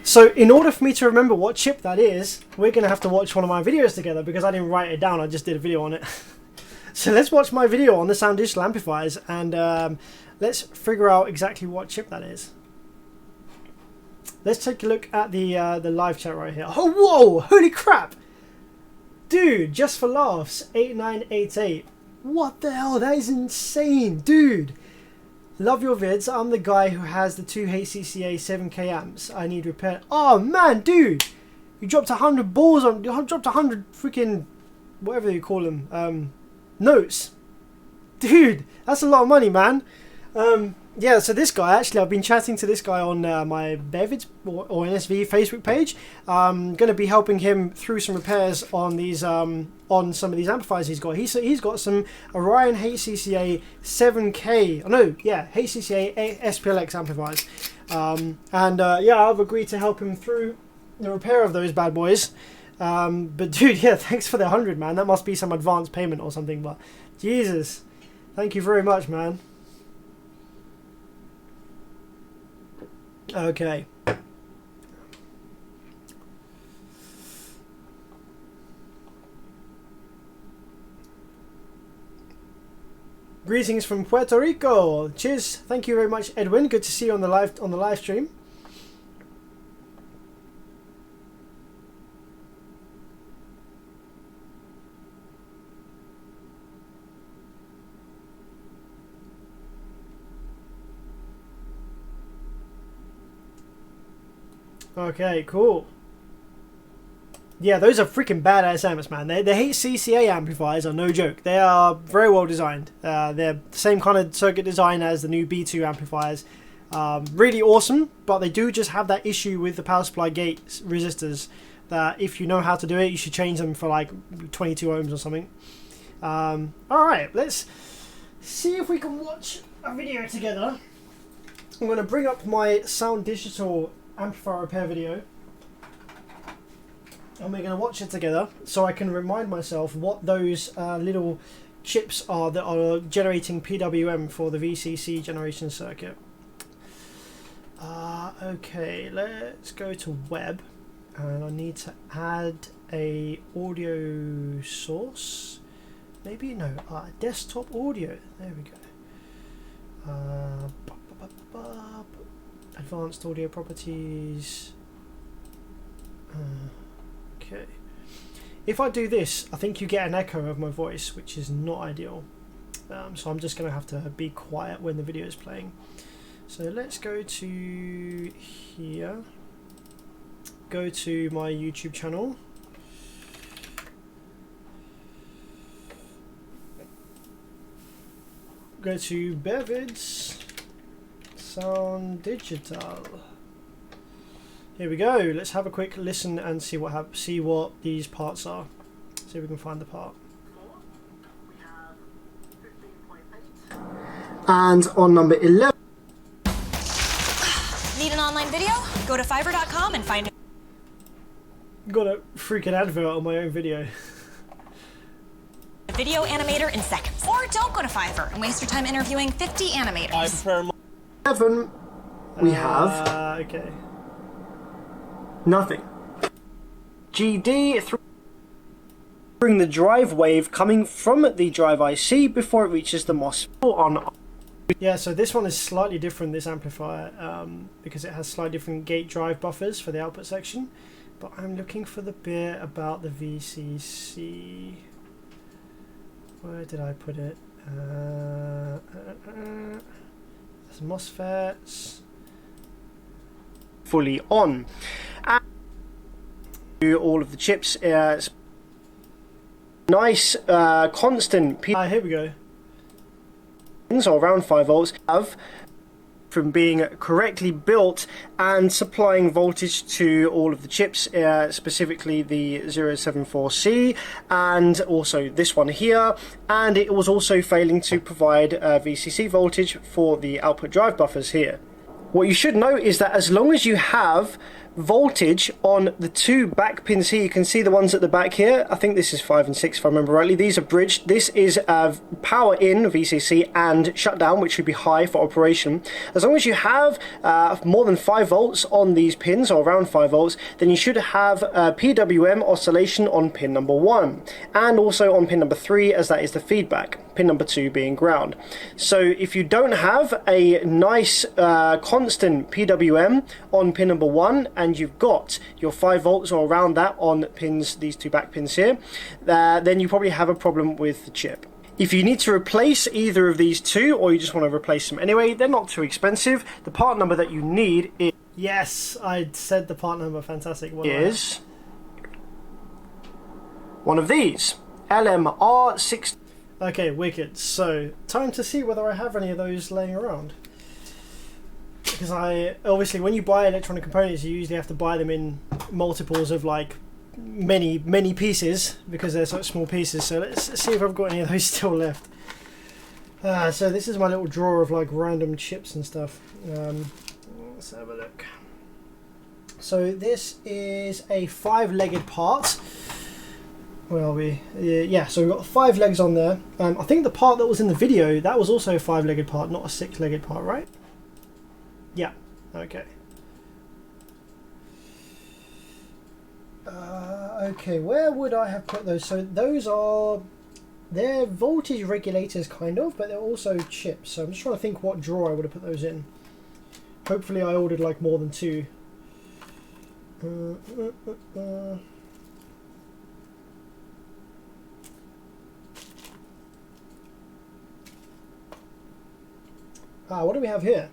So in order for me to remember what chip that is, we're going to have to watch one of my videos together, because I didn't write it down, I just did a video on it. So let's watch my video on the Soundigital amplifiers, and let's figure out exactly what chip that is. Let's take a look at the live chat right here. Oh, whoa! Holy crap! Dude, just for laughs, 8988. What the hell? That is insane, dude. Love your vids. I'm the guy who has the two HCCA 7K amps. I need repair. Oh man, dude, you dropped 100 balls on. You dropped 100 freaking whatever you call them. Notes, dude. That's a lot of money, man. Yeah, so this guy, actually, I've been chatting to this guy on my Bevids or NSV Facebook page. I'm going to be helping him through some repairs on these on some of these amplifiers he's got. He's got some Orion HCCA 7K. Oh no, yeah, HCCA SPLX amplifiers. Yeah, I've agreed to help him through the repair of those bad boys. But dude, yeah, thanks for the 100, man. That must be some advance payment or something. But Jesus, thank you very much, man. Okay. Greetings from Puerto Rico. Cheers. Thank you very much, Edwin. Good to see you on the live stream. Okay, cool. Yeah, those are freaking badass amps, man. The HCCA amplifiers are no joke. They are very well designed. They're the same kind of circuit design as the new B2 amplifiers. Really awesome, but they do just have that issue with the power supply gate resistors that if you know how to do it, you should change them for like 22 ohms or something. Alright, let's see if we can watch a video together. I'm going to bring up my Soundigital amplifier repair video and we're going to watch it together so I can remind myself what those little chips are that are generating PWM for the VCC generation circuit. Okay, let's go to web and I need to add a audio source. Maybe no, desktop audio. There we go. Advanced audio properties. Okay. If I do this, I think you get an echo of my voice, which is not ideal. So I'm just going to have to be quiet when the video is playing. So let's go to here. Go to my YouTube channel. Go to Bevids. Soundigital. Here we go. Let's have a quick listen and see what these parts are. See if we can find the part. And on number 11. Need an online video? Go to Fiverr.com and find it. Got a freaking advert on my own video. Video animator in seconds. Or don't go to Fiverr and waste your time interviewing 50 animators. I prefer 11. We have. Okay. Nothing. GD through the drive wave coming from the drive IC before it reaches the MOSFET on. Yeah, so this one is slightly different, this amplifier, because it has slightly different gate drive buffers for the output section. But I'm looking for the bit about the VCC. Where did I put it? There's MOSFETs. Fully on. And all of the chips. Nice, constant. Here we go. So around 5 volts have from being correctly built and supplying voltage to all of the chips, specifically the 074C and also this one here, and it was also failing to provide VCC voltage for the output drive buffers here. What you should know is that as long as you have voltage on the two back pins here, you can see the ones at the back here, I think this is 5 and 6 if I remember rightly, these are bridged. This is power in VCC and shutdown, which should be high for operation. As long as you have more than 5 volts on these pins, or around 5 volts, then you should have PWM oscillation on pin number 1 and also on pin number 3, as that is the feedback, pin number 2 being ground. So if you don't have a nice constant PWM on pin number 1 and you've got your 5 volts or around that on pins, these two back pins here, then you probably have a problem with the chip. If you need to replace either of these two, or you just want to replace them anyway, they're not too expensive. The part number that you need is... Yes, I said the part number, fantastic. Is one of these, LMR6. Okay, wicked. So, time to see whether I have any of those laying around. Because obviously when you buy electronic components, you usually have to buy them in multiples of like many pieces, because they're such small pieces. So let's see if I've got any of those still left. So this is my little drawer of like random chips and stuff. Let's have a look. So this is a 5-legged part. Where are we? Yeah, so we've got 5 legs on there. I think the part that was in the video, that was also a 5-legged part, not a 6-legged part, right? Yeah, okay. Okay, where would I have put those? So they're voltage regulators kind of, but they're also chips. So I'm just trying to think what drawer I would have put those in. Hopefully I ordered like more than 2. What do we have here?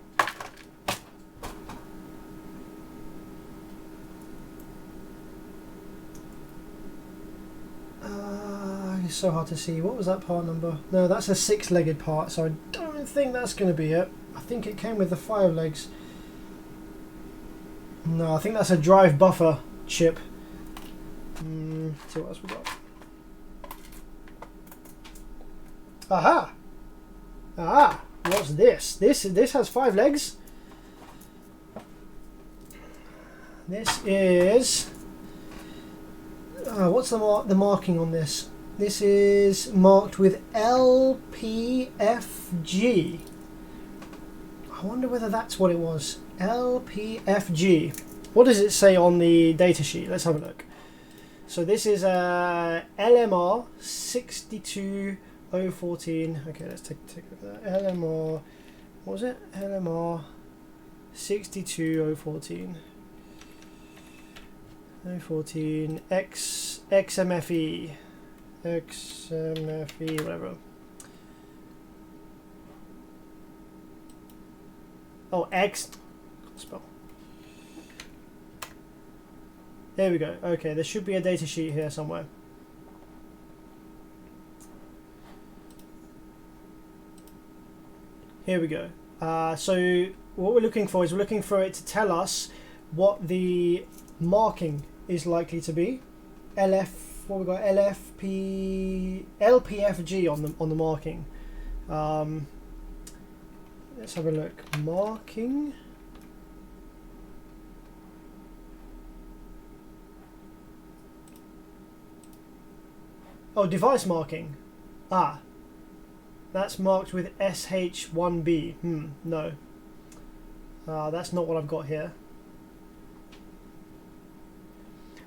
It's so hard to see. What was that part number? No, that's a 6-legged part, so I don't think that's going to be it. I think it came with the 5 legs. No, I think that's a drive buffer chip. Let's see what else we got. Aha! Ah! What's this? This has 5 legs. This is... what's the marking on this? This is marked with LPFG. I wonder whether that's what it was. LPFG. What does it say on the datasheet? Let's have a look. So this is a LMR 62014. Okay, let's take a look at that. LMR, what was it? LMR 62014. 014 XMFE. XMFE, whatever. Oh, X. Spell. There we go. Okay, there should be a data sheet here somewhere. Here we go. So what we're looking for is we're looking for it to tell us what the marking is likely to be. What we got? LPFG on the marking. Let's have a look. Marking. Oh, device marking. That's marked with SH1B. No. That's not what I've got here.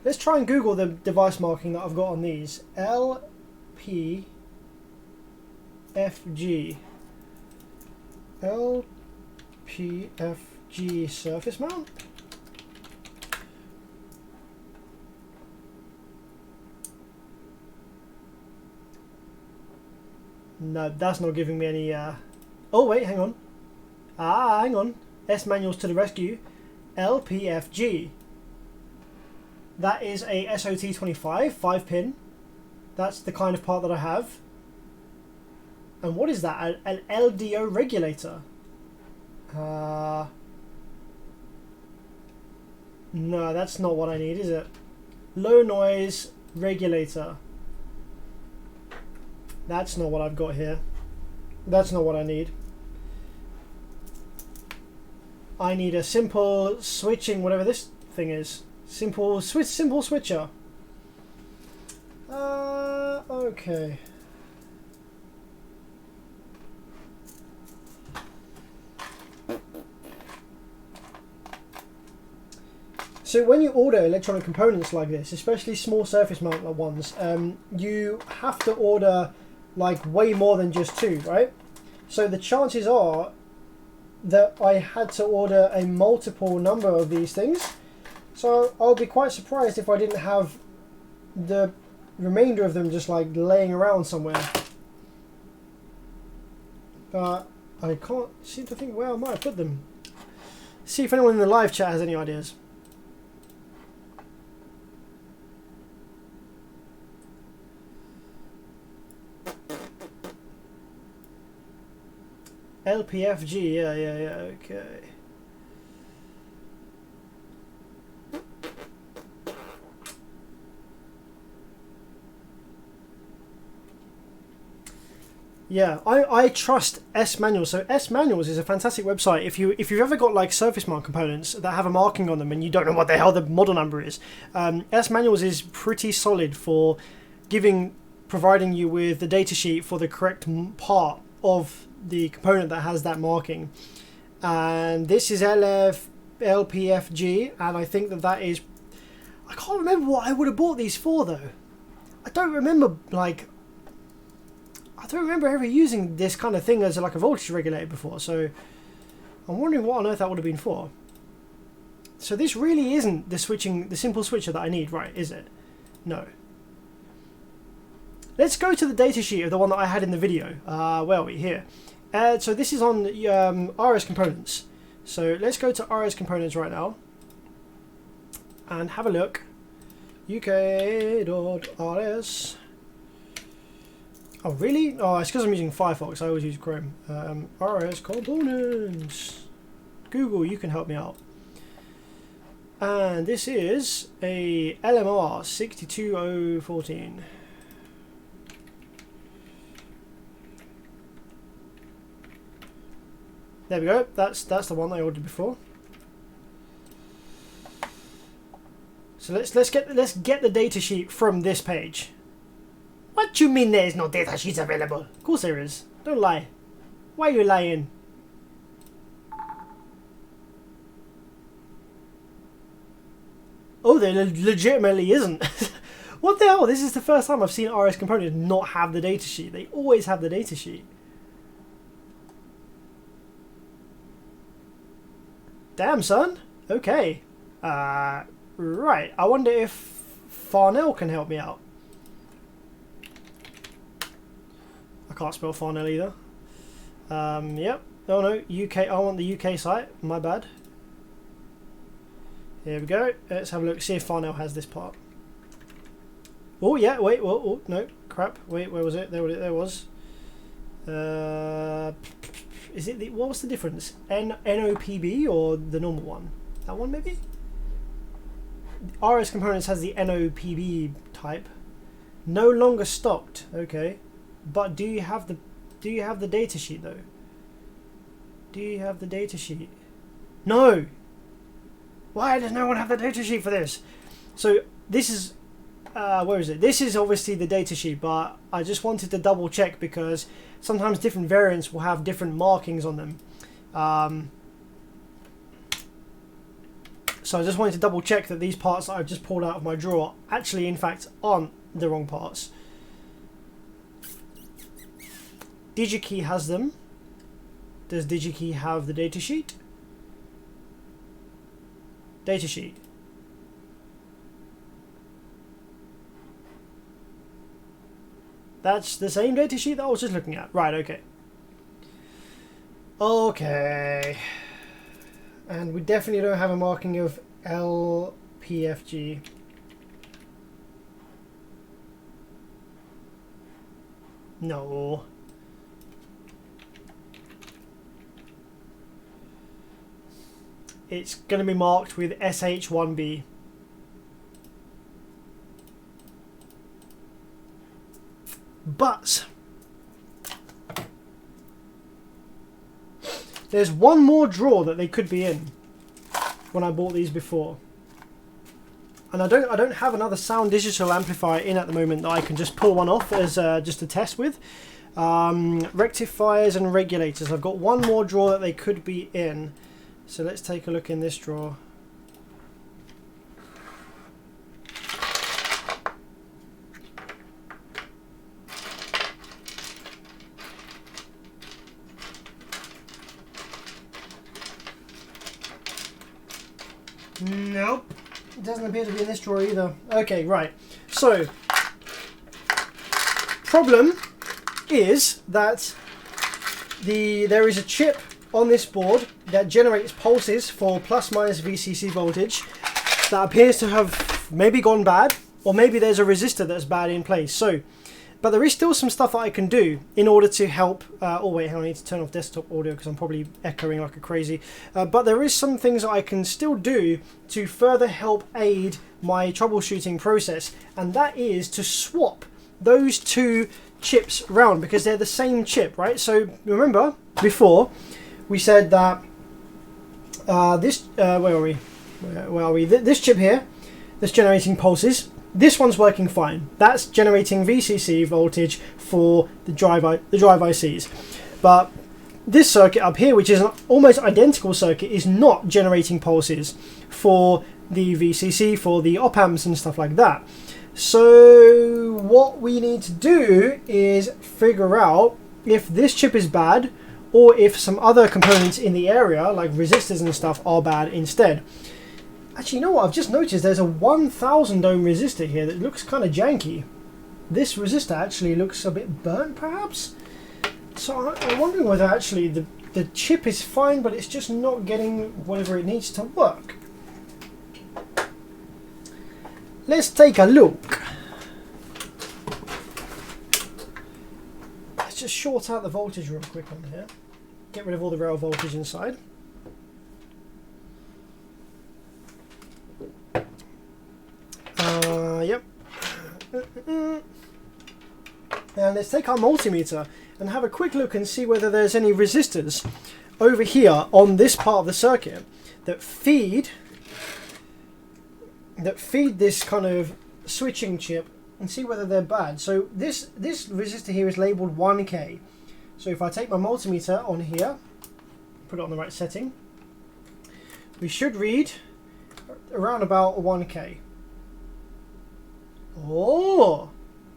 Let's try and Google the device marking that I've got on these. LPFG. LPFG surface mount? No, that's not giving me any... Oh, wait, hang on. Hang on. S manuals to the rescue. LPFG. That is a SOT25, 5-pin. That's the kind of part that I have. And what is that? An LDO regulator? No, that's not what I need, is it? Low noise regulator. That's not what I've got here. That's not what I need. I need a simple switching, whatever this thing is. Simple switcher. Okay. So when you order electronic components like this, especially small surface mount ones, you have to order like way more than just 2, right? So the chances are that I had to order a multiple number of these things. So I'll be quite surprised if I didn't have the remainder of them just like laying around somewhere. but I can't seem to think where I might have put them. See if anyone in the live chat has any ideas. LPFG, yeah, okay. Yeah, I trust S Manuals. So S Manuals is a fantastic website. If you've ever got like surface mount components that have a marking on them and you don't know what the hell the model number is, S Manuals is pretty solid for providing you with the datasheet for the correct part of the component that has that marking. And this is LPFG, and I think that is. I can't remember what I would have bought these for though. I don't remember I don't remember ever using this kind of thing as like a voltage regulator before, so I'm wondering what on earth that would have been for. So this really isn't the simple switcher that I need, right, is it? No. Let's go to the datasheet of the one that I had in the video. Where are we? Here. So this is on RS Components. So let's go to RS Components right now and have a look. uk.rs. Oh really? Oh, it's because I'm using Firefox. I always use Chrome. RS Components. Google, you can help me out. And this is a LMR 62014. There we go. That's the one I ordered before. So let's get the datasheet from this page. What do you mean there is no datasheets available? Of course there is. Don't lie. Why are you lying? Oh, there legitimately isn't. What the hell? This is the first time I've seen RS Components not have the datasheet. They always have the datasheet. Damn, son. Okay. Right. I wonder if Farnell can help me out. I can't spell Farnell either. Yep. Oh no, UK. I want the UK site. My bad. Here we go. Let's have a look. See if Farnell has this part. Oh yeah. Wait. Oh no. Crap. Wait. Where was it? There it was. Is it what was the difference? NOPB or the normal one? That one maybe? RS Components has the NOPB type. No longer stocked. Okay. But do you have the datasheet though? Do you have the datasheet? No. Why does no one have the datasheet for this? So this is where is it? This is obviously the datasheet, but I just wanted to double check because sometimes different variants will have different markings on them. So I just wanted to double check that these parts that I've just pulled out of my drawer actually in fact aren't the wrong parts. DigiKey has them. Does DigiKey have the datasheet? Datasheet. That's the same datasheet that I was just looking at. Right, okay. Okay. And we definitely don't have a marking of LPFG. No. It's going to be marked with SH1B. But there's one more drawer that they could be in when I bought these before. And I don't have another Soundigital amplifier in at the moment that I can just pull one off as just a test with. Rectifiers and regulators. I've got one more drawer that they could be in. So let's take a look in this drawer. Nope. It doesn't appear to be in this drawer either. Okay, right. So, problem is that there is a chip on this board that generates pulses for plus minus VCC voltage that appears to have maybe gone bad, or maybe there's a resistor that's bad in place. So, but there is still some stuff that I can do in order to help. Oh wait, I need to turn off desktop audio because I'm probably echoing like a crazy. But there is some things that I can still do to further help aid my troubleshooting process, and that is to swap those two chips around because they're the same chip, right? So remember before we said that where are we? Where are we? This chip here that's generating pulses. This one's working fine. That's generating VCC voltage for the drive ICs. But this circuit up here, which is an almost identical circuit, is not generating pulses for the VCC, for the op amps and stuff like that. So what we need to do is figure out if this chip is bad or if some other components in the area, like resistors and stuff, are bad instead. Actually, you know what? I've just noticed there's a 1000 ohm resistor here that looks kind of janky. This resistor actually looks a bit burnt, perhaps? So I'm wondering whether actually the chip is fine, but it's just not getting whatever it needs to work. Let's take a look. Let's just short out the voltage real quick on here. Get rid of all the rail voltage inside. Yep. And let's take our multimeter and have a quick look and see whether there's any resistors over here on this part of the circuit that feed this kind of switching chip, and see whether they're bad. So this resistor here is labeled 1K. So if I take my multimeter on here, put it on the right setting, we should read around about 1K. Oh,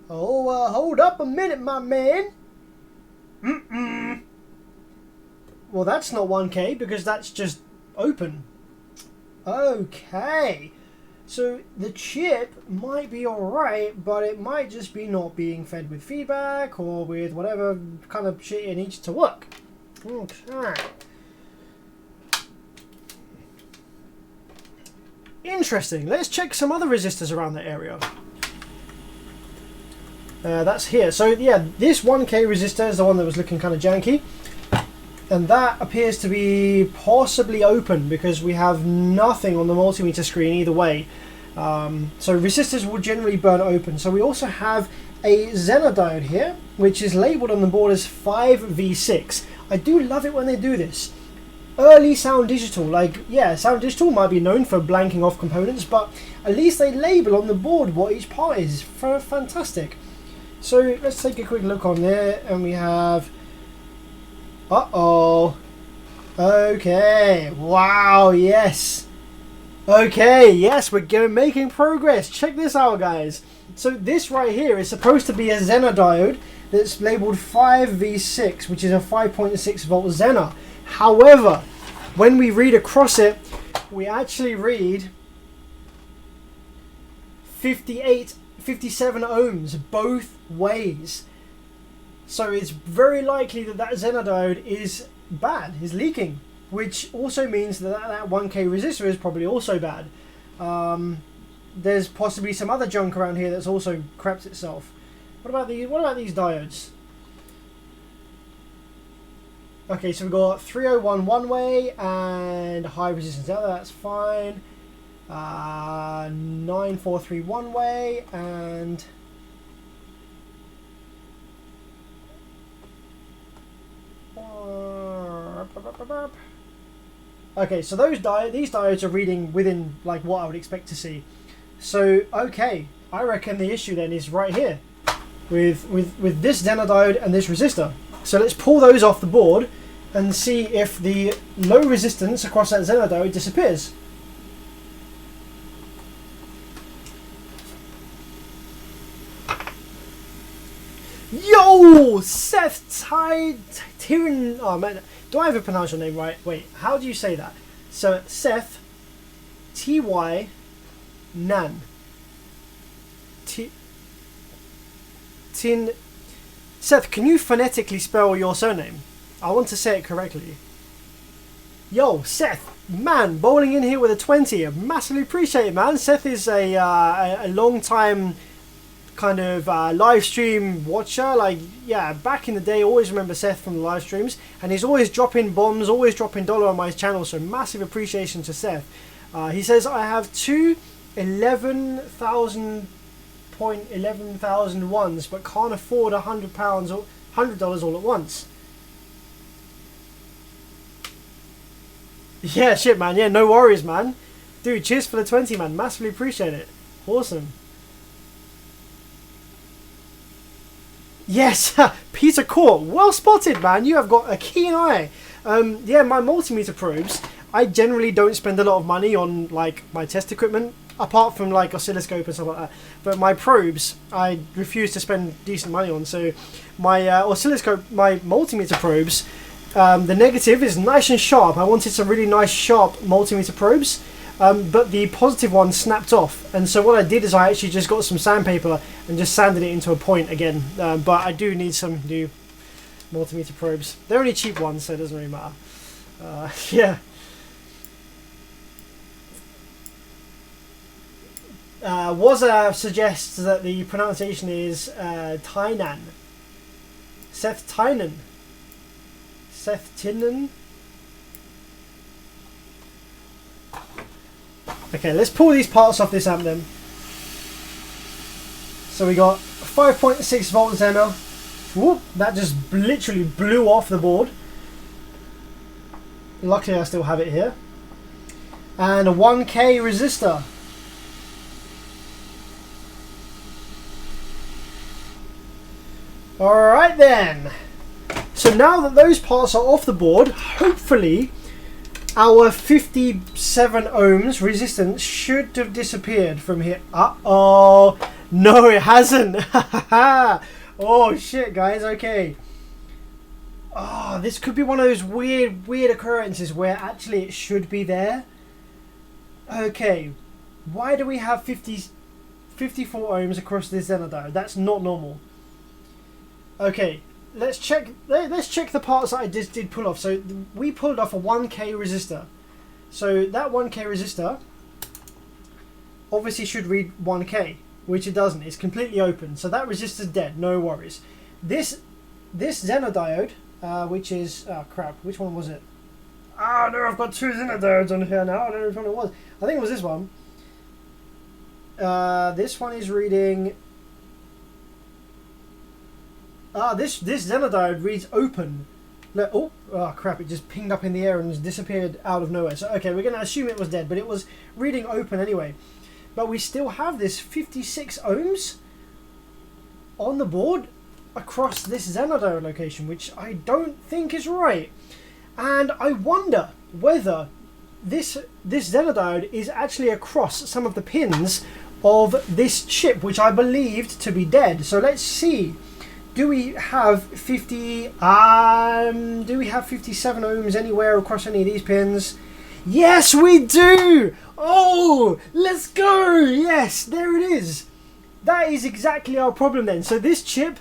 hold up a minute, my man. Well, that's not 1K because that's just open. Okay. So the chip might be alright, but it might just be not being fed with feedback or with whatever kind of shit it needs to work. Okay. Interesting. Let's check some other resistors around the area. That's here. So yeah, this 1K resistor is the one that was looking kind of janky. And that appears to be possibly open because we have nothing on the multimeter screen either way. So resistors will generally burn open. So we also have a Zener diode here, which is labeled on the board as 5V6. I do love it when they do this. Early Soundigital, like, yeah, Soundigital might be known for blanking off components, but at least they label on the board what each part is. Fantastic. So let's take a quick look on there, and we have... Uh-oh. Okay. Wow, yes. Okay, yes, we're making progress. Check this out, guys. So this right here is supposed to be a Zener diode that's labeled 5V6, which is a 5.6 volt Zener. However, when we read across it, we actually read 57 ohms both ways. So it's very likely that that Zener diode is bad, is leaking, which also means that that 1K resistor is probably also bad. There's possibly some other junk around here that's also crapped itself. What about these diodes? Okay, so we've got 301 one way and high resistance the other, that's fine. 943 one way and okay, so these diodes are reading within like what I would expect to see. So okay, I reckon the issue then is right here with this Zener diode and this resistor. So let's pull those off the board and see if the low resistance across that Zener diode disappears. Yo, Seth Tyrin. Oh man, do I ever pronounce your name right? Wait, how do you say that? So Seth Ty Nan. Tin. Seth, can you phonetically spell your surname? I want to say it correctly. Yo, Seth, man, bowling in here with a 20. I massively appreciate it, man. Seth is a long time kind of live stream watcher. Like, yeah, back in the day, always remember Seth from the live streams, and he's always dropping bombs, always dropping dollar on my channel. So massive appreciation to Seth. He says I have two 11,000 ones, but can't afford £100 or $100 all at once. Yeah, shit, man. Yeah, no worries, man. Dude, cheers for the 20, man. Massively appreciate it. Awesome. Yes, Peter Court. Well spotted, man. You have got a keen eye. Yeah, my multimeter probes, I generally don't spend a lot of money on, like, my test equipment, apart from, like, oscilloscope and stuff like that. But my probes, I refuse to spend decent money on. So my oscilloscope, my multimeter probes, the negative is nice and sharp. I wanted some really nice sharp multimeter probes, but the positive one snapped off. And so what I did is I actually just got some sandpaper and just sanded it into a point again. But I do need some new multimeter probes. They're only cheap ones, so it doesn't really matter. Yeah. Waza suggests that the pronunciation is Tainan. Seth Tynan. Seth Tinnen. Okay, let's pull these parts off this amp then. So we got 5.6 volt Zener. Whoop, that just literally blew off the board. Luckily I still have it here. And a 1K resistor. Alright then. So now that those parts are off the board, hopefully our 57 ohms resistance should have disappeared from here. Uh-oh. No, it hasn't. Oh, shit, guys. Okay. Oh, this could be one of those weird occurrences where actually it should be there. Okay. Why do we have 54 ohms across this Zener diode? That's not normal. Okay. Let's check the parts that I just did pull off. So we pulled off a 1K resistor. So that 1K resistor obviously should read 1K, which it doesn't. It's completely open. So that resistor's dead. No worries. This Zener diode, which is, oh crap, which one was it? Oh no, I've got two Zener diodes on here now. I don't know which one it was. I think it was this one. This one is reading. This Zener diode reads open. Look, oh crap, it just pinged up in the air and disappeared out of nowhere. So okay, we're going to assume it was dead, but it was reading open anyway. But we still have this 56 ohms on the board across this Zener diode location, which I don't think is right. And I wonder whether this Zener diode is actually across some of the pins of this chip, which I believed to be dead. So let's see. Do we have 57 ohms anywhere across any of these pins? Yes, we do! Oh, let's go! Yes, there it is. That is exactly our problem then. So this chip,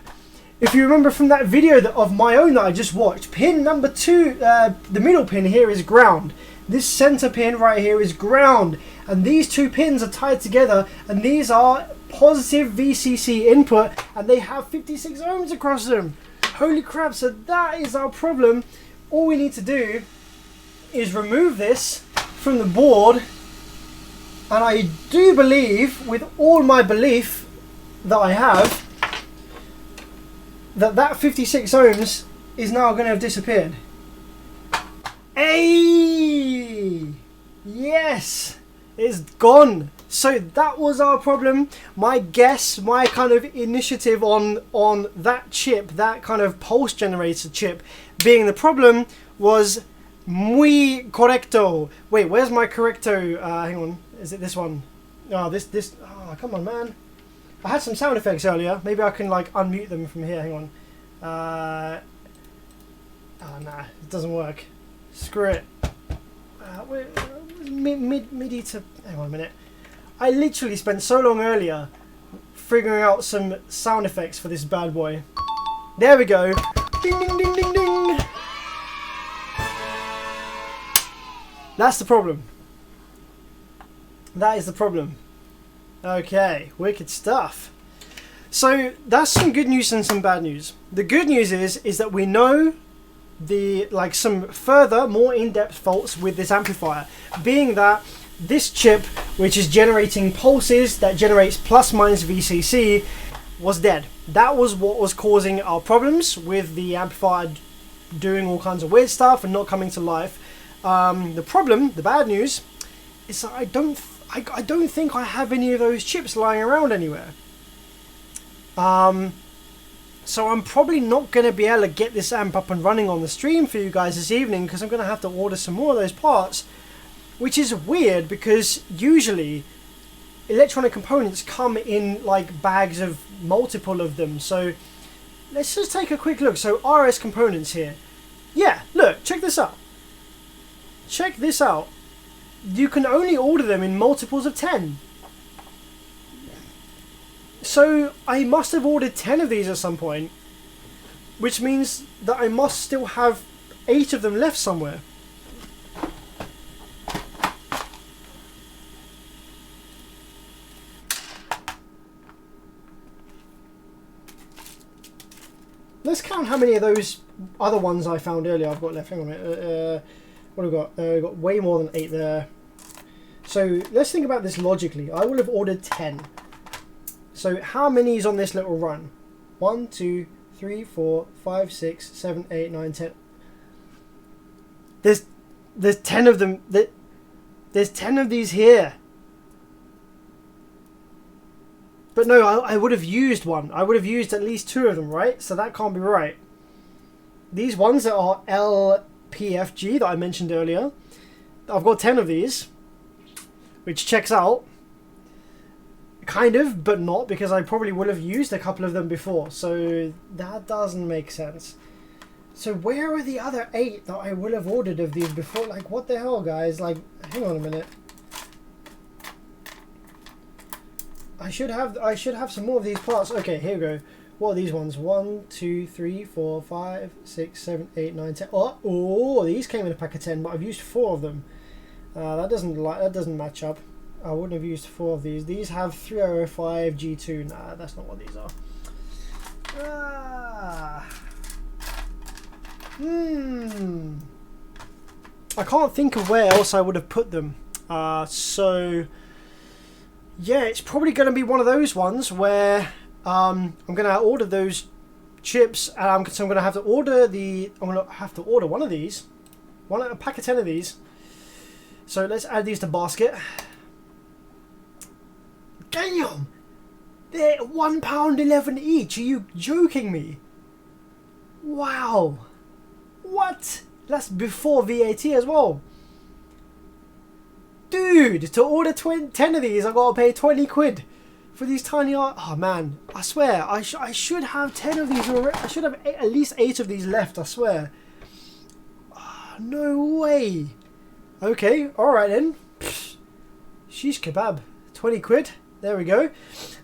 if you remember from that video of my own that I just watched, pin number 2, the middle pin here is ground. This center pin right here is ground. And these two pins are tied together, and these are positive VCC input, and they have 56 ohms across them. Holy crap, so that is our problem. All we need to do is remove this from the board, and I do believe, with all my belief that I have, that 56 ohms is now going to have disappeared. Hey! Yes! It's gone! So that was our problem. My guess, my kind of initiative on that chip, that kind of pulse generator chip being the problem, was muy correcto. Wait, where's my correcto? Hang on, is it this one? Oh, this. Oh, come on, man. I had some sound effects earlier. Maybe I can like unmute them from here. Hang on. Oh nah, it doesn't work. Screw it. MIDI to. Hang on a minute. I literally spent so long earlier figuring out some sound effects for this bad boy. There we go. Ding, ding, ding, ding, ding. That's the problem. That is the problem. Okay, wicked stuff. So that's some good news and some bad news. The good news is that we know some further, more in-depth faults with this amplifier, being that this chip, which is generating pulses that generates plus minus VCC, was dead. That was what was causing our problems with the amplifier doing all kinds of weird stuff and not coming to life. The bad news, is that I don't think I have any of those chips lying around anywhere. So I'm probably not going to be able to get this amp up and running on the stream for you guys this evening, because I'm going to have to order some more of those parts, which is weird because usually electronic components come in like bags of multiple of them. So let's just take a quick look. So RS components here. Yeah, look, check this out. Check this out. You can only order them in multiples of 10. So I must have ordered 10 of these at some point, which means that I must still have 8 of them left somewhere. Let's count how many of those other ones I found earlier I've got left. Hang on a minute. What have we got? We've got way more than 8 there. So let's think about this logically. I will have ordered 10. So how many is on this little run? 1, 2, 3, 4, 5, 6, 7, 8, 9, 10. There's 10 of them. There's 10 of these here. But no, I would have used one. I would have used at least 2 of them, right? So that can't be right. These ones that are LPFG that I mentioned earlier, I've got 10 of these, which checks out. Kind of, but not, because I probably would have used a couple of them before. So that doesn't make sense. So where are the other 8 that I would have ordered of these before? Like, what the hell, guys? Like, hang on a minute. I should have some more of these parts. Okay, here we go. What are these ones? 1, 2, 3, 4, 5, 6, 7, 8, 9, 10. Oh, these came in a pack of 10, but I've used 4 of them. That doesn't match up. I wouldn't have used 4 of these. These have 3005 G2. Nah, that's not what these are. I can't think of where else I would have put them. So yeah, it's probably going to be one of those ones where I'm going to order those chips, so I'm going to have to order one of these, a pack of 10 of these. So let's add these to basket. Damn! They're £1.11 each. Are you joking me? Wow. What? That's before VAT as well. Dude, to order 10 of these, I've got to pay 20 quid for these tiny oh man, I swear, I should have 10 of these already. I should have at least 8 of these left, I swear. Oh, no way. Okay, alright then. Sheesh kebab. 20 quid. There we go.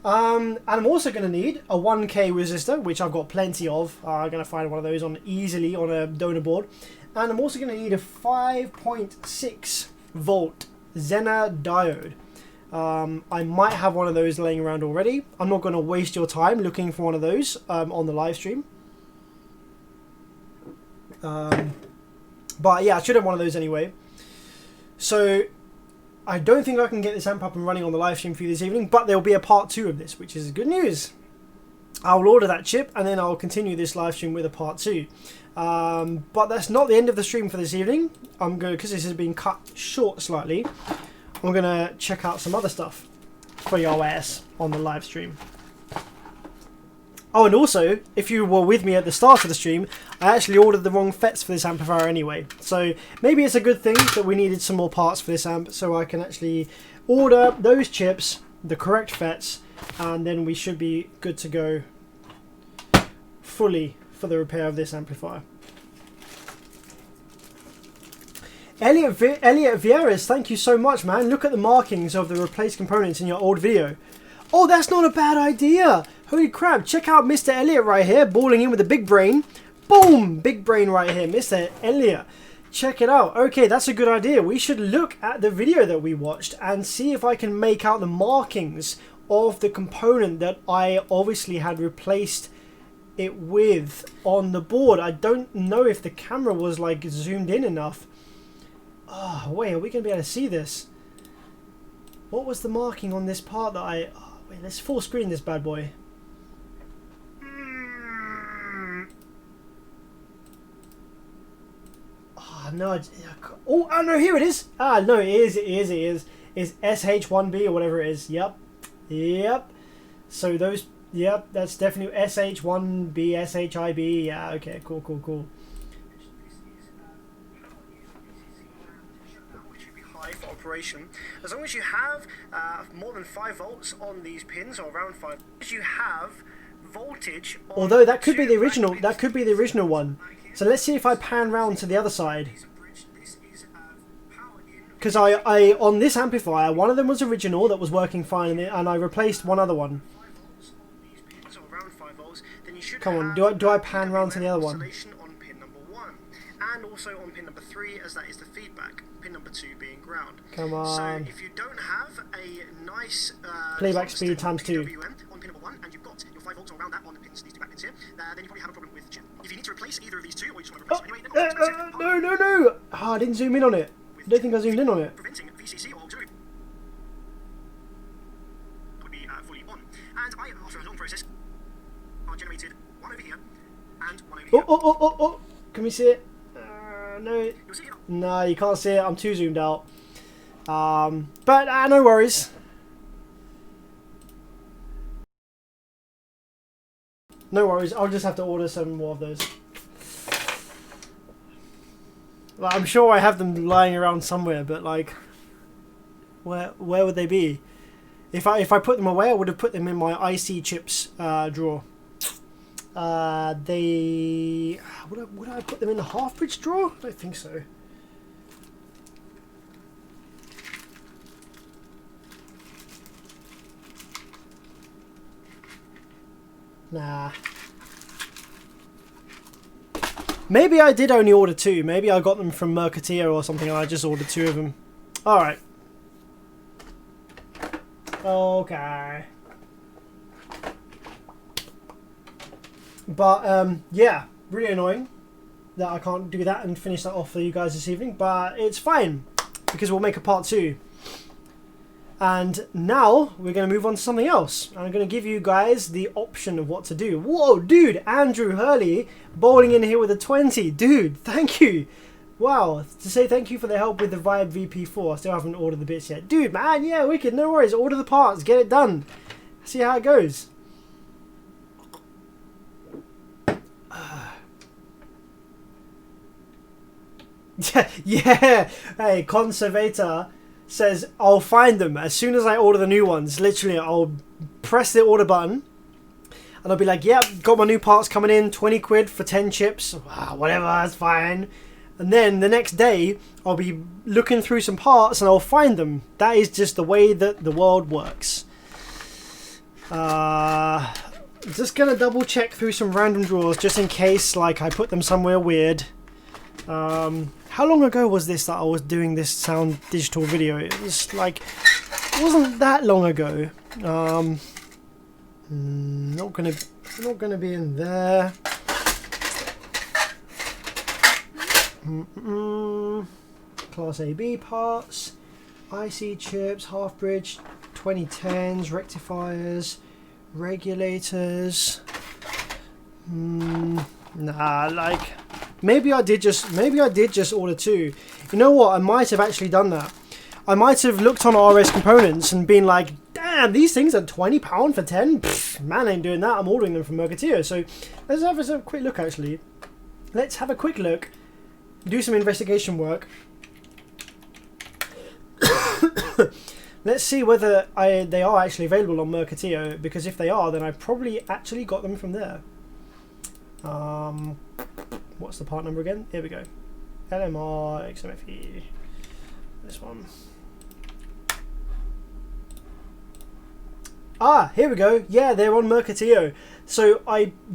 And I'm also going to need a 1K resistor, which I've got plenty of. I'm going to find one of those easily on a donor board. And I'm also going to need a 5.6 volt Zener diode. I might have one of those laying around already. I'm not going to waste your time looking for one of those on the live stream. But yeah, I should have one of those anyway. So I don't think I can get this amp up and running on the live stream for you this evening, but there'll be a part 2 of this, which is good news. I'll order that chip and then I'll continue this live stream with a part 2. But that's not the end of the stream for this evening. I'm going, because this has been cut short slightly, I'm going to check out some other stuff for your ass on the live stream. Oh, and also, if you were with me at the start of the stream, I actually ordered the wrong FETs for this amplifier anyway. So maybe it's a good thing that we needed some more parts for this amp, so I can actually order those chips, the correct FETs, and then we should be good to go fully for the repair of this amplifier. Elliot Vieras, thank you so much, man. Look at the markings of the replaced components in your old video. Oh, that's not a bad idea. Holy crap, check out Mr. Elliot right here, balling in with a big brain. Boom, big brain right here, Mr. Elliot. Check it out. Okay, that's a good idea. We should look at the video that we watched and see if I can make out the markings of the component that I obviously had replaced it with on the board. I don't know if the camera was like zoomed in enough. Oh, wait, are we going to be able to see this? What was the marking on this part that I... Oh, wait, let's full screen this bad boy. Oh, no. Oh, no, here it is. Ah, no, it is. It's SH1B or whatever it is. Yep. So those... Yep, that's definitely SH1B, SHIB. Yeah, okay, cool. For operation, as long as you have more than 5 volts on these pins, or around 5, you have voltage. Although that could be the original. That could be the original one. So let's see if I pan round to the other side. Because I on this amplifier, one of them was original that was working fine, and I replaced one other one. Come on, do I pan round to the other one? On pin number 1, and also on pin number 3, as that is the feedback. Pin number 2 being ground. Come on. So if you don't have a nice playback speed times 2 on pin number 1, and you've got your 5 volts around that on the pins, these 2 back pins here, then you probably have a problem with the chip. If you need to replace either of these 2, or you just want to replace them anyway, no. Oh, I didn't zoom in on it. I don't think I zoomed in on it. Preventing VCC or auxiliary would be fully on. And I, after a long process, are generated one over here and one over here. Oh. Can we see it? No. No, you can't see it. I'm too zoomed out. But no worries. No worries. I'll just have to order some more of those. Like, I'm sure I have them lying around somewhere, but like, where would they be? If I put them away, I would have put them in my IC chips drawer. Would I put them in the half bridge drawer? I don't think so. Nah. Maybe I did only order 2. Maybe I got them from Mercatio or something and I just ordered 2 of them. Alright. Okay. But, yeah. Really annoying that I can't do that and finish that off for you guys this evening. But it's fine. Because we'll make a part 2. And now we're going to move on to something else. I'm going to give you guys the option of what to do. Whoa, dude, Andrew Hurley bowling in here with a 20. Dude, thank you. Wow, to say thank you for the help with the Vibe VP4. I still haven't ordered the bits yet. Dude, man, yeah, wicked. No worries. Order the parts. Get it done. See how it goes. Yeah. Hey, Conservator says I'll find them as soon as I order the new ones. Literally, I'll press the order button and I'll be like, yep, got my new parts coming in, 20 quid for 10 chips. Whatever, that's fine. And then the next day I'll be looking through some parts and I'll find them. That is just the way that the world works. Just gonna double check through some random drawers just in case like I put them somewhere weird. How long ago was this that I was doing this Soundigital video? It was like, it wasn't that long ago. Not gonna be in there. Class AB parts, IC chips, half bridge, 2010s, rectifiers, regulators. Nah, like. Maybe I did just order 2. You know what? I might have actually done that. I might have looked on RS Components and been like, damn, these things are £20 for 10? Pfft, man, I ain't doing that. I'm ordering them from Mercatio. So let's have a quick look, actually. Let's have a quick look. Do some investigation work. Let's see whether they are actually available on Mercatio. Because if they are, then I probably actually got them from there. What's the part number again? Here we go. LMR XMFE. This one. Ah, here we go. Yeah, they're on Mercatio. So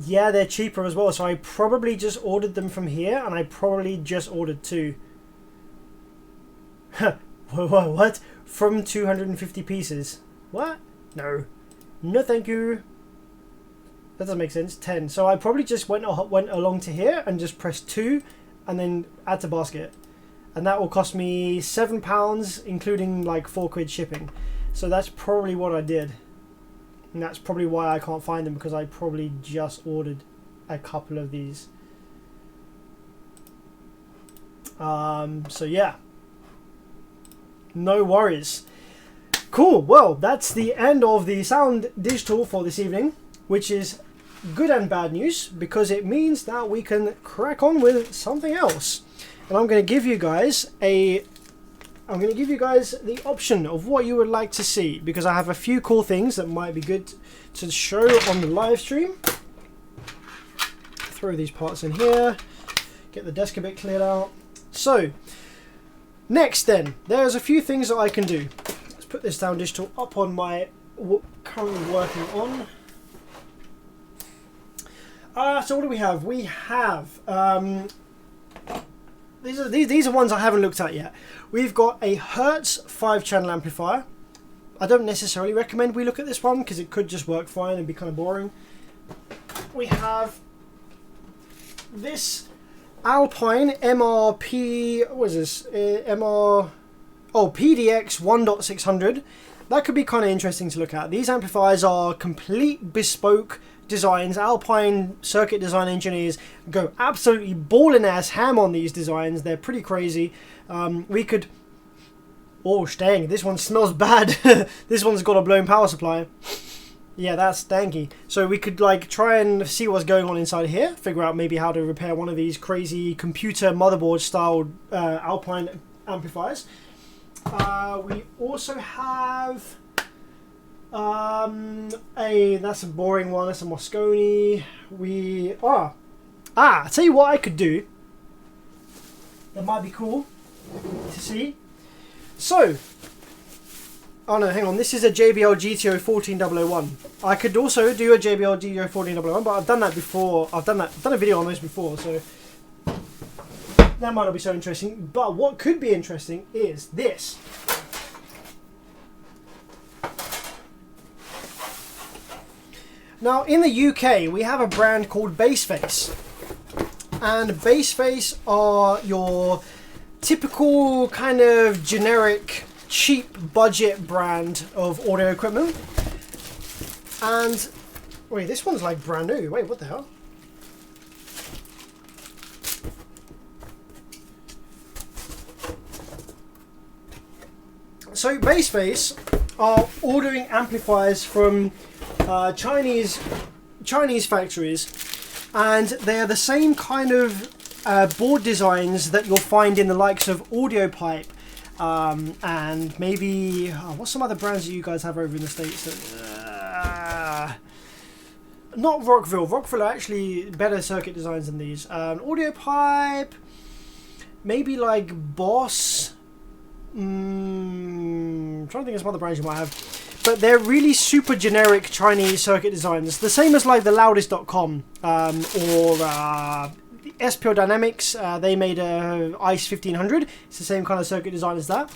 yeah, they're cheaper as well. So I probably just ordered them from here, and I probably just ordered 2. What? From 250 pieces? What? No. No, thank you. That doesn't make sense. 10. So I probably just went along to here and just pressed 2, and then add to basket, and that will cost me £7, including like £4 shipping. So that's probably what I did. And that's probably why I can't find them, because I probably just ordered a couple of these. So yeah. No worries. Cool. Well, that's the end of the Soundigital for this evening, which is good and bad news, because it means that we can crack on with something else. And I'm going to give you guys the option of what you would like to see, because I have a few cool things that might be good to show on the live stream. Throw these parts in here, get the desk a bit cleared out. So next then, there's a few things that I can do. Let's put this Soundigital up on my currently working on. So what do we have? We have these are ones I haven't looked at yet. We've got a Hertz 5-channel amplifier. I don't necessarily recommend we look at this one, because it could just work fine and be kind of boring. We have this Alpine MRP. What is this? PDX 1.600. That could be kind of interesting to look at. These amplifiers are complete bespoke designs. Alpine circuit design engineers go absolutely balling ass ham on these designs. They're pretty crazy. We could... Oh, stang. This one smells bad. This one's got a blown power supply. Yeah, that's stanky. So we could like try and see what's going on inside here. Figure out maybe how to repair one of these crazy computer motherboard style Alpine amplifiers. We also have... that's a boring one. That's a Moscone. I tell you what I could do. That might be cool to see. So, oh no, hang on. This is a JBL GTO 14001. I could also do a JBL GTO 14001, but I've done that before. I've done a video on those before, so that might not be so interesting. But what could be interesting is this. Now, in the UK, we have a brand called Bassface. And Bassface are your typical kind of generic, cheap budget brand of audio equipment. And, wait, this one's like brand new. Wait, what the hell? So, Bassface are ordering amplifiers from Chinese factories, and they are the same kind of board designs that you'll find in the likes of AudioPipe, and maybe what's some other brands that you guys have over in the States? Not Rockville. Rockville are actually better circuit designs than these. AudioPipe, maybe like Boss. I'm trying to think of some other brands you might have. But they're really super generic Chinese circuit designs. The same as like the loudest.com or SPL Dynamics. They made a ICE 1500. It's the same kind of circuit design as that.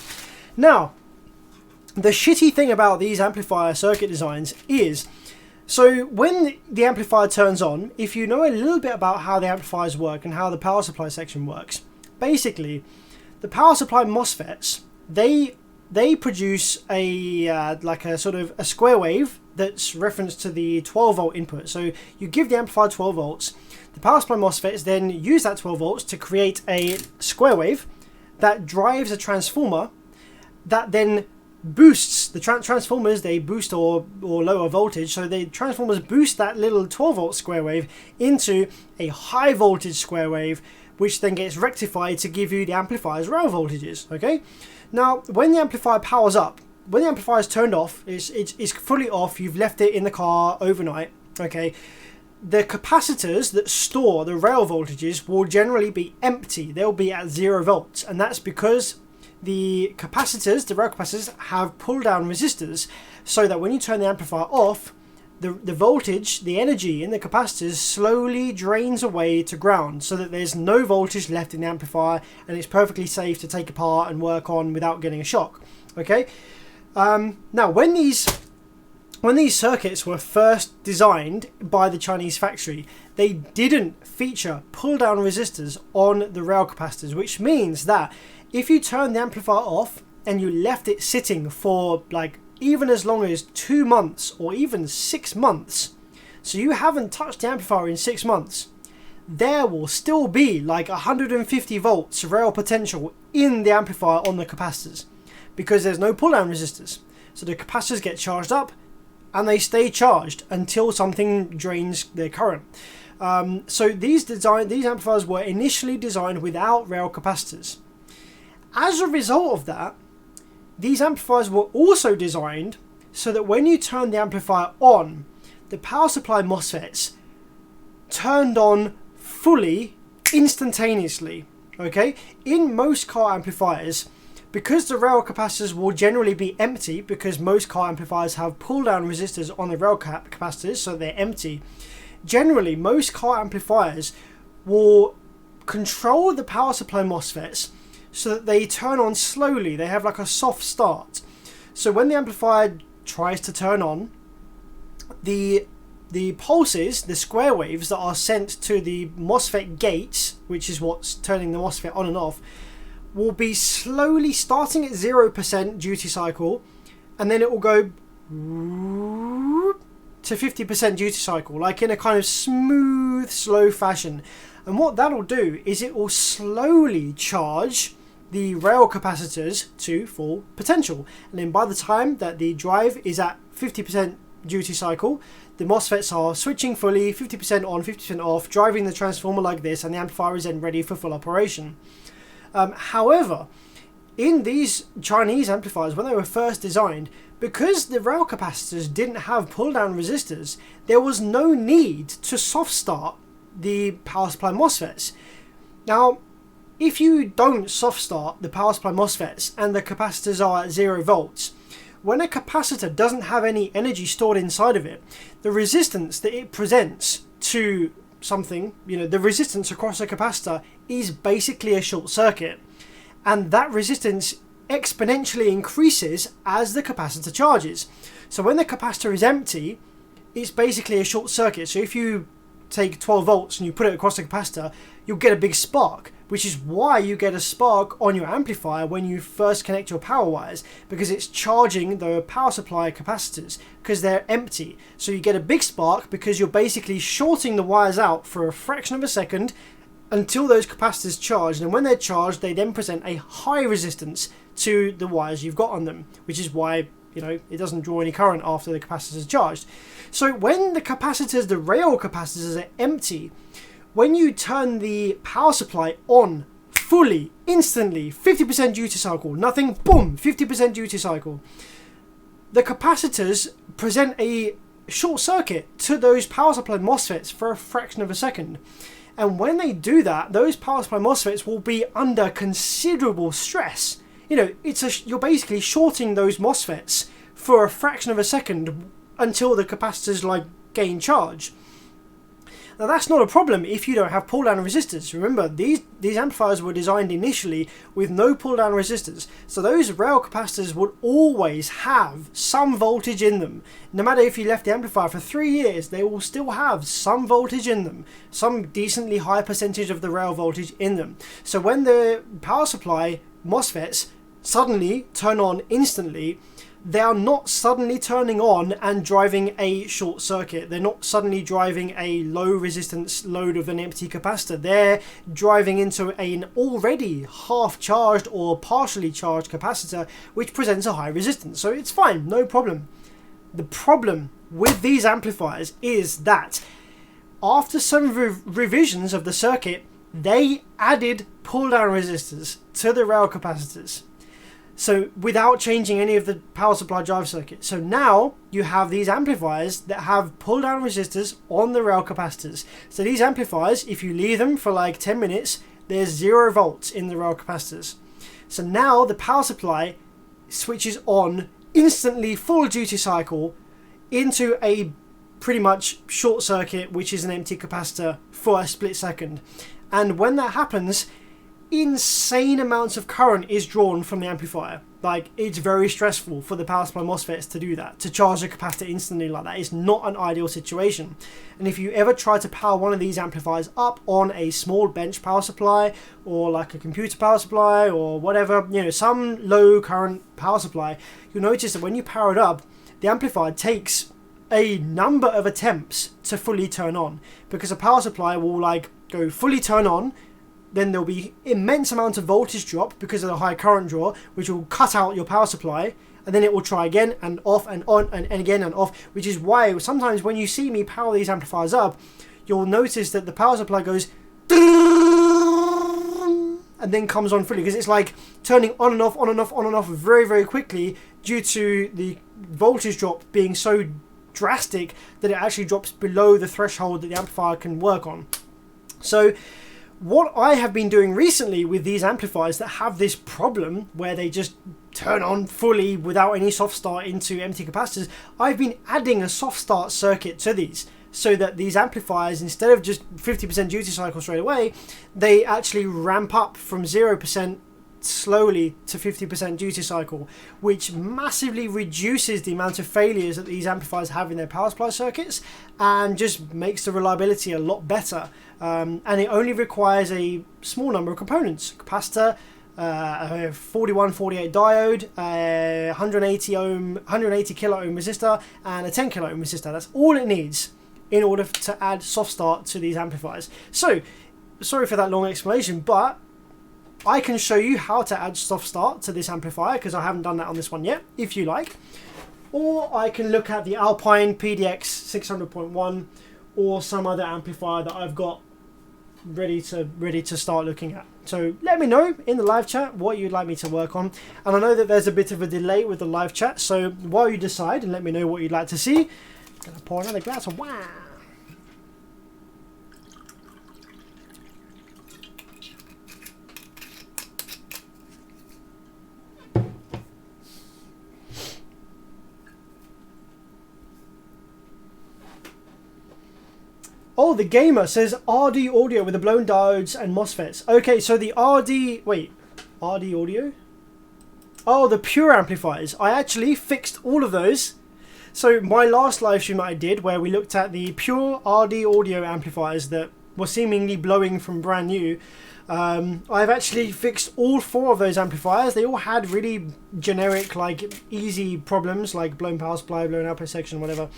Now, the shitty thing about these amplifier circuit designs is, so when the amplifier turns on, if you know a little bit about how the amplifiers work and how the power supply section works, basically, the power supply MOSFETs, they produce a like a sort of a square wave that's referenced to the 12 volt input. So you give the amplifier 12 volts. The power supply MOSFETs then use that 12 volts to create a square wave that drives a transformer that then boosts the transformers. They boost or lower voltage. So the transformers boost that little 12 volt square wave into a high voltage square wave, which then gets rectified to give you the amplifier's rail voltages. Okay. Now, when the amplifier powers up, when the amplifier is turned off, it's fully off, you've left it in the car overnight, okay, the capacitors that store the rail voltages will generally be empty. They'll be at 0 volts, and that's because the capacitors, the rail capacitors, have pull-down resistors, so that when you turn the amplifier off, the voltage, the energy in the capacitors slowly drains away to ground, so that there's no voltage left in the amplifier, and it's perfectly safe to take apart and work on without getting a shock. Okay. Now, when these circuits were first designed by the Chinese factory, they didn't feature pull-down resistors on the rail capacitors, which means that if you turn the amplifier off and you left it sitting for like even as long as 2 months or even 6 months, so you haven't touched the amplifier in 6 months, there will still be like 150 volts rail potential in the amplifier on the capacitors, because there's no pull-down resistors. So the capacitors get charged up and they stay charged until something drains their current. So these amplifiers were initially designed without rail capacitors. As a result of that, these amplifiers were also designed so that when you turn the amplifier on, the power supply MOSFETs turned on fully instantaneously. Okay? In most car amplifiers, because the rail capacitors will generally be empty, because most car amplifiers have pull-down resistors on the rail capacitors, so they're empty, generally most car amplifiers will control the power supply MOSFETs so that they turn on slowly. They have like a soft start. So when the amplifier tries to turn on, the pulses, the square waves that are sent to the MOSFET gates, which is what's turning the MOSFET on and off, will be slowly starting at 0% duty cycle, and then it will go to 50% duty cycle, like in a kind of smooth, slow fashion. And what that'll do is it will slowly charge the rail capacitors to full potential. And then by the time that the drive is at 50% duty cycle, the MOSFETs are switching fully, 50% on, 50% off, driving the transformer like this, and the amplifier is then ready for full operation. However, in these Chinese amplifiers, when they were first designed, because the rail capacitors didn't have pull-down resistors, there was no need to soft start the power supply MOSFETs. Now, if you don't soft start the power supply MOSFETs and the capacitors are at 0 volts, when a capacitor doesn't have any energy stored inside of it, the resistance that it presents to something, the resistance across a capacitor is basically a short circuit, and that resistance exponentially increases as the capacitor charges. So when the capacitor is empty, it's basically a short circuit. So if you take 12 volts and you put it across the capacitor, you'll get a big spark, which is why you get a spark on your amplifier when you first connect your power wires, because it's charging the power supply capacitors because they're empty. So you get a big spark because you're basically shorting the wires out for a fraction of a second until those capacitors charge, and when they're charged, they then present a high resistance to the wires you've got on them, which is why it doesn't draw any current after the capacitors are charged. So when the capacitors, the rail capacitors, are empty, when you turn the power supply on fully, instantly, 50% duty cycle, nothing, boom, 50% duty cycle, the capacitors present a short circuit to those power supply MOSFETs for a fraction of a second. And when they do that, those power supply MOSFETs will be under considerable stress. You're basically shorting those MOSFETs for a fraction of a second until the capacitors gain charge. Now that's not a problem if you don't have pull-down resistors. Remember, these amplifiers were designed initially with no pull-down resistors, so those rail capacitors would always have some voltage in them. No matter if you left the amplifier for 3 years, they will still have some voltage in them, some decently high percentage of the rail voltage in them. So when the power supply MOSFETs suddenly turn on instantly, they are not suddenly turning on and driving a short circuit. They're not suddenly driving a low resistance load of an empty capacitor. They're driving into an already half charged or partially charged capacitor, which presents a high resistance. So it's fine, no problem. The problem with these amplifiers is that after some revisions of the circuit, they added pull-down resistors to the rail capacitors. So without changing any of the power supply drive circuit. So now you have these amplifiers that have pull-down resistors on the rail capacitors. So these amplifiers, if you leave them for 10 minutes, there's 0 volts in the rail capacitors. So now the power supply switches on instantly, full duty cycle, into a pretty much short circuit, which is an empty capacitor, for a split second. And when that happens, insane amounts of current is drawn from the amplifier. Like, it's very stressful for the power supply MOSFETs to do that, to charge a capacitor instantly like that. It's not an ideal situation. And if you ever try to power one of these amplifiers up on a small bench power supply, or like a computer power supply, or whatever, you know, some low current power supply, you'll notice that when you power it up, the amplifier takes a number of attempts to fully turn on, because a power supply will like go fully turn on, then there'll be immense amount of voltage drop because of the high current draw, which will cut out your power supply, and then it will try again and off and on and again and off, which is why sometimes when you see me power these amplifiers up, you'll notice that the power supply goes and then comes on fully, because it's like turning on and off, on and off, on and off very, very quickly, due to the voltage drop being so drastic that it actually drops below the threshold that the amplifier can work on. So what I have been doing recently with these amplifiers that have this problem where they just turn on fully without any soft start into empty capacitors, I've been adding a soft start circuit to these, so that these amplifiers, instead of just 50% duty cycle straight away, they actually ramp up from 0% slowly to 50% duty cycle, which massively reduces the amount of failures that these amplifiers have in their power supply circuits, and just makes the reliability a lot better. And it only requires a small number of components: capacitor, a 4148 diode, a 180 kilo ohm resistor, and a 10 kilo ohm resistor. That's all it needs in order to add soft start to these amplifiers. So sorry for that long explanation, but I can show you how to add soft start to this amplifier, because I haven't done that on this one yet, if you like. Or I can look at the Alpine PDX 600.1 or some other amplifier that I've got ready to start looking at. So let me know in the live chat what you'd like me to work on. And I know that there's a bit of a delay with the live chat, so while you decide and let me know what you'd like to see, I'm going to pour another glass of wine. Oh, the gamer says RD audio with the blown diodes and MOSFETs. Okay, so the RD... Wait. RD audio? Oh, the pure amplifiers. I actually fixed all of those. So my last live stream that I did, where we looked at the pure RD audio amplifiers that were seemingly blowing from brand new, I've actually fixed all 4 of those amplifiers. They all had really generic, like, easy problems, like blown power supply, blown output section, whatever.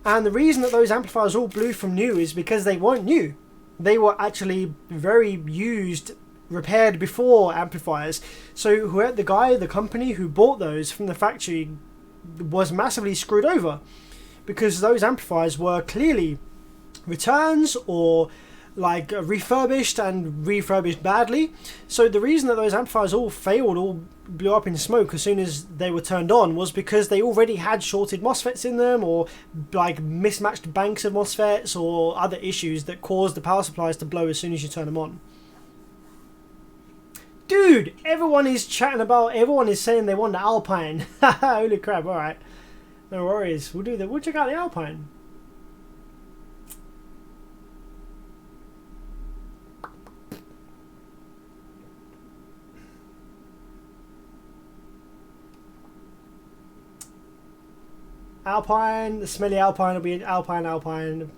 And the reason that those amplifiers all blew from new is because they weren't new. They were actually very used, repaired before amplifiers. So the company who bought those from the factory was massively screwed over, because those amplifiers were clearly returns or like refurbished badly. So the reason that those amplifiers all failed, all blew up in smoke as soon as they were turned on, was because they already had shorted MOSFETs in them, or like mismatched banks of MOSFETs, or other issues that caused the power supplies to blow as soon as you turn them on. Dude, everyone is saying they want the Alpine. Holy crap, alright. No worries, we'll check out the Alpine. Alpine, the smelly Alpine will be Alpine.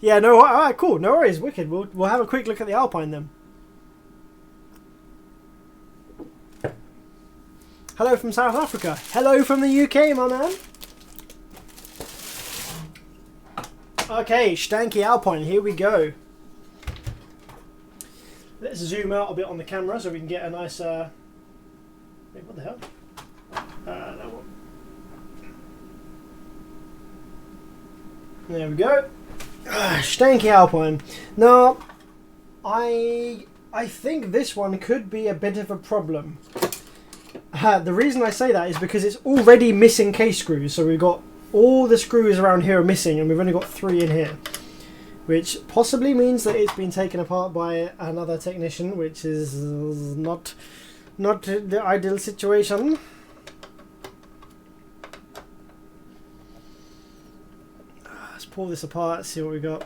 Yeah, no, alright, cool, no worries, wicked. We'll have a quick look at the Alpine then. Hello from South Africa. Hello from the UK, my man. Okay, stanky Alpine, here we go. Let's zoom out a bit on the camera so we can get a nice... Wait, what the hell? That one. There we go. Stanky Alpine. Now, I think this one could be a bit of a problem. The reason I say that is because it's already missing case screws. So we've got all the screws around here are missing, and we've only got 3 in here. which possibly means that it's been taken apart by another technician, which is not the ideal situation. Let's pull this apart, see what we got.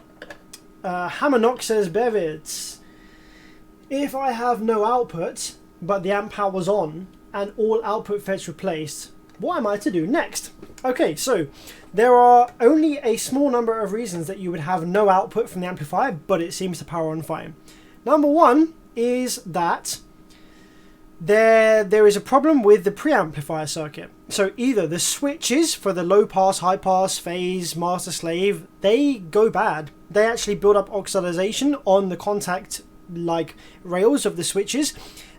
Hammernock says, Bevits, if I have no output but the amp power was on and all output fetch replaced, what am I to do next? Okay, so there are only a small number of reasons that you would have no output from the amplifier, but it seems to power on fine. Number one is that there is a problem with the preamplifier circuit. So either the switches for the low pass, high pass, phase, master slave, they go bad. They actually build up oxidization on the contact like rails of the switches,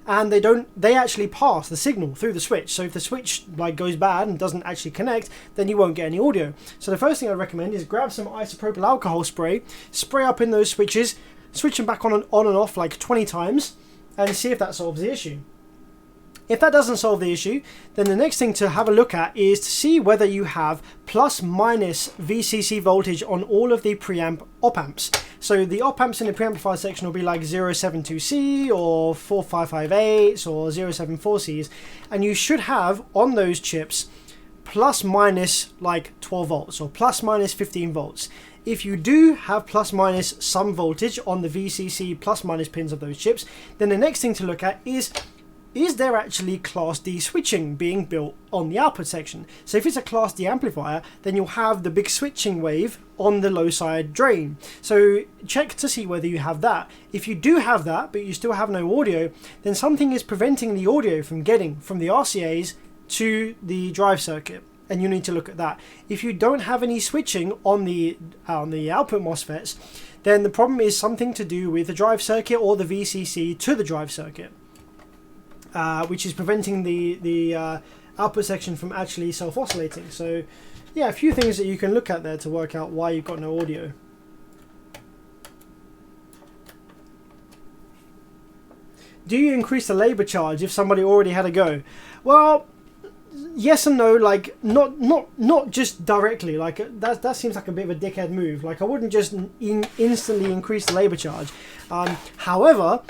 and they actually pass the signal through the switch. So if the switch like goes bad and doesn't actually connect, then you won't get any audio. So the first thing I recommend is grab some isopropyl alcohol spray up in those switches, switch them back on and off like 20 times, and see if that solves the issue. If that doesn't solve the issue, then the next thing to have a look at is to see whether you have plus minus VCC voltage on all of the preamp op amps. So the op amps in the preamplifier section will be like 072C or 4558s or 074Cs, and you should have on those chips plus minus like 12 volts or plus minus 15 volts. If you do have plus minus some voltage on the VCC plus minus pins of those chips, then the next thing to look at is there actually Class D switching being built on the output section? So if it's a Class D amplifier, then you'll have the big switching wave on the low side drain. So check to see whether you have that. If you do have that, but you still have no audio, then something is preventing the audio from getting from the RCAs to the drive circuit, and you need to look at that. If you don't have any switching on the output MOSFETs, then the problem is something to do with the drive circuit or the VCC to the drive circuit. Which is preventing the output section from actually self-oscillating. So yeah, a few things that you can look at there to work out why you've got no audio. Do you increase the labor charge if somebody already had a go? Well, yes and no. Like not just directly. Like that seems like a bit of a dickhead move. Like I wouldn't just instantly increase the labor charge. However,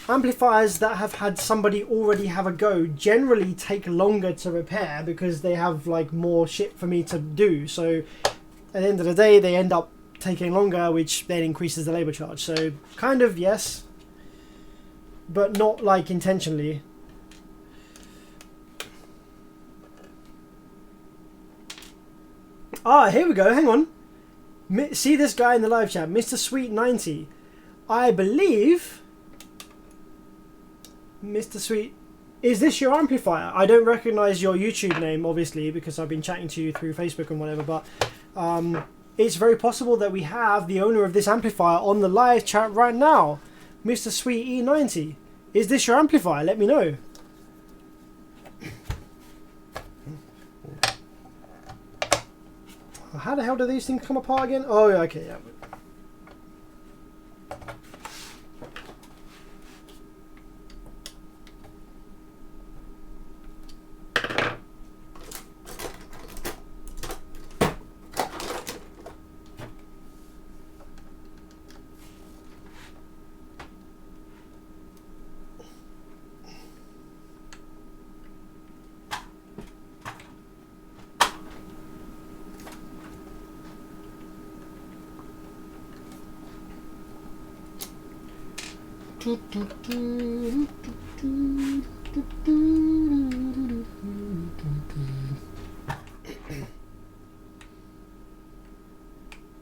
amplifiers that have had somebody already have a go generally take longer to repair because they have like more shit for me to do. So at the end of the day, they end up taking longer, which then increases the labor charge. So kind of yes, but not like intentionally. Here we go. Hang on. See this guy in the live chat, Mr. Sweet 90. I believe, Mr. Sweet, is this your amplifier? I don't recognize your YouTube name, obviously, because I've been chatting to you through Facebook and whatever, but it's very possible that we have the owner of this amplifier on the live chat right now. Mr. Sweet E90. Is this your amplifier? Let me know. How the hell do these things come apart again? Oh, okay, yeah.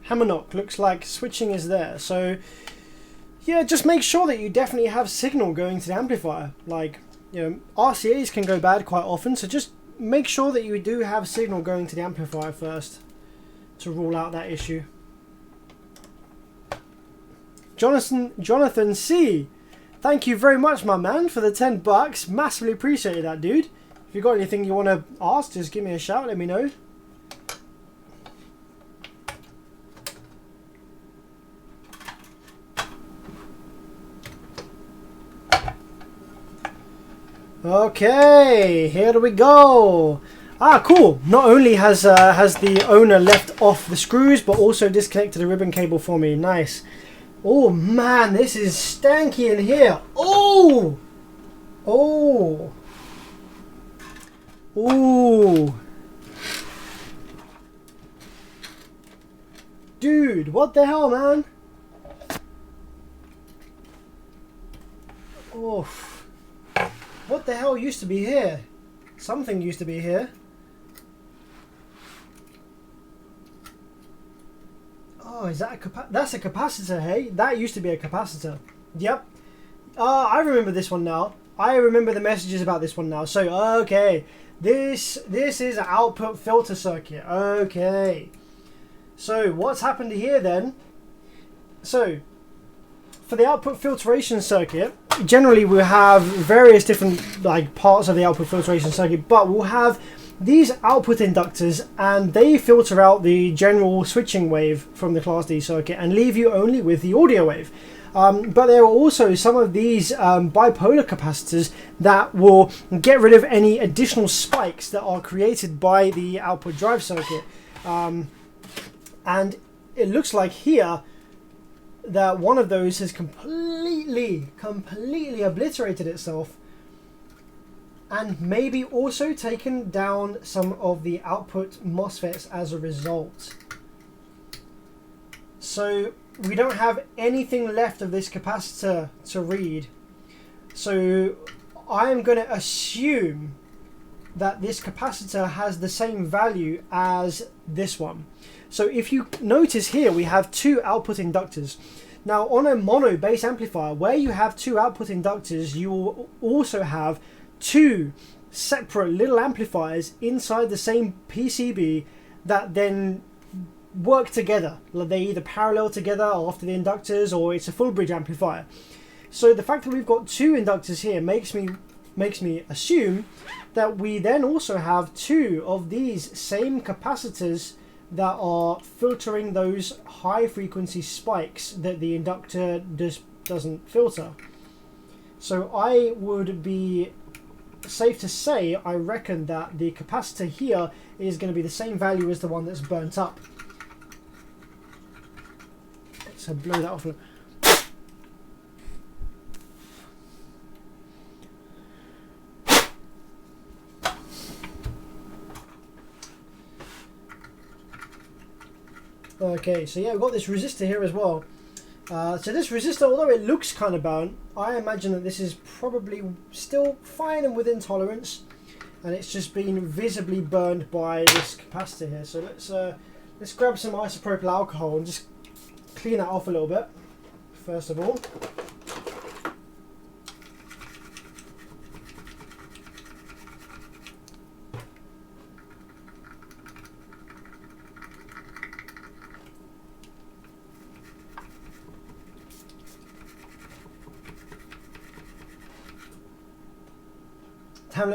Hammernock, looks like switching is there. So yeah, just make sure that you definitely have signal going to the amplifier. Like, you know, RCAs can go bad quite often, so just make sure that you do have signal going to the amplifier first to rule out that issue. Jonathan C, thank you very much, my man, for the $10. Massively appreciate that, dude. If you got anything you want to ask, just give me a shout, let me know. Okay, here we go. Ah, cool. Not only has the owner left off the screws, but also disconnected a ribbon cable for me. Nice. Oh man, this is stanky in here. Oh! Oh! Ooh! Dude, what the hell, man? Oh. What the hell used to be here? Something used to be here. Oh, is that that's a capacitor, hey? That used to be a capacitor. Yep. I remember this one now. I remember the messages about this one now. So, okay. This is an output filter circuit. Okay. So, what's happened here then? So, for the output filtration circuit, generally we'll have various different like parts of the output filtration circuit, but we'll have these output inductors, and they filter out the general switching wave from the Class D circuit and leave you only with the audio wave. But there are also some of these bipolar capacitors that will get rid of any additional spikes that are created by the output drive circuit. And it looks like here that one of those has completely obliterated itself, and maybe also taken down some of the output MOSFETs as a result. So we don't have anything left of this capacitor to read. So I'm going to assume that this capacitor has the same value as this one. So if you notice here, we have two output inductors. Now on a mono bass amplifier, where you have two output inductors, you will also have two separate little amplifiers inside the same PCB that then work together. They either parallel together after the inductors, or it's a full bridge amplifier. So the fact that we've got two inductors here makes me assume that we then also have two of these same capacitors that are filtering those high frequency spikes that the inductor just doesn't filter. So I would be safe to say, I reckon that the capacitor here is going to be the same value as the one that's burnt up. So blow that off. Okay, so yeah, we've got this resistor here as well. So this resistor, although it looks kind of burnt, I imagine that this is probably still fine and within tolerance, and it's just been visibly burned by this capacitor here. So let's grab some isopropyl alcohol and just clean that off a little bit, first of all.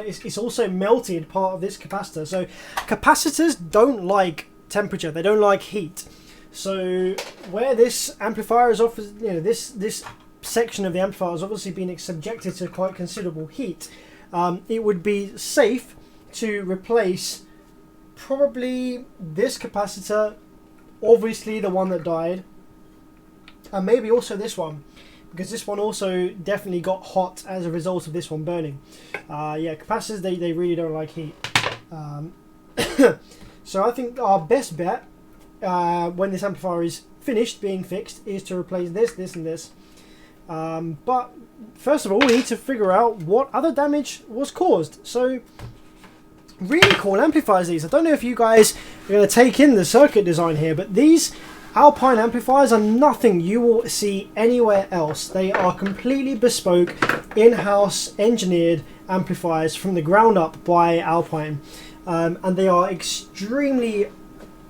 It's also melted part of this capacitor. So capacitors don't like temperature, they don't like heat. So where this amplifier is off, this section of the amplifier has obviously been subjected to quite considerable heat. It would be safe to replace probably this capacitor, obviously the one that died, and maybe also this one, because this one also definitely got hot as a result of this one burning. Yeah, capacitors, they really don't like heat. So I think our best bet when this amplifier is finished being fixed is to replace this, and this. But first of all, we need to figure out what other damage was caused. So really cool amplifiers these. I don't know if you guys are going to take in the circuit design here, but these Alpine amplifiers are nothing you will see anywhere else. They are completely bespoke, in-house engineered amplifiers from the ground up by Alpine. And they are extremely,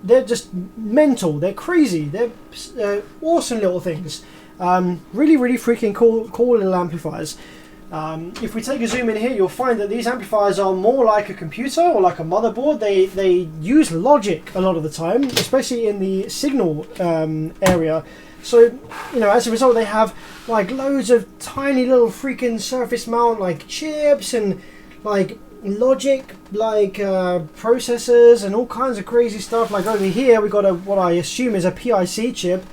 they're just mental, they're crazy, they're awesome little things. Really freaking cool little amplifiers. If we take a zoom in here, you'll find that these amplifiers are more like a computer or like a motherboard. They use logic a lot of the time, especially in the signal area. So, as a result, they have like loads of tiny little freaking surface mount like chips and like logic, like processors and all kinds of crazy stuff. Like over here, we got what I assume is a PIC chip.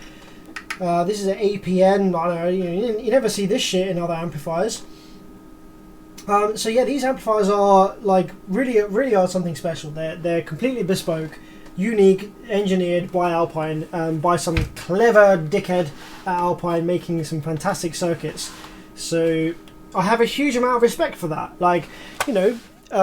This is an APN. I don't know. You never see this shit in other amplifiers. So yeah, these amplifiers are like really are something special. They're completely bespoke, unique, engineered by Alpine, by some clever dickhead at Alpine, making some fantastic circuits. So I have a huge amount of respect for that. Like, you know,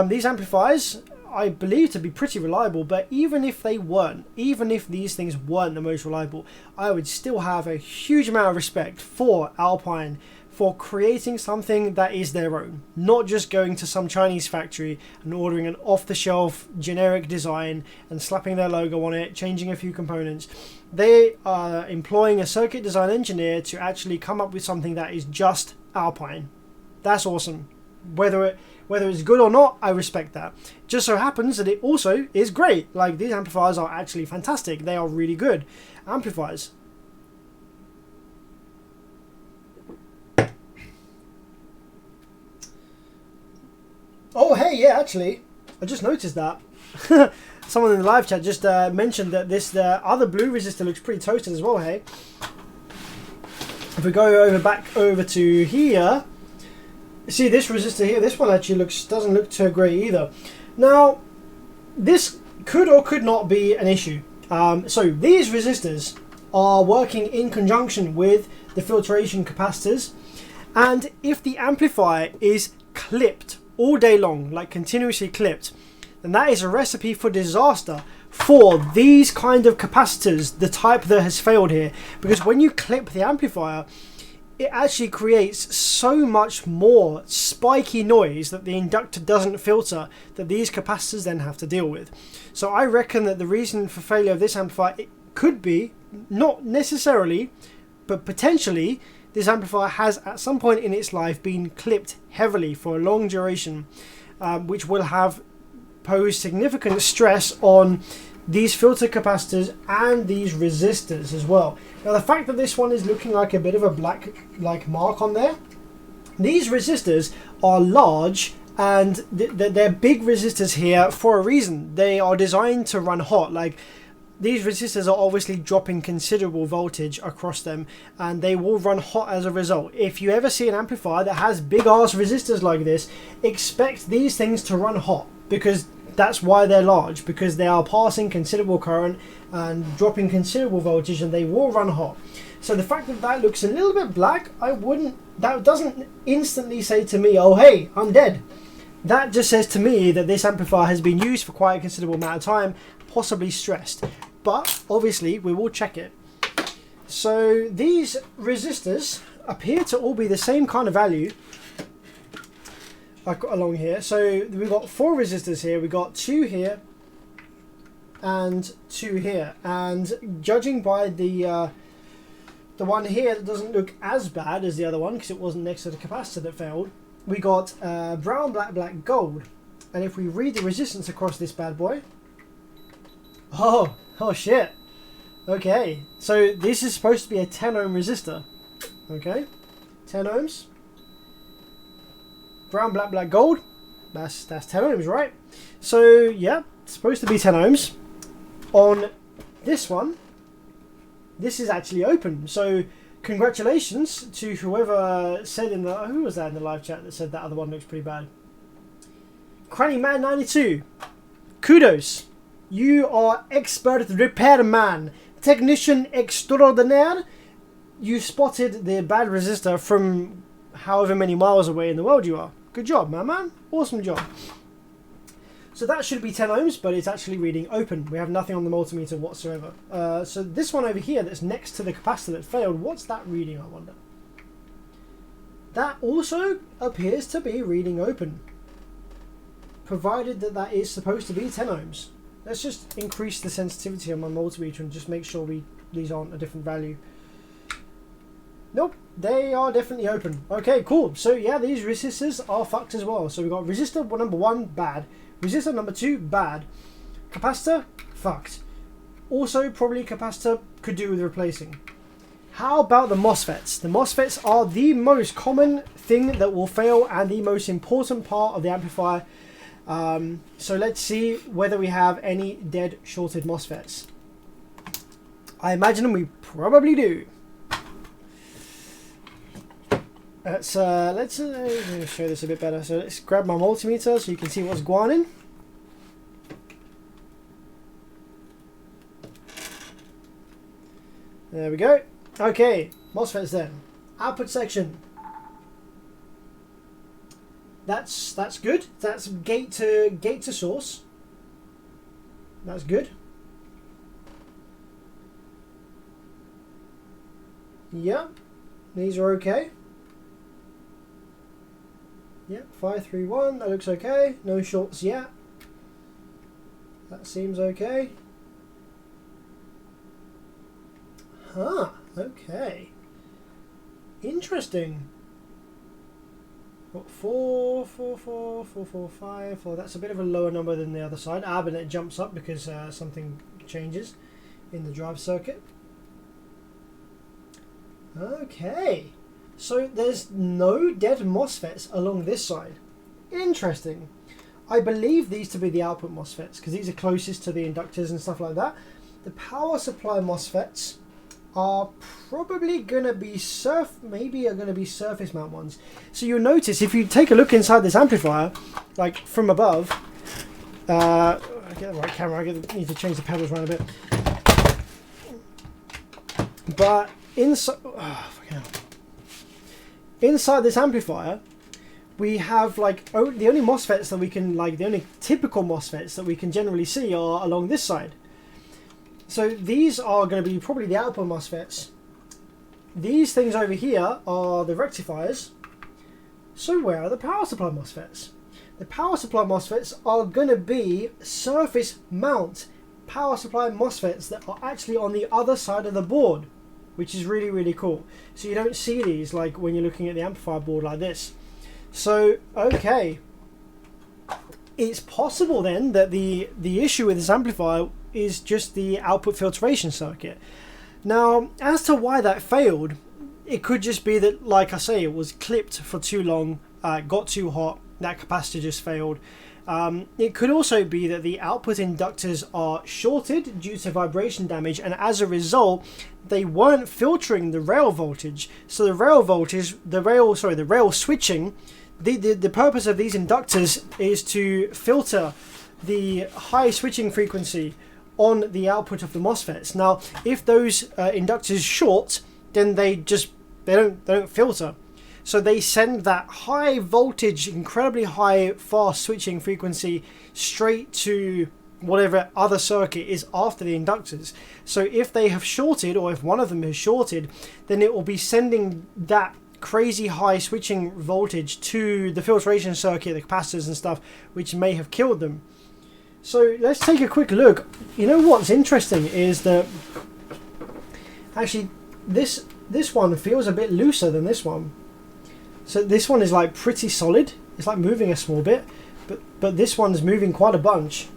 these amplifiers I believe to be pretty reliable, but even if they weren't, even if these things weren't the most reliable, I would still have a huge amount of respect for Alpine for creating something that is their own, not just going to some Chinese factory and ordering an off-the-shelf generic design and slapping their logo on it, changing a few components. They are employing a circuit design engineer to actually come up with something that is just Alpine. That's awesome. Whether it's good or not, I respect that. Just so happens that it also is great. Like, these amplifiers are actually fantastic. They are really good amplifiers. Oh, hey, yeah, actually, I just noticed that. Someone in the live chat just mentioned that this other blue resistor looks pretty toasted as well, hey? If we go back over to here, see this resistor here, this one actually doesn't look too great either. Now, this could or could not be an issue. So these resistors are working in conjunction with the filtration capacitors, and if the amplifier is clipped all day long, like continuously clipped, then that is a recipe for disaster for these kind of capacitors, the type that has failed here. Because when you clip the amplifier, it actually creates so much more spiky noise that the inductor doesn't filter, that these capacitors then have to deal with. So I reckon that the reason for failure of this amplifier, it could be, not necessarily, but potentially, this amplifier has at some point in its life been clipped heavily for a long duration, which will have posed significant stress on these filter capacitors and these resistors as well. Now, the fact that this one is looking like a bit of a black mark on there, these resistors are large and they're big resistors here for a reason. They are designed to run hot. Like, these resistors are obviously dropping considerable voltage across them, and they will run hot as a result. If you ever see an amplifier that has big ass resistors like this, expect these things to run hot, because that's why they're large, because they are passing considerable current and dropping considerable voltage, and they will run hot. So the fact that that looks a little bit black, that doesn't instantly say to me, oh hey, I'm dead. That just says to me that this amplifier has been used for quite a considerable amount of time, possibly stressed. But obviously we will check it. So these resistors appear to all be the same kind of value I've got along here. So we've got 4 resistors here, we've got 2 here and 2 here, and judging by the one here that doesn't look as bad as the other one because it wasn't next to the capacitor that failed, we got brown, black, gold. And if we read the resistance across this bad boy, oh shit. Okay, so this is supposed to be a 10 ohm resistor. Okay, 10 ohms. Brown, black, gold. That's 10 ohms, right? So yeah, it's supposed to be 10 ohms. On this one, this is actually open. So congratulations to whoever said who was that in the live chat that said that other one looks pretty bad? Cranny Man 92. Kudos. You are expert repairman, technician extraordinaire. You spotted the bad resistor from however many miles away in the world you are. Good job, man. Awesome job. So that should be 10 ohms, but it's actually reading open. We have nothing on the multimeter whatsoever. So this one over here that's next to the capacitor that failed, what's that reading, I wonder? That also appears to be reading open, provided that is supposed to be 10 ohms. Let's just increase the sensitivity on my multimeter and just make sure these aren't a different value. Nope, they are definitely open. Okay, cool. So yeah, these resistors are fucked as well. So we've got resistor number 1, bad. Resistor number 2, bad. Capacitor, fucked. Also, probably capacitor could do with replacing. How about the MOSFETs? The MOSFETs are the most common thing that will fail and the most important part of the amplifier. So let's see whether we have any dead shorted MOSFETs. I imagine we probably do. Let's show this a bit better. So let's grab my multimeter so you can see what's going on. There we go. Okay, MOSFETs then. Output section. That's good. That's gate to source. That's good. Yep, these are okay. Yep, 531. That looks okay. No shorts yet. That seems okay. Huh. Okay. Interesting. Got 4, 4, 4, 4, 4, 5, 4. That's a bit of a lower number than the other side. But it jumps up because something changes in the drive circuit. Okay. So there's no dead MOSFETs along this side. Interesting. I believe these to be the output MOSFETs because these are closest to the inductors and stuff like that. The power supply MOSFETs are probably gonna be surface mount ones. So you'll notice if you take a look inside this amplifier, like from above, I get the right camera. I need to change the pedals around a bit. But inside this amplifier, we have like the only MOSFETs that we can the only typical MOSFETs that we can generally see are along this side. So these are going to be probably the output MOSFETs. These things over here are the rectifiers. So where are the power supply MOSFETs? The power supply MOSFETs are going to be surface mount power supply MOSFETs that are actually on the other side of the board, which is really, really cool. So you don't see these like when you're looking at the amplifier board like this. So, okay. It's possible then that the issue with this amplifier is just the output filtration circuit. Now, as to why that failed, it could just be that, like I say, it was clipped for too long, got too hot, that capacitor just failed. It could also be that the output inductors are shorted due to vibration damage, and as a result, they weren't filtering the rail voltage. So the rail switching, the purpose of these inductors is to filter the high switching frequency on the output of the MOSFETs. Now, if those inductors short, then they don't filter. So they send that high voltage, incredibly high fast switching frequency straight to whatever other circuit is after the inductors. So if they have shorted, or if one of them has shorted, then it will be sending that crazy high switching voltage to the filtration circuit, the capacitors and stuff, which may have killed them. So let's take a quick look. You know what's interesting is that actually this one feels a bit looser than this one. So this one is like pretty solid. It's like moving a small bit, but this one's moving quite a bunch.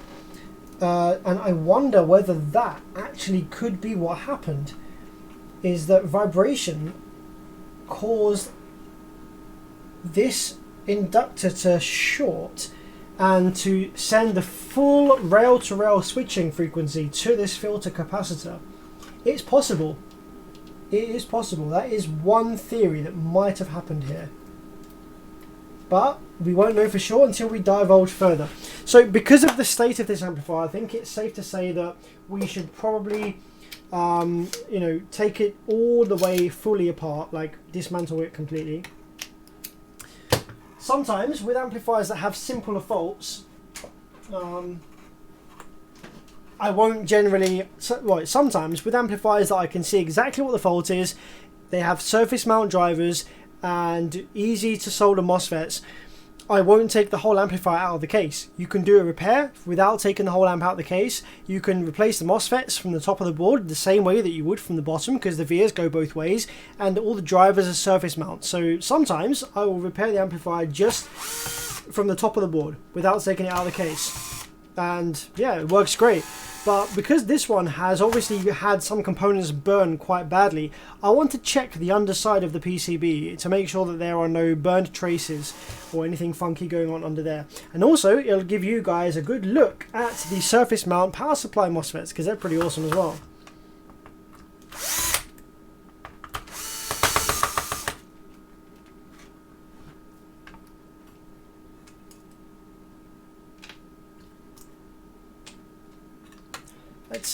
And I wonder whether that actually could be what happened, is that vibration caused this inductor to short and to send the full rail-to-rail switching frequency to this filter capacitor. It's possible. It is possible. That is one theory that might have happened here. But we won't know for sure until we divulge further. So because of the state of this amplifier, I think it's safe to say that we should probably take it all the way fully apart, like dismantle it completely. Sometimes with amplifiers that have simpler faults, I won't generally, sometimes with amplifiers that I can see exactly what the fault is, they have surface mount drivers and easy to solder MOSFETs, I won't take the whole amplifier out of the case. You can do a repair without taking the whole amp out of the case. You can replace the MOSFETs from the top of the board the same way that you would from the bottom, because the vias go both ways, and all the drivers are surface mount. So sometimes I will repair the amplifier just from the top of the board without taking it out of the case. and yeah, it works great. But because this one has obviously had some components burn quite badly, I want to check the underside of the PCB to make sure that there are no burned traces or anything funky going on under there. And also, it'll give you guys a good look at the surface mount power supply MOSFETs, because they're pretty awesome as well.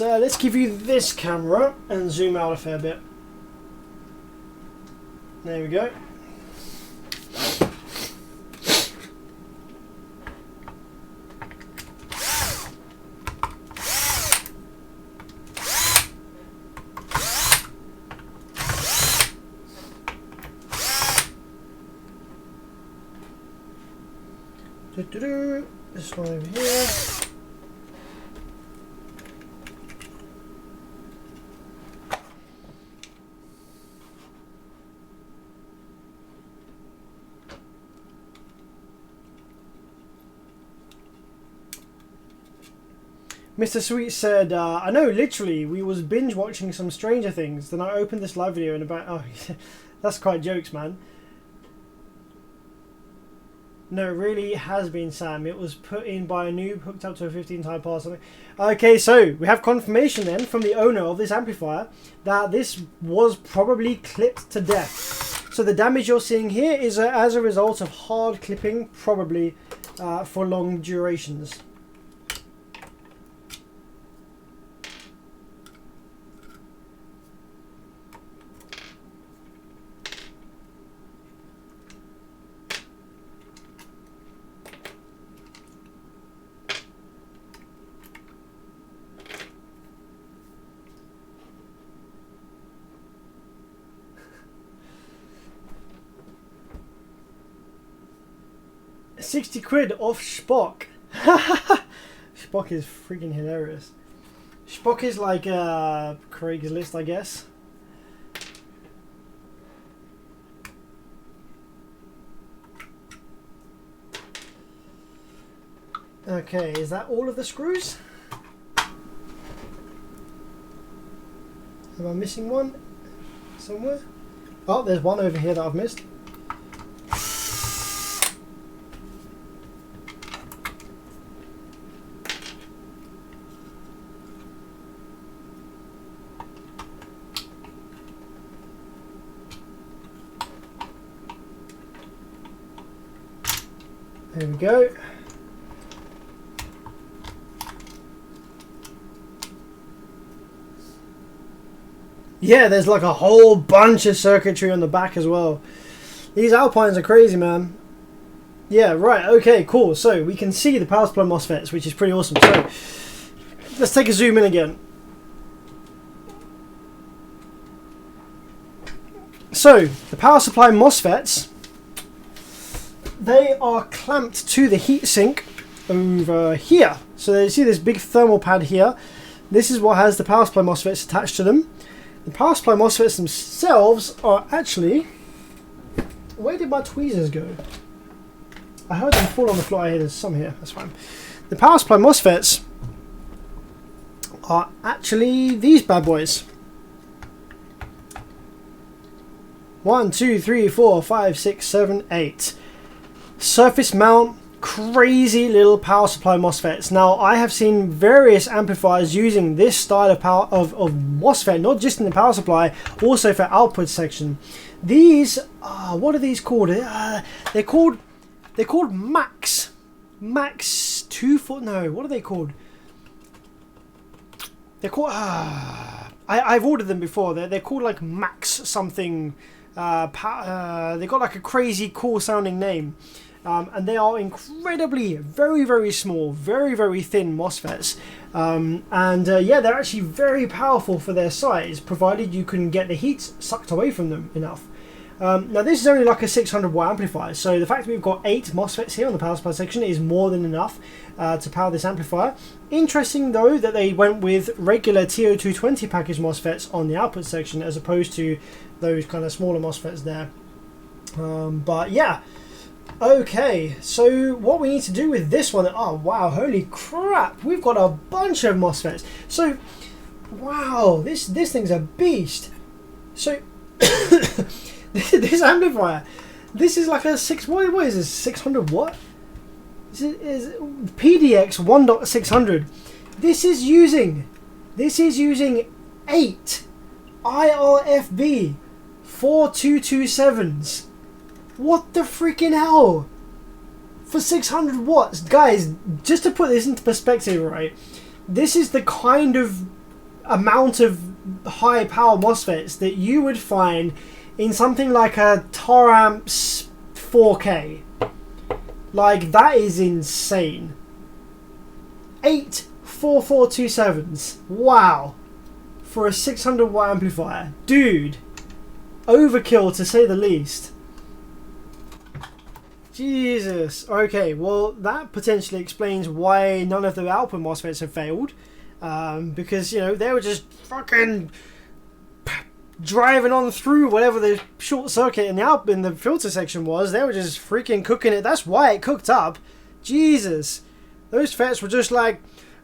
Let's give you this camera and zoom out a fair bit. There we go. This one over here. Mr. Sweet said, I know, literally, we was binge watching some Stranger Things, then I opened this live video and about, oh, that's quite jokes, man. No, it really has been, Sam. It was put in by a noob hooked up to a 15-type or something. Okay, so we have confirmation then from the owner of this amplifier that this was probably clipped to death. So the damage you're seeing here is as a result of hard clipping, probably for long durations. £60 off Spock. Spock is freaking hilarious. Spock is like Craigslist, I guess. Okay, is that all of the screws? Am I missing one somewhere? Oh, there's one over here that I've missed. There we go. Yeah, there's like a whole bunch of circuitry on the back as well. These Alpines are crazy, man. Yeah, right, okay, cool. So we can see the power supply MOSFETs, which is pretty awesome. So let's take a zoom in again. So the power supply MOSFETs, they are clamped to the heatsink over here. So you see this big thermal pad here. This is what has the power supply MOSFETs attached to them. The power supply MOSFETs themselves are actually... Where did my tweezers go? I heard them fall on the floor. There's some here. That's fine. The power supply MOSFETs are actually these bad boys. 1, 2, 3, 4, 5, 6, 7, 8. Surface mount, crazy little power supply MOSFETs. Now, I have seen various amplifiers using this style of power of MOSFET, not just in the power supply, also for output section. These, what are these called? They're called Max 2 no, what are they called? They're called I've ordered them before. They're called like Max something. They got like a crazy cool sounding name. And they are incredibly very, very small, very, very thin MOSFETs. Yeah, they're actually very powerful for their size, provided you can get the heat sucked away from them enough. Now this is only like a 600 watt amplifier, so the fact that we've got 8 MOSFETs here on the power supply section is more than enough to power this amplifier. Interesting though that they went with regular TO220 package MOSFETs on the output section as opposed to those kind of smaller MOSFETs there. But yeah, Okay, so what we need to do with this one, oh wow, holy crap, we've got a bunch of MOSFETs. So, wow, this thing's a beast. So, this amplifier, this is like a what is this, 600 watt? This is PDX 1.600. This is using 8 IRFB 4227s. What the freaking hell? For 600 watts. Guys, just to put this into perspective, right? This is the kind of amount of high power MOSFETs that you would find in something like a Taramps 4K. Like, that is insane. 8 4427s. Wow. For a 600 watt amplifier. Dude. Overkill to say the least. Jesus. Okay, well, that potentially explains why none of the output MOSFETs have failed. Because, you know, they were just fucking driving on through whatever the short circuit in the filter section was. They were just freaking cooking it. That's why it cooked up. Jesus. Those FETs were just like,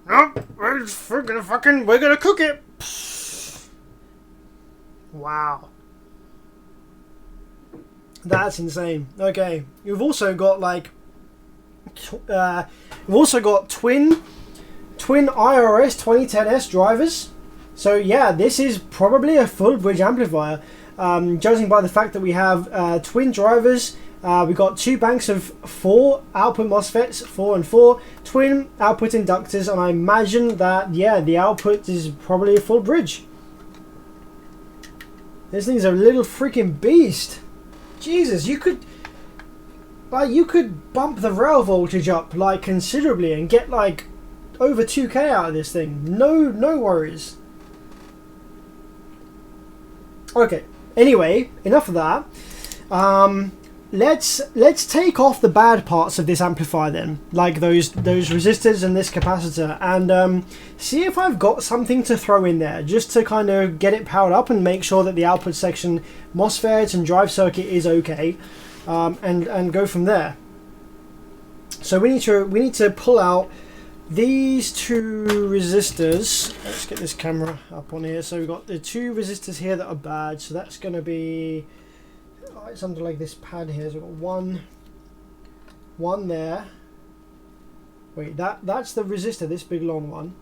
nope, we're gonna cook it. Wow. That's insane. Okay, we've also got like, twin IRS 2010S drivers. So yeah, this is probably a full bridge amplifier, judging by the fact that we have twin drivers. We've got 2 banks of 4 output MOSFETs, 4 and 4, twin output inductors, and I imagine that, yeah, the output is probably a full bridge. This thing's a little freaking beast. Jesus, you could bump the rail voltage up like considerably and get like over 2K out of this thing. No worries. Okay. Anyway, enough of that. Let's take off the bad parts of this amplifier then, like those resistors and this capacitor, and see if I've got something to throw in there just to kind of get it powered up and make sure that the output section MOSFET and drive circuit is okay, and go from there. So we need to pull out these 2 resistors. Let's get this camera up on here. So we've got the 2 resistors here that are bad. So that's going to be, it's under like this pad here. So we've got one there. Wait, that's the resistor, this big long one.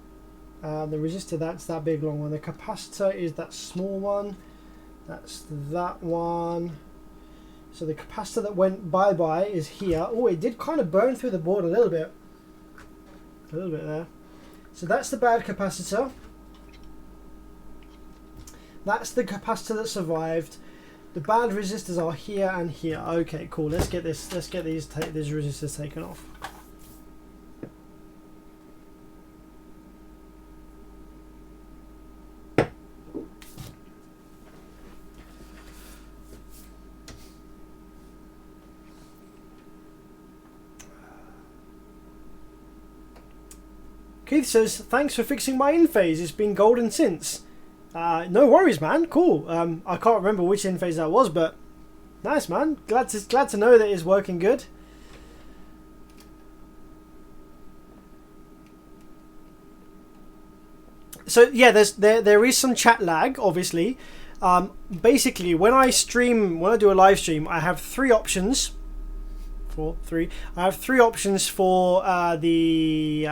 The resistor, that's that big long one. The capacitor is that small one. That's that one. So the capacitor that went bye-bye is here. Oh, it did kind of burn through the board a little bit. A little bit there. So that's the bad capacitor. That's the capacitor that survived. The bad resistors are here and here. Okay, cool. Let's get these resistors taken off. Keith says, thanks for fixing my in-phase. It's been golden since. No worries, man. Cool. I can't remember which in-phase that was, but nice, man. Glad to know that it's working good. So yeah, there is some chat lag, obviously. Basically, when I do a live stream, I have 3 options. I have 3 options for the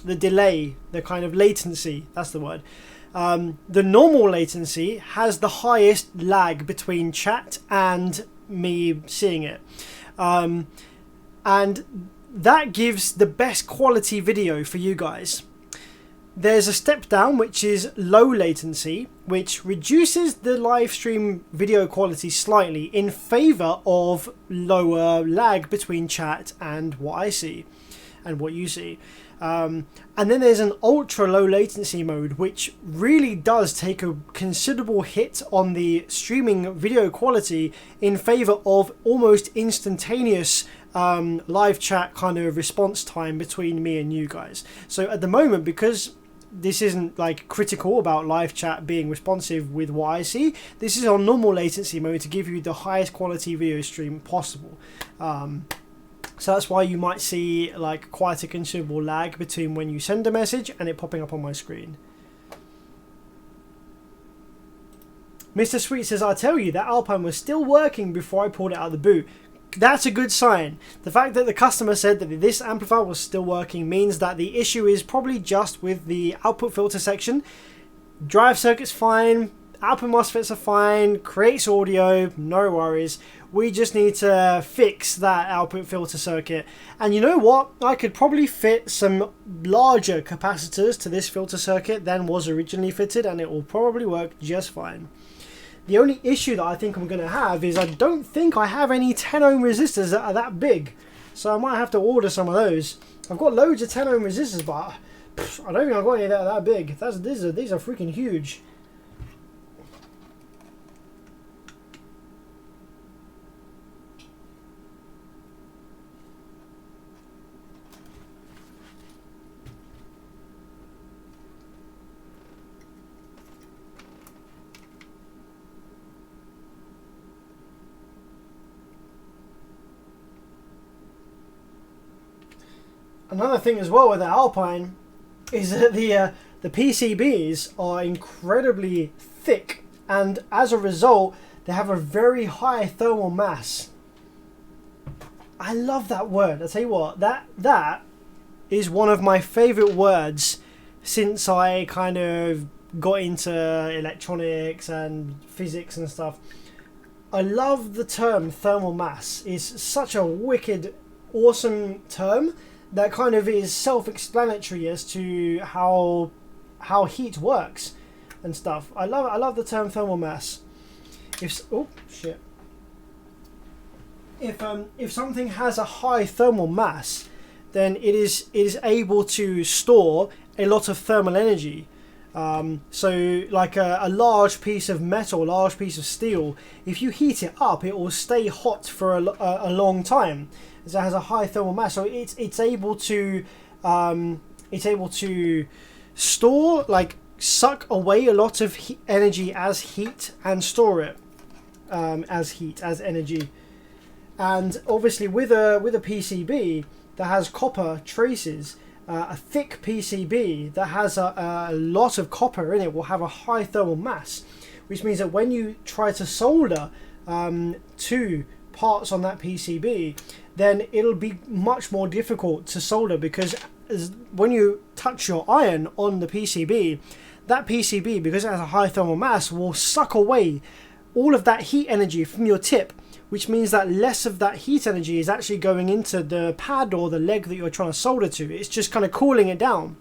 delay, the kind of latency. That's the word. The normal latency has the highest lag between chat and me seeing it, and that gives the best quality video for you guys. There's a step down, which is low latency, which reduces the live stream video quality slightly in favor of lower lag between chat and what I see and what you see. And then there's an ultra low latency mode, which really does take a considerable hit on the streaming video quality in favor of almost instantaneous live chat kind of response time between me and you guys. So at the moment, because this isn't like critical about live chat being responsive with what I see. This is on normal latency mode to give you the highest quality video stream possible. So that's why you might see like quite a considerable lag between when you send a message and it popping up on my screen. Mr. Sweet says, I tell you, that Alpine was still working before I pulled it out of the boot. That's a good sign. The fact that the customer said that this amplifier was still working means that the issue is probably just with the output filter section. Drive circuit's fine, output MOSFETs are fine, creates audio, no worries. We just need to fix that output filter circuit. And you know what? I could probably fit some larger capacitors to this filter circuit than was originally fitted, and it will probably work just fine. The only issue that I think I'm going to have is I don't think I have any 10 ohm resistors that are that big. So I might have to order some of those. I've got loads of 10 ohm resistors, but I don't think I've got any that are that big. These are freaking huge. Another thing as well with the Alpine is that the PCBs are incredibly thick, and as a result they have a very high thermal mass. I love that word. I tell you what, that is one of my favorite words since I kind of got into electronics and physics and stuff. I love the term thermal mass. It's such a wicked awesome term that kind of is self-explanatory as to how heat works and stuff. I love the term thermal mass. If something has a high thermal mass, then it is able to store a lot of thermal energy. So like a large piece of metal, a large piece of steel, if you heat it up, it will stay hot for a long time. So it has a high thermal mass, so it's able to store, like suck away a lot of energy as heat and store it as energy. And obviously with a PCB that has copper traces, a thick PCB that has a lot of copper in it will have a high thermal mass, which means that when you try to solder two parts on that PCB, then it'll be much more difficult to solder, because when you touch your iron on the PCB, that PCB, because it has a high thermal mass, will suck away all of that heat energy from your tip, which means that less of that heat energy is actually going into the pad or the leg that you're trying to solder to. It's just kind of cooling it down.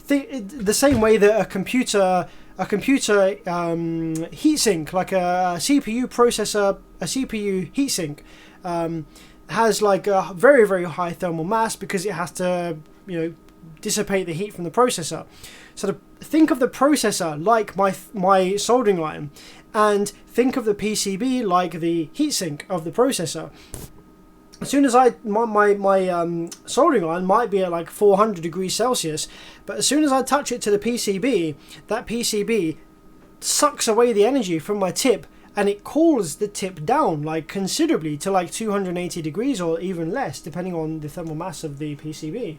The same way that a computer heatsink, like a CPU processor, a CPU heatsink, has like a very, very high thermal mass because it has to, dissipate the heat from the processor. So think of the processor like my soldering iron, and think of the PCB like the heatsink of the processor. As soon as my soldering iron might be at like 400 degrees Celsius, but as soon as I touch it to the PCB, that PCB sucks away the energy from my tip, and it cools the tip down like considerably to like 280 degrees or even less, depending on the thermal mass of the PCB.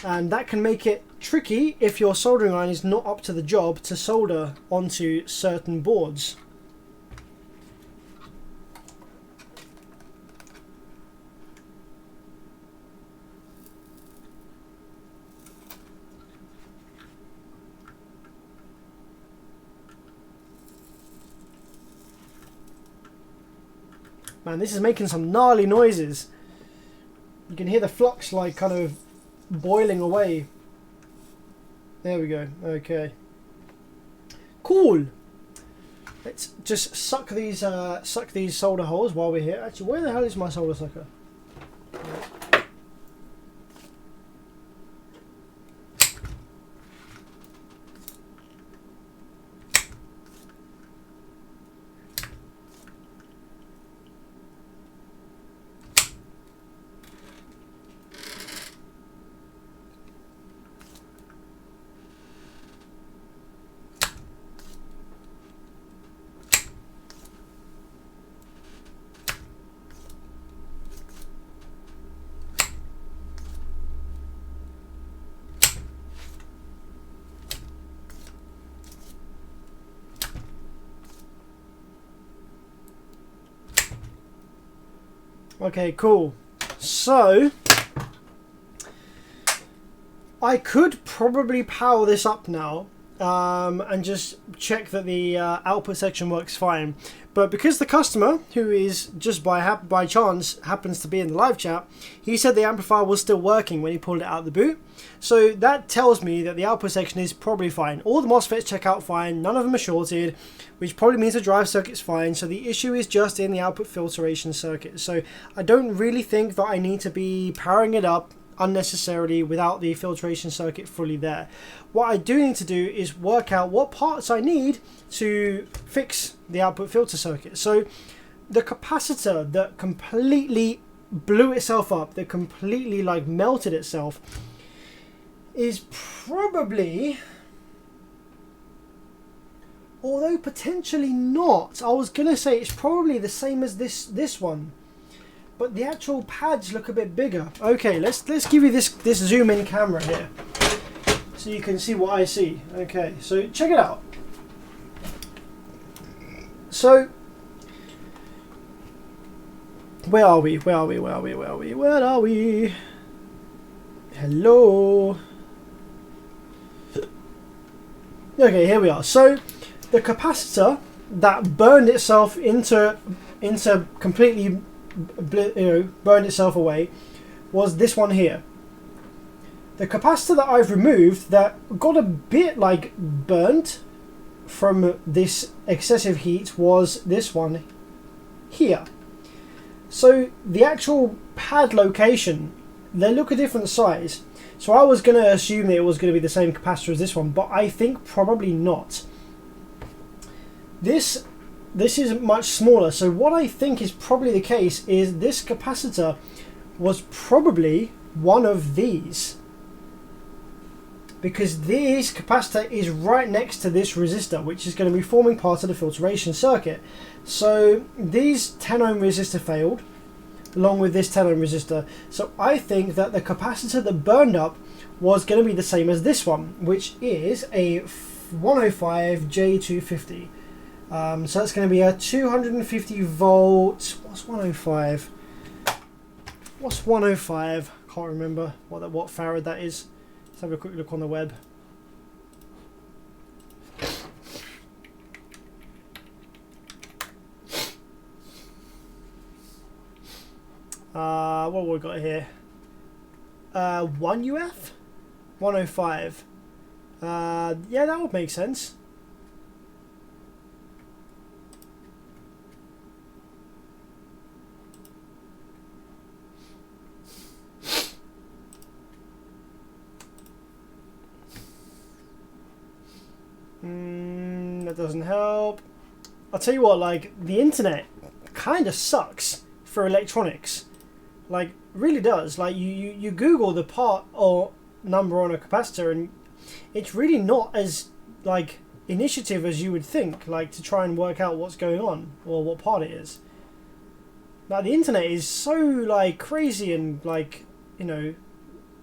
And that can make it tricky if your soldering iron is not up to the job to solder onto certain boards. Man, this is making some gnarly noises. You can hear the flux like kind of boiling away. There we go. Okay. Cool. Let's just suck these solder holes while we're here. Actually, where the hell is my solder sucker? Okay, cool. So I could probably power this up now and just check that the output section works fine. But because the customer, who is just by chance happens to be in the live chat, he said the amplifier was still working when he pulled it out of the boot. So that tells me that the output section is probably fine. All the MOSFETs check out fine, none of them are shorted, which probably means the drive circuit's fine. So the issue is just in the output filtration circuit. So I don't really think that I need to be powering it up unnecessarily without the filtration circuit fully there. What I do need to do is work out what parts I need to fix the output filter circuit. So the capacitor that completely blew itself up, that completely like melted itself, is probably, although potentially not, I was gonna say it's probably the same as this one, but the actual pads look a bit bigger. Okay, let's give you this zoom in camera here so you can see what I see. Okay, so check it out. So where are we? Hello. Okay, here we are. So the capacitor that burned itself into completely, burned itself away was this one here. The capacitor that I've removed that got a bit like burnt from this excessive heat was this one here. So the actual pad location, they look a different size. So I was going to assume that it was going to be the same capacitor as this one, but I think probably not. This is much smaller. So what I think is probably the case is this capacitor was probably one of these, because this capacitor is right next to this resistor, which is going to be forming part of the filtration circuit. So these 10 ohm resistor failed along with this 10 ohm resistor. So I think that the capacitor that burned up was going to be the same as this one, which is a 105 J250. So that's going to be a 250 volt. What's 105? What's 105? Can't remember what farad that is. Let's have a quick look on the web. What have we got here? 1 UF? 105. Yeah, that would make sense. That doesn't help. I'll tell you what, like, the internet kind of sucks for electronics. Like, really does. Like, you Google the part or number on a capacitor and it's really not as, like, initiative as you would think, like, to try and work out what's going on or what part it is. Now, the internet is so, like, crazy and, like, you know,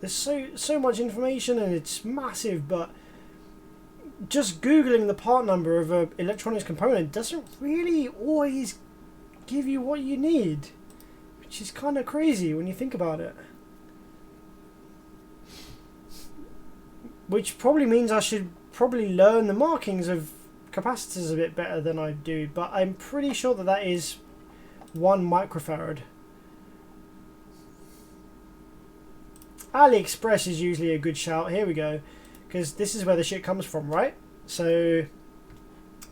there's so much information and it's massive, but just Googling the part number of an electronics component doesn't really always give you what you need, which is kind of crazy when you think about it. Which probably means I should probably learn the markings of capacitors a bit better than I do, but I'm pretty sure that that is 1 microfarad. AliExpress is usually a good shout. Here we go. Because this is where the shit comes from, right? So,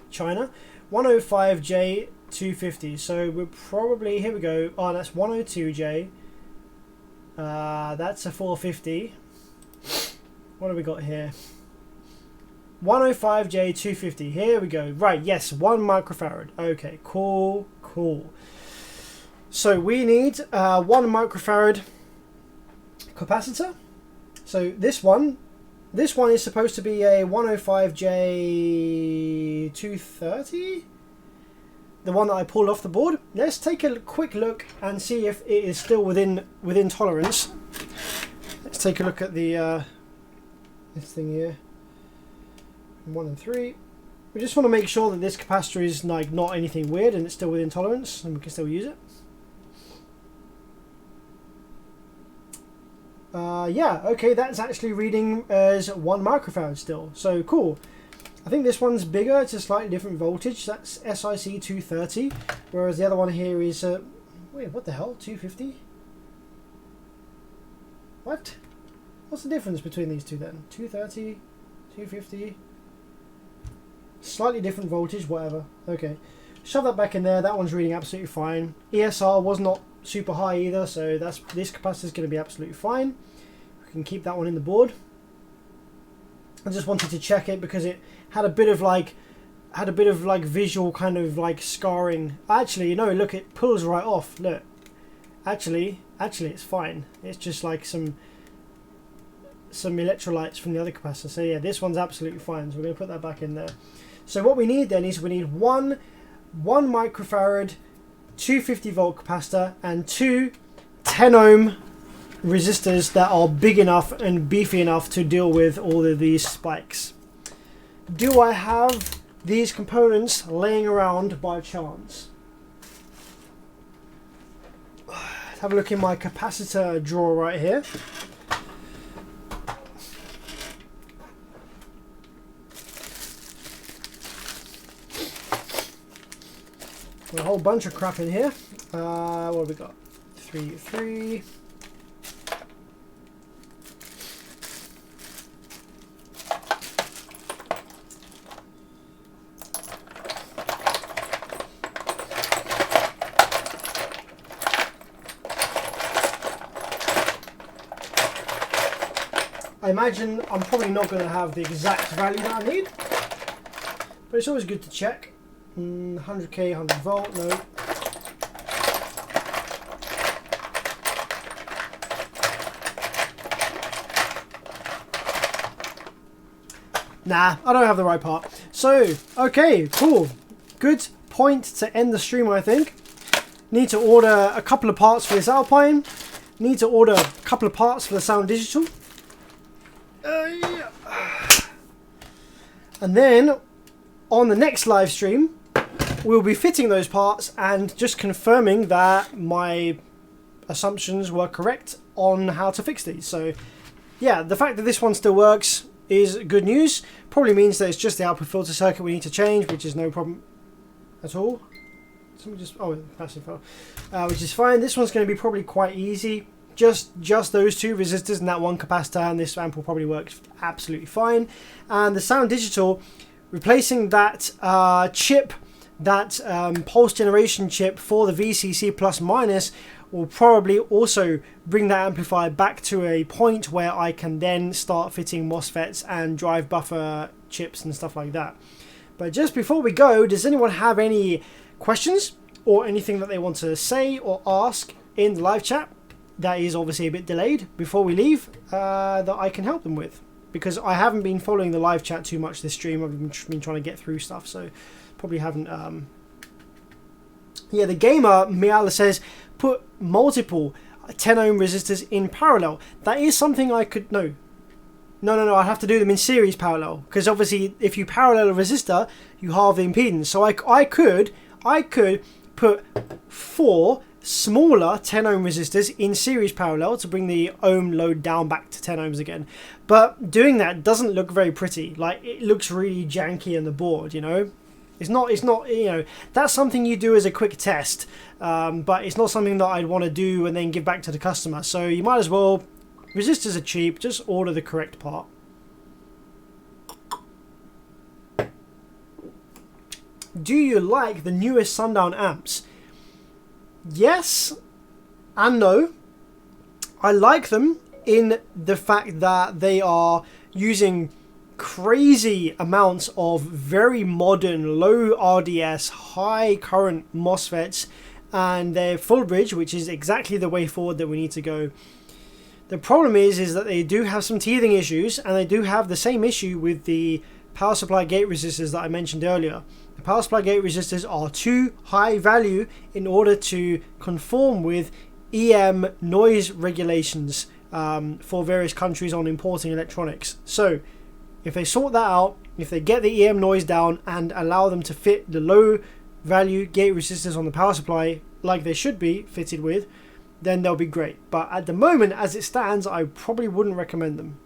China. 105J250. So, we're probably... Here we go. Oh, that's 102J. That's a 450. What have we got here? 105J250. Here we go. Right, yes. 1 microfarad. Okay, cool. So, we need 1 microfarad capacitor. So, this one is supposed to be a 105J230, the one that I pulled off the board. Let's take a quick look and see if it is still within tolerance. Let's take a look at the this thing here. 1 and 3. We just want to make sure that this capacitor is like not anything weird and it's still within tolerance and we can still use it. Yeah, okay, that's actually reading as 1 microfarad still. So cool. I think this one's bigger. It's a slightly different voltage. That's SIC 230, whereas the other one here is wait, what the hell? 250? What? What's the difference between these two then? 230, 250. Slightly different voltage, whatever. Okay. Shove that back in there. That one's reading absolutely fine. ESR was not super high either, so this capacitor is going to be absolutely fine. We can keep that one in the board. I just wanted to check it because it had a bit of like visual kind of like scarring. Actually, no, look, it pulls right off. Look, actually it's fine. It's just like some electrolytes from the other capacitor. So yeah, this one's absolutely fine. So we're going to put that back in there. So what we need then is we need one microfarad 250 volt capacitor and 2 10 ohm resistors that are big enough and beefy enough to deal with all of these spikes. Do I have these components laying around by chance? Let's have a look in my capacitor drawer right here. A whole bunch of crap in here. What have we got? 3. I imagine I'm probably not going to have the exact value that I need, but it's always good to check. 100k, 100 volt, no. Nah, I don't have the right part. So, okay, cool. Good point to end the stream, I think. Need to order a couple of parts for this Alpine. Need to order a couple of parts for the Soundigital. Yeah. And then, on the next live stream, we'll be fitting those parts and just confirming that my assumptions were correct on how to fix these. So yeah, the fact that this one still works is good news. Probably means that it's just the output filter circuit we need to change, which is no problem at all. Somebody just, oh, passive fell. Which is fine. This one's going to be probably quite easy. Just those 2 resistors and that 1 capacitor, and this amp will probably work absolutely fine. And the Soundigital, replacing that chip, that pulse generation chip for the VCC plus minus, will probably also bring that amplifier back to a point where I can then start fitting MOSFETs and drive buffer chips and stuff like that. But just before we go, does anyone have any questions or anything that they want to say or ask in the live chat that is obviously a bit delayed before we leave, that I can help them with? Because I haven't been following the live chat too much this stream. I've been trying to get through stuff, so probably haven't. Yeah, the gamer Miala says put multiple 10 ohm resistors in parallel. That is something I could no. I have to do them in series parallel, because obviously if you parallel a resistor, you halve the impedance. So I could put 4 smaller 10 ohm resistors in series parallel to bring the ohm load down back to 10 ohms again. But doing that doesn't look very pretty. Like, it looks really janky on the board, you know. It's not, you know, that's something you do as a quick test, but it's not something that I'd want to do and then give back to the customer. So you might as well, resistors are cheap, just order the correct part. Do you like the newest Sundown amps? Yes and no. I like them in the fact that they are using crazy amounts of very modern, low RDS, high current MOSFETs, and they're full bridge, which is exactly the way forward that we need to go. The problem is that they do have some teething issues, and they do have the same issue with the power supply gate resistors that I mentioned earlier. The power supply gate resistors are too high value in order to conform with EM noise regulations for various countries on importing electronics. So if they sort that out, if they get the EM noise down and allow them to fit the low value gate resistors on the power supply like they should be fitted with, then they'll be great. But at the moment, as it stands, I probably wouldn't recommend them.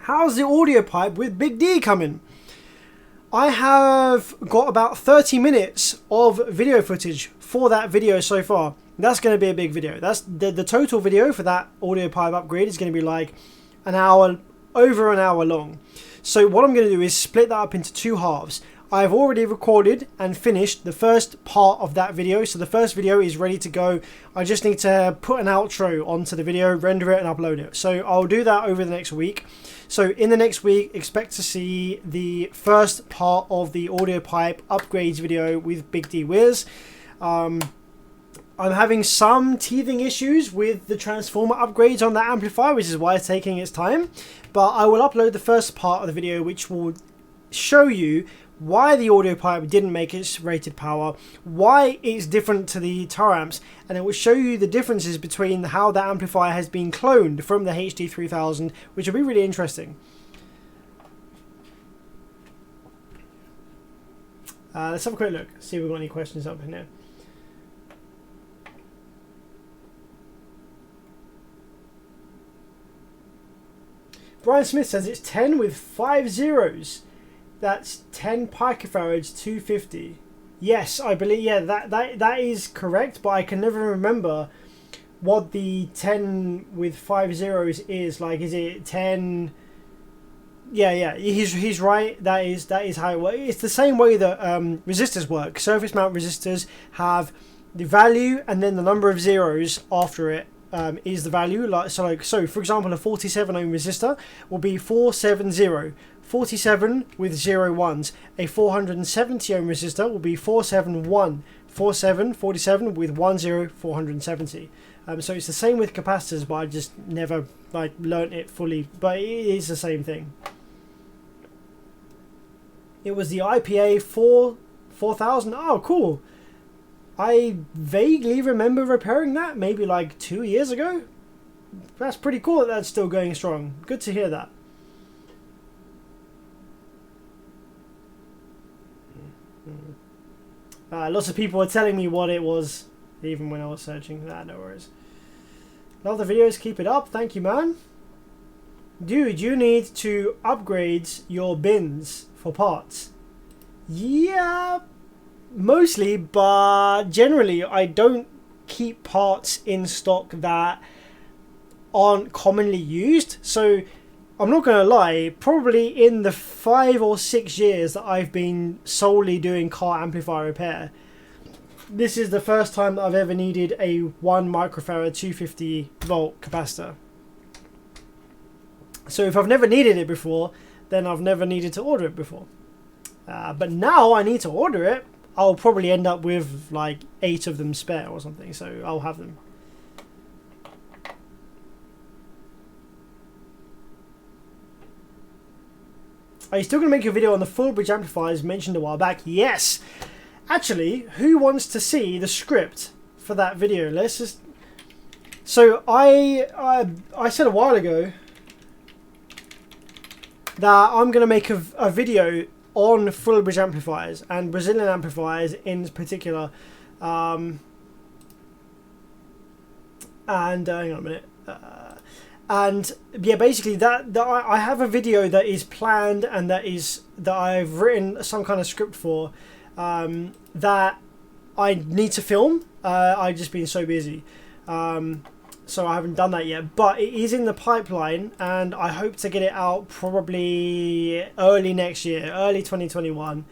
How's the audio pipe with Big D coming? I have got about 30 minutes of video footage for that video so far. That's going to be a big video. That's the total video for that audio pipe upgrade is going to be like an hour, over an hour long. So what I'm going to do is split that up into 2 halves. I've already recorded and finished the first part of that video. So the first video is ready to go. I just need to put an outro onto the video, render it and upload it. So I'll do that over the next week. So in the next week, expect to see the first part of the audio pipe upgrades video with Big D Wiz. I'm having some teething issues with the transformer upgrades on that amplifier, which is why it's taking its time. But I will upload the first part of the video, which will show you why the audio pipe didn't make its rated power, why it's different to the Tower amps, and it will show you the differences between how that amplifier has been cloned from the HD3000, which will be really interesting. Let's have a quick look, see if we've got any questions up in there. Brian Smith says it's 10 with 5 zeros. That's 10 picofarads, 250. Yes, I believe, yeah, that is correct, but I can never remember what the 10 with 5 zeros is. Like, is it 10? Yeah, he's right. That is how it works. It's the same way that resistors work. Surface mount resistors have the value and then the number of zeros after it. Is the value so for example, a 47 ohm resistor will be 470, 47 with 0 ones. A 470 ohm resistor will be 471, 47 with 10, 470. So it's the same with capacitors, but I just never learnt it fully, but it is the same thing. It was the IPA 4000. Oh, cool. I vaguely remember repairing that maybe like 2 years ago. That's pretty cool that that's still going strong. Good to hear that. Lots of people are telling me what it was, even when I was searching. No worries. Love the videos, keep it up. Thank you, man. Dude, you need to upgrade your bins for parts. Yeah, mostly, but generally I don't keep parts in stock that aren't commonly used. So I'm not going to lie, probably in the 5 or 6 years that I've been solely doing car amplifier repair, this is the first time that I've ever needed a 1 microfarad 250 volt capacitor. So if I've never needed it before, then I've never needed to order it before. But now I need to order it. I'll probably end up with like 8 of them spare or something, so I'll have them. Are you still going to make your video on the full bridge amplifiers mentioned a while back? Yes! Actually, who wants to see the script for that video? Let's just... So I said a while ago that I'm going to make a video on full bridge amplifiers and Brazilian amplifiers in particular. And hang on a minute. And yeah, basically that I have a video that is planned and that I've written some kind of script for, that I need to film. I've just been so busy, so I haven't done that yet. But it is in the pipeline, and I hope to get it out probably early next year, early 2021.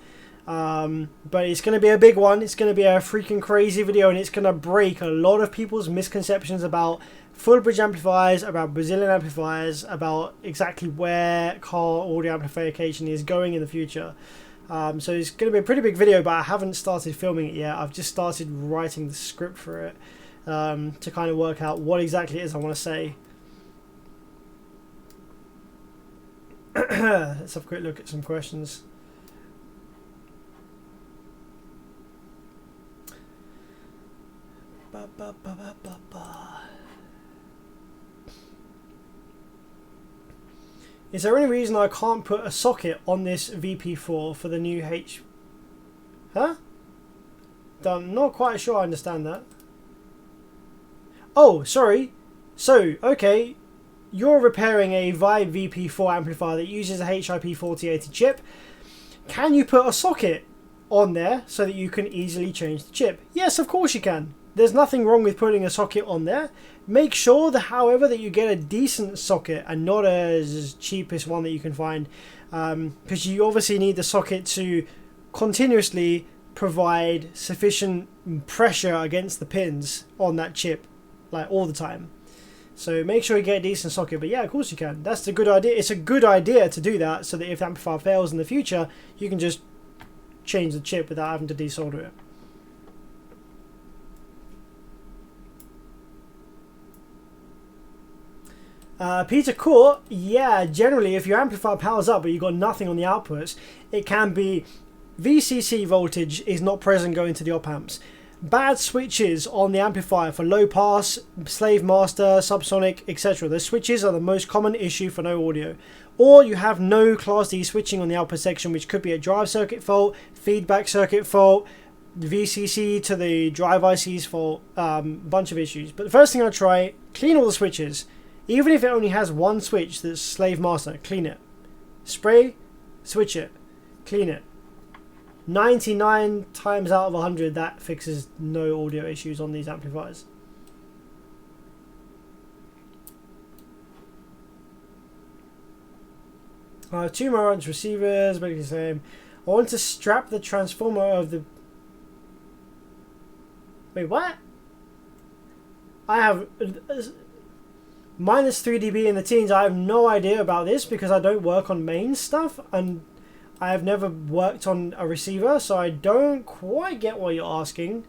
But it's going to be a big one. It's going to be a freaking crazy video, and it's going to break a lot of people's misconceptions about full bridge amplifiers, about Brazilian amplifiers, about exactly where car audio amplification is going in the future. So it's going to be a pretty big video, but I haven't started filming it yet. I've just started writing the script for it, to kind of work out what exactly it is I want to say. Let's have a quick look at some questions. Is there any reason I can't put a socket on this VP4 for the new Huh? I'm not quite sure I understand that. Oh, sorry. So, okay, you're repairing a Vibe VP4 amplifier that uses a HIP 4080 chip. Can you put a socket on there so that you can easily change the chip? Yes, of course you can. There's nothing wrong with putting a socket on there. Make sure that, however, that you get a decent socket and not as cheapest one that you can find, because you obviously need the socket to continuously provide sufficient pressure against the pins on that chip, like all the time. So make sure you get a decent socket. But yeah, of course you can. That's a good idea. It's a good idea to do that so that if the amplifier fails in the future, you can just change the chip without having to desolder it. Peter Court, yeah, generally if your amplifier powers up but you've got nothing on the outputs, it can be VCC voltage is not present going to the op amps. Bad switches on the amplifier for low pass, slave master, subsonic, etc. Those switches are the most common issue for no audio. Or you have no class D switching on the output section, which could be a drive circuit fault, feedback circuit fault, VCC to the drive ICs fault, bunch of issues. But the first thing I try, clean all the switches. Even if it only has one switch that's slave master, clean it. Spray, switch it, clean it. 99 times out of 100 that fixes no audio issues on these amplifiers. Two Marantz receivers, basically the same. I want to strap the transformer of the... Wait, what? I have... minus 3 dB in the teens. I have no idea about this because I don't work on main stuff and I have never worked on a receiver, so I don't quite get what you're asking.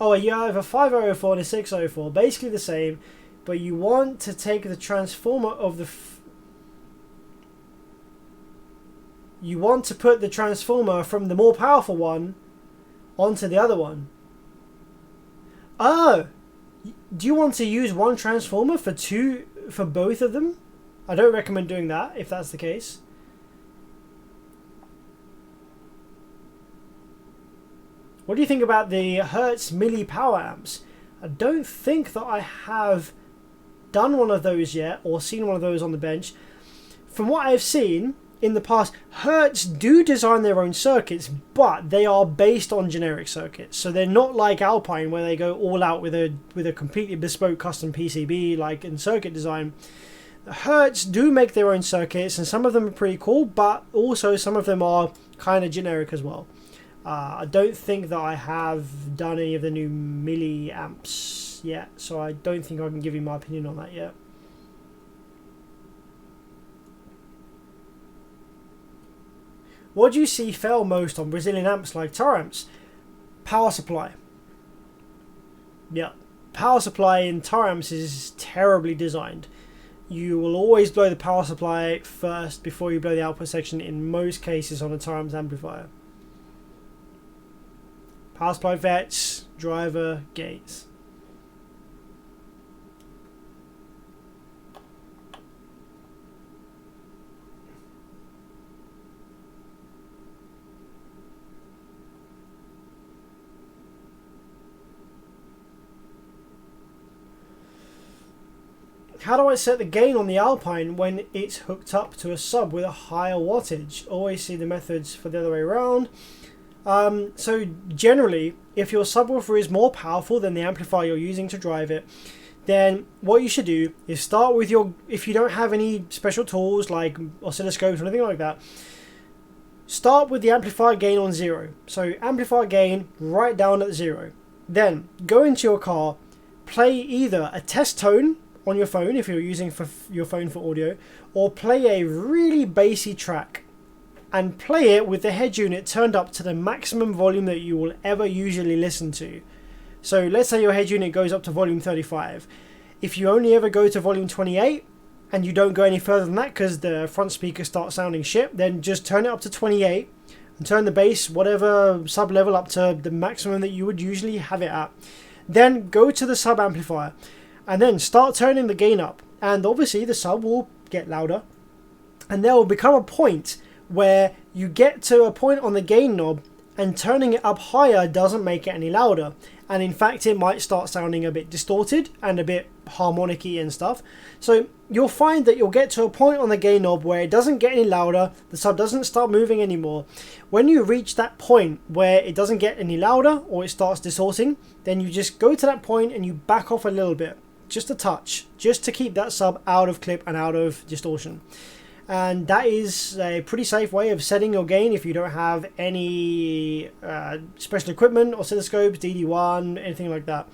Oh, you have a 5004 and a 604, basically the same, but you want to take the transformer of the... you want to put the transformer from the more powerful one onto the other one. Oh! Do you want to use one transformer for both of them? I don't recommend doing that, if that's the case. What do you think about the Hertz Milli power amps? I don't think that I have done one of those yet or seen one of those on the bench. From what I've seen in the past, Hertz do design their own circuits, but they are based on generic circuits. So they're not like Alpine where they go all out with a completely bespoke custom PCB like in circuit design. Hertz do make their own circuits and some of them are pretty cool, but also some of them are kind of generic as well. I don't think that I have done any of the new Milli amps yet, so I don't think I can give you my opinion on that yet. What do you see fail most on Brazilian amps like Tar amps? Power supply. Yeah, power supply in Tar amps is terribly designed. You will always blow the power supply first before you blow the output section in most cases on a Tar amps amplifier. Power supply vets, driver, gates. How do I set the gain on the Alpine when it's hooked up to a sub with a higher wattage? Always see the methods for the other way around. So generally, if your subwoofer is more powerful than the amplifier you're using to drive it, then what you should do is start with your, if you don't have any special tools like oscilloscopes or anything like that, start with the amplifier gain on 0. So amplifier gain right down at 0. Then go into your car, play either a test tone on your phone if you're using your phone for audio, or play a really bassy track and play it with the head unit turned up to the maximum volume that you will ever usually listen to. So let's say your head unit goes up to volume 35. If you only ever go to volume 28 and you don't go any further than that because the front speaker starts sounding shit, then just turn it up to 28 and turn the bass, whatever sub level, up to the maximum that you would usually have it at. Then go to the sub amplifier and then start turning the gain up, and obviously the sub will get louder, and there will become a point where you get to a point on the gain knob and turning it up higher doesn't make it any louder. And in fact, it might start sounding a bit distorted and a bit harmonic-y and stuff. So you'll find that you'll get to a point on the gain knob where it doesn't get any louder, the sub doesn't start moving anymore. When you reach that point where it doesn't get any louder or it starts distorting, then you just go to that point and you back off a little bit, just a touch, just to keep that sub out of clip and out of distortion. And that is a pretty safe way of setting your gain if you don't have any special equipment, oscilloscopes, DD1, anything like that.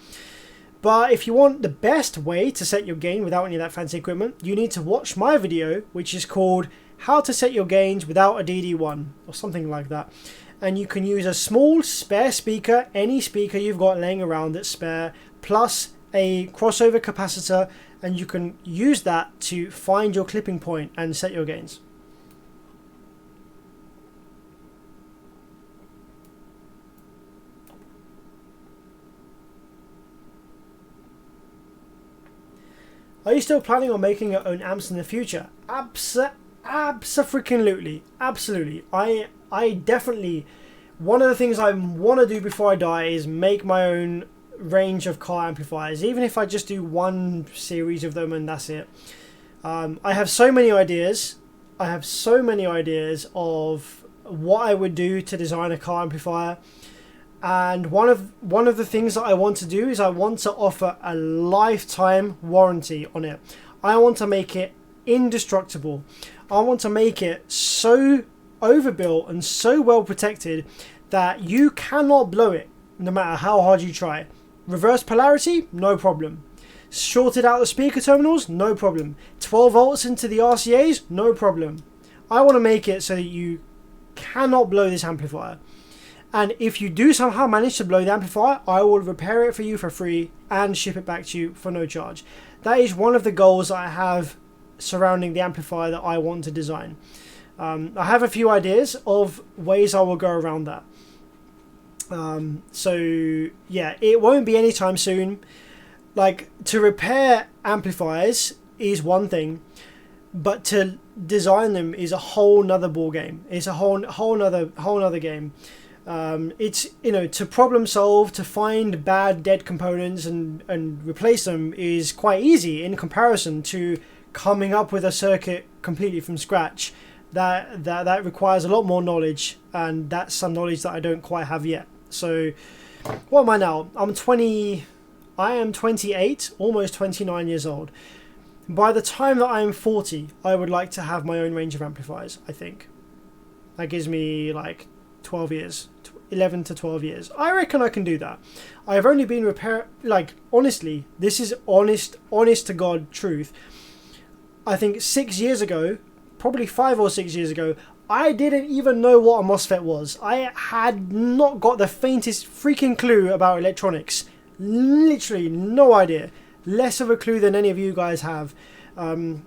But if you want the best way to set your gain without any of that fancy equipment, you need to watch my video, which is called How to Set Your Gains Without a DD1, or something like that. And you can use a small spare speaker, any speaker you've got laying around that's spare, plus a crossover capacitor, and you can use that to find your clipping point and set your gains. Are you still planning on making your own amps in the future? Abso-freaking-lutely. Absolutely. I definitely, one of the things I want to do before I die is make my own range of car amplifiers, even if I just do one series of them and that's it. I have so many ideas. I have so many ideas of what I would do to design a car amplifier. And one of the things that I want to do is I want to offer a lifetime warranty on it. I want to make it indestructible. I want to make it so overbuilt and so well protected that you cannot blow it no matter how hard you try. Reverse polarity, no problem. Shorted out the speaker terminals, no problem. 12 volts into the RCAs, no problem. I want to make it so that you cannot blow this amplifier. And if you do somehow manage to blow the amplifier, I will repair it for you for free and ship it back to you for no charge. That is one of the goals I have surrounding the amplifier that I want to design. I have a few ideas of ways I will go around that. So yeah, it won't be anytime soon. Like, to repair amplifiers is one thing, but to design them is a whole nother ball game. It's a whole nother game. It's, you know, to problem solve, to find bad dead components and replace them is quite easy in comparison to coming up with a circuit completely from scratch. That requires a lot more knowledge, and that's some knowledge that I don't quite have yet. So what am I now? I am 28, almost 29 years old. By the time that I am 40, I would like to have my own range of amplifiers, I think. That gives me like 12 years, 11 to 12 years. I reckon I can do that. I've only been honestly, this is honest to God truth. I think 6 years ago, probably 5 or 6 years ago, I didn't even know what a MOSFET was. I had not got the faintest freaking clue about electronics. Literally no idea. Less of a clue than any of you guys have. I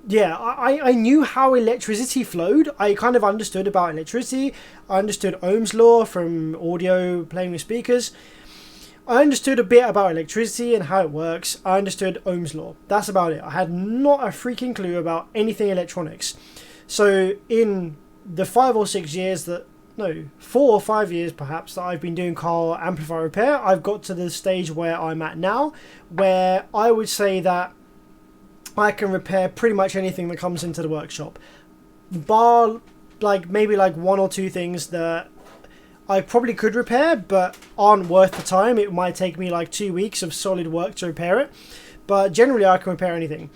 knew how electricity flowed. I kind of understood about electricity. I understood Ohm's law from audio playing with speakers. I understood a bit about electricity and how it works. I understood Ohm's law. That's about it. I had not a freaking clue about anything electronics. So in the 4 or 5 years perhaps that I've been doing car amplifier repair, I've got to the stage where I'm at now, where I would say that I can repair pretty much anything that comes into the workshop, bar maybe one or two things that I probably could repair but aren't worth the time. It might take me 2 weeks of solid work to repair it, but generally I can repair anything.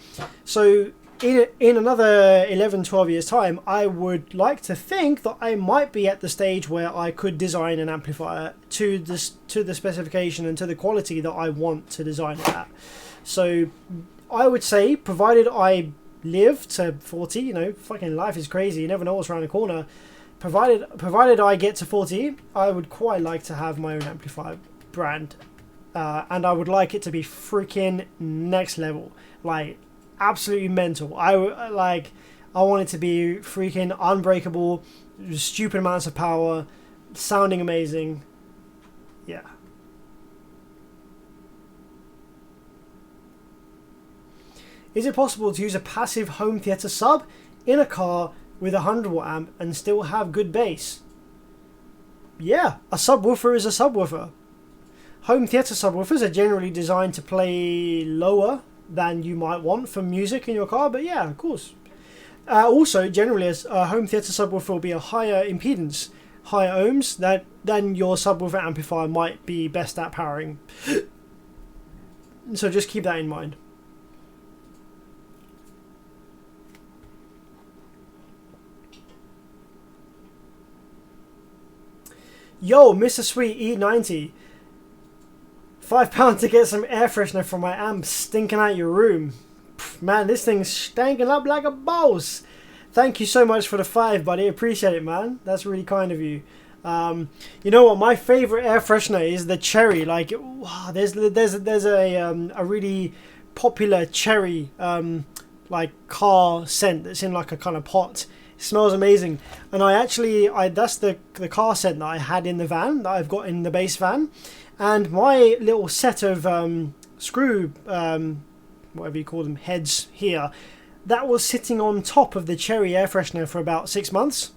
So in another 11-12 years time, I would like to think that I might be at the stage where I could design an amplifier to the specification and to the quality that I want to design it at. So I would say, provided I live to 40, fucking life is crazy, you never know what's around the corner. Provided I get to 40, I would quite like to have my own amplifier brand, and I would like it to be freaking next level, absolutely mental. I want it to be freaking unbreakable, stupid amounts of power, sounding amazing. Yeah. Is it possible to use a passive home theater sub in a car with a 100 watt amp and still have good bass? yeah, a subwoofer is a subwoofer. Home theatre subwoofers are generally designed to play lower than you might want for music in your car, but yeah, of course. Also, generally, as a home theatre subwoofer will be a higher impedance, higher ohms than your subwoofer amplifier might be best at powering. So just keep that in mind. Yo, Mr. Sweet E90. £5 to get some air freshener from my amp stinking out your room. Pff, man, this thing's stanking up like a boss. Thank you so much for the 5, buddy. Appreciate it, man. That's really kind of you. You know what? My favorite air freshener is the cherry. Like, wow, there's a really popular cherry like car scent that's in like a kind of pot. It smells amazing, and that's the car scent that I had in the van that I've got in the base van, and my little set of screw whatever you call them heads here, that was sitting on top of the cherry air freshener for about 6 months,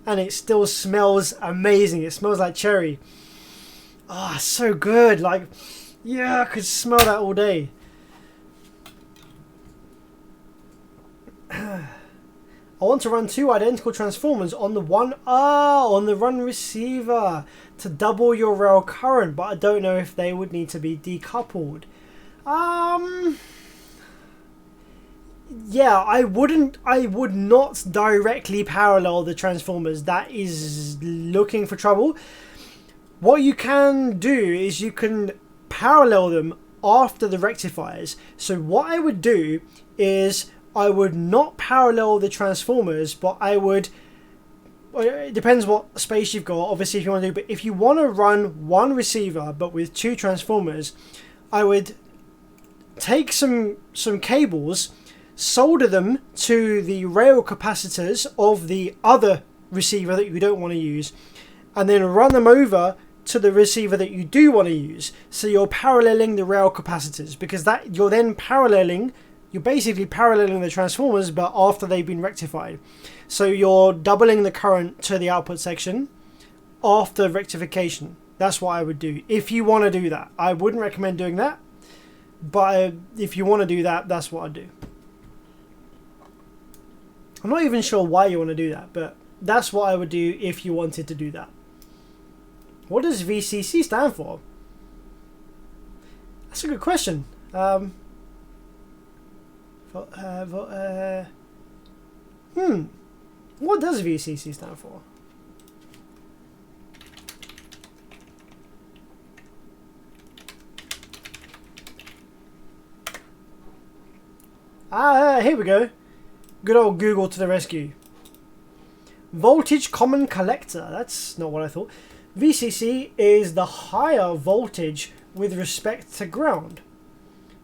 and it still smells amazing. It smells like cherry. Ah, so good. Like, yeah, I could smell that all day. I want to run 2 identical transformers on the run receiver to double your rail current, but I don't know if they would need to be decoupled. Yeah, I would not directly parallel the transformers. That is looking for trouble. What you can do is you can parallel them after the rectifiers. So what I would do is I would not parallel the transformers, but I would, it depends what space you've got, obviously, if you want to do, but if you want to run 1 receiver but with 2 transformers, I would take some cables, solder them to the rail capacitors of the other receiver that you don't want to use, and then run them over to the receiver that you do want to use. So you're paralleling the rail capacitors, because that you're basically paralleling the transformers, but after they've been rectified. So you're doubling the current to the output section after rectification. That's what I would do if you want to do that. I wouldn't recommend doing that, but if you want to do that, that's what I'd do. I'm not even sure why you want to do that, but that's what I would do if you wanted to do that. What does VCC stand for? That's a good question. What does VCC stand for? Here we go. Good old Google to the rescue. Voltage Common Collector. That's not what I thought. VCC is the higher voltage with respect to ground.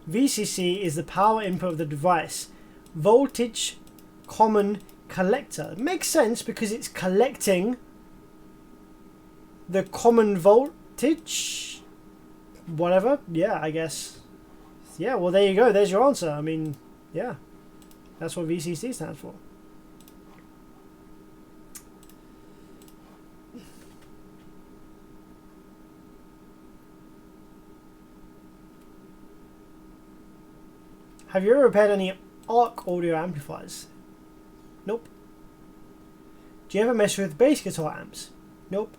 VCC is the power input of the device. Voltage Common Collector. It makes sense because it's collecting the common voltage. Whatever. Yeah, I guess. Yeah, well, there you go. There's your answer. I mean, yeah. That's what VCC stands for. Have you ever repaired any ARC audio amplifiers? Nope. Do you ever mess with bass guitar amps? Nope.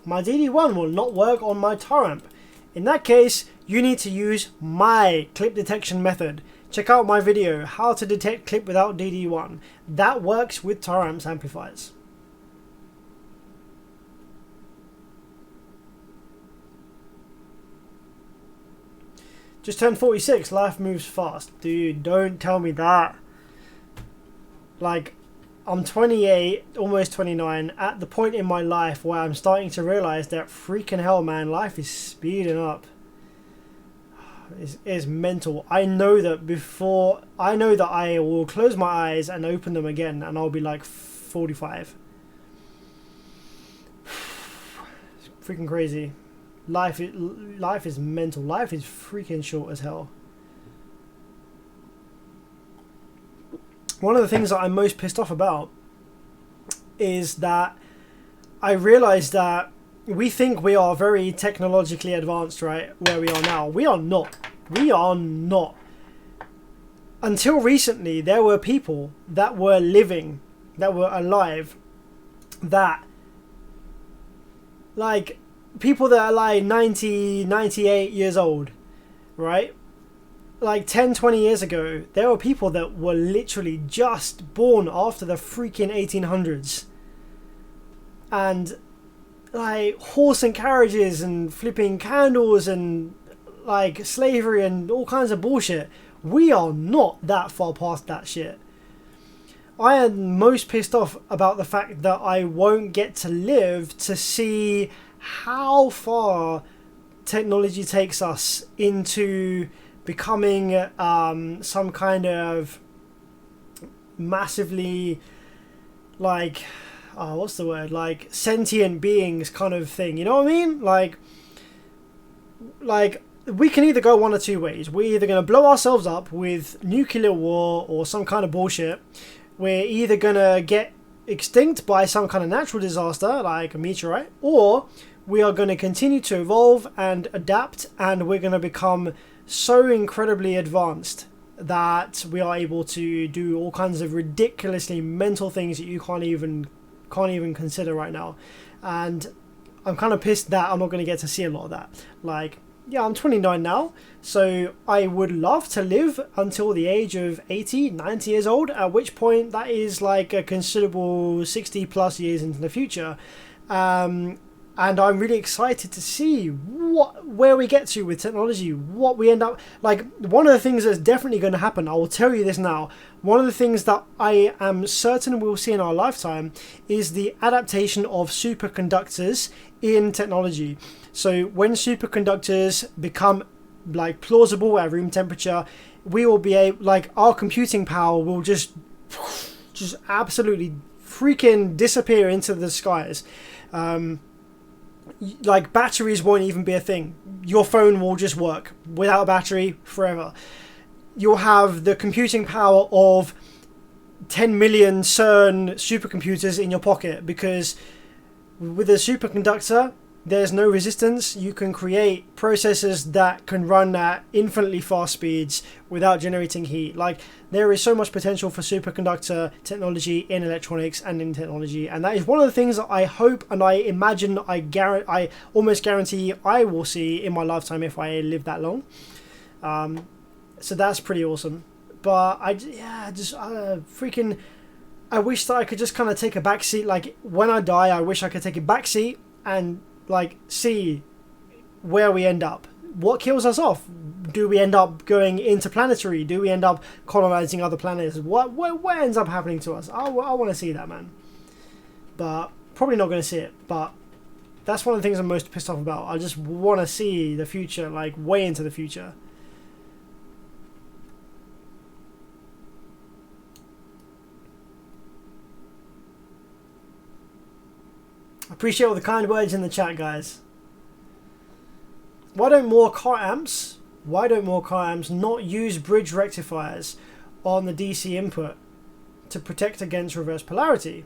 My DD1 will not work on my tar amp. In that case, you need to use my clip detection method. Check out my video, how to detect clip without DD1. That works with tar amps amplifiers. Just turned 46, life moves fast. Dude, don't tell me that. Like, I'm 28, almost 29, at the point in my life where I'm starting to realize that freaking hell, man, life is speeding up. It's mental. I know that I will close my eyes and open them again and I'll be like 45. It's freaking crazy. Life is mental. Life is freaking short as hell. one of the things that I'm most pissed off about is that I realize that we think we are very technologically advanced, right, where we are now. We are not. We are not. Until recently, there were people that were living, that were alive, that, like, people that are like 90, 98 years old, right? Like 10, 20 years ago, there were people that were literally just born after the freaking 1800s. And like horse and carriages and flipping candles and like slavery and all kinds of bullshit. We are not that far past that shit. I am most pissed off about the fact that I won't get to live to see how far technology takes us into becoming some kind of massively like what's the word, like sentient beings kind of thing, you know what I mean? Like we can either go one or two ways. We're either going to blow ourselves up with nuclear war or some kind of bullshit. We're either going to get extinct by some kind of natural disaster like a meteorite, or we are going to continue to evolve and adapt, and we're going to become so incredibly advanced that we are able to do all kinds of ridiculously mental things that you can't even consider right now. And I'm kind of pissed that I'm not going to get to see a lot of that. Like, yeah, I'm 29 now, so I would love to live until the age of 80, 90 years old, at which point that is like a considerable 60 plus years into the future. And I'm really excited to see where we get to with technology, what we end up... Like, one of the things that's definitely going to happen, I will tell you this now, one of the things that I am certain we'll see in our lifetime is the adaptation of superconductors in technology. So when superconductors become, like, plausible at room temperature, we will be able... Like, our computing power will just absolutely freaking disappear into the skies. Like, batteries won't even be a thing. Your phone will just work without a battery forever. You'll have the computing power of 10 million CERN supercomputers in your pocket, because with a superconductor there's no resistance. You can create processors that can run at infinitely fast speeds without generating heat. Like, there is so much potential for superconductor technology in electronics and in technology, and that is one of the things that I hope and I imagine, I almost guarantee I will see in my lifetime if I live that long. So that's pretty awesome. But I wish that I could just kind of take a back seat. Like, when I die, I wish I could take a back seat and like see where we end up. What kills us off? Do we end up going interplanetary? Do we end up colonizing other planets? What ends up happening to us? I want to see that, man. But probably not going to see it. But that's one of the things I'm most pissed off about. I just want to see the future, like way into the future. Appreciate all the kind words in the chat, guys. Why don't more car amps not use bridge rectifiers on the DC input to protect against reverse polarity?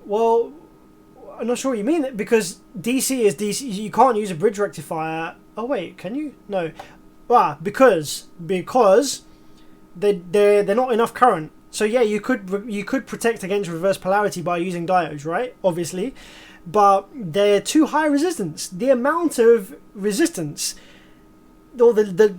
Well, I'm not sure what you mean, because DC is DC. You can't use a bridge rectifier. Oh wait, can you? No. Because they're not enough current. So yeah, you could protect against reverse polarity by using diodes, right? Obviously, but they're too high resistance. The amount of resistance, or the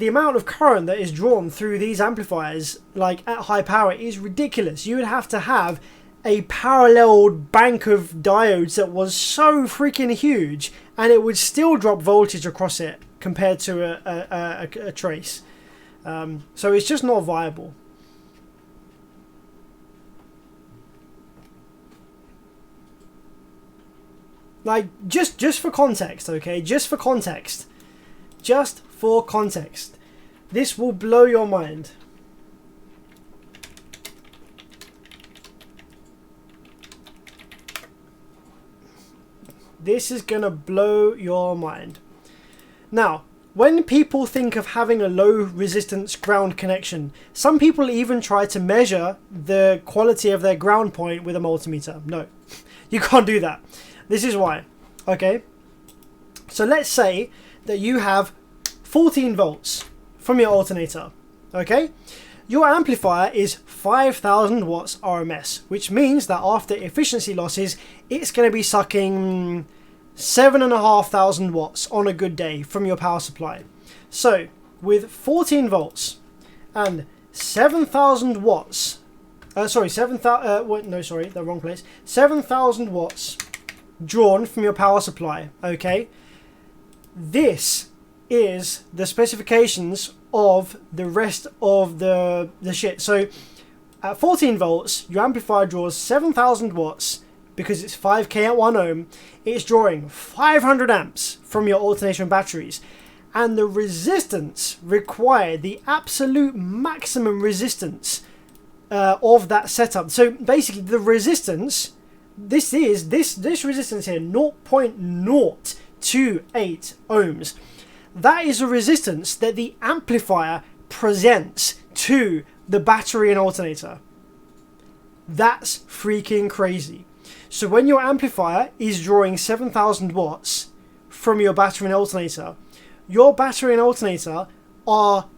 amount of current that is drawn through these amplifiers, like at high power, is ridiculous. You would have to have a paralleled bank of diodes that was so freaking huge, and it would still drop voltage across it compared to a trace. So it's just not viable. Like, just for context, okay? Just for context. This will blow your mind. This is gonna blow your mind. Now, when people think of having a low resistance ground connection, some people even try to measure the quality of their ground point with a multimeter. No, you can't do that. This is why. Okay, so let's say that you have 14 volts from your alternator. Okay, your amplifier is 5,000 watts RMS, which means that after efficiency losses, it's going to be sucking 7,500 watts on a good day from your power supply. So with 14 volts and 7,000 watts, 7,000 watts drawn from your power supply. Okay, this is the specifications of the rest of the shit. So at 14 volts, your amplifier draws 7,000 watts. Because it's 5k at 1 ohm, it's drawing 500 amps from your alternation batteries. And the resistance required, the absolute maximum resistance of that setup. So basically the resistance, this resistance here, 0.028 ohms. That is a resistance that the amplifier presents to the battery and alternator. That's freaking crazy. So when your amplifier is drawing 7,000 watts from your battery and alternator, your battery and alternator are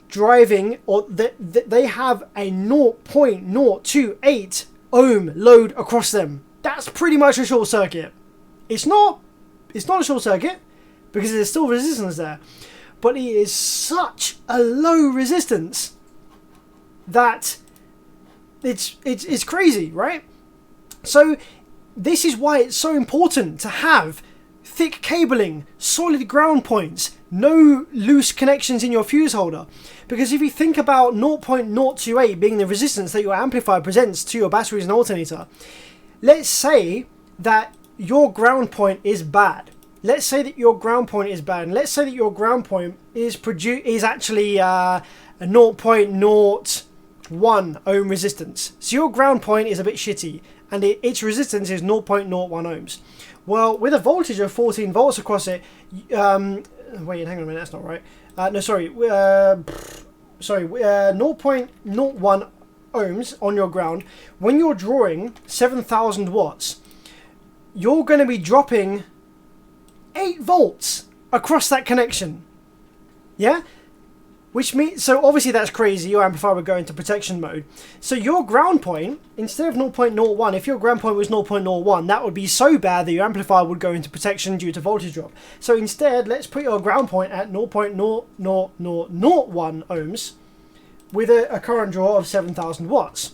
driving, or they have a 0.028 ohm load across them. That's pretty much a short circuit. It's not a short circuit because there's still resistance there, but it is such a low resistance that it's crazy, right? So this is why it's so important to have thick cabling, solid ground points, no loose connections in your fuse holder. Because if you think about 0.028 being the resistance that your amplifier presents to your batteries and alternator, let's say that your ground point is bad. Let's say that your ground point is bad. And let's say that your ground point is actually a 0.01 ohm resistance. So your ground point is a bit shitty, and its resistance is 0.01 ohms. Well, with a voltage of 14 volts across it, wait, hang on a minute, that's not right. 0.01 ohms on your ground. When you're drawing 7,000 watts, you're going to be dropping 8 volts across that connection. Yeah? Which means, so obviously that's crazy, your amplifier would go into protection mode. So your ground point, instead of 0.01, if your ground point was 0.01, that would be so bad that your amplifier would go into protection due to voltage drop. So instead, let's put your ground point at 0.0001 ohms with a current draw of 7,000 watts.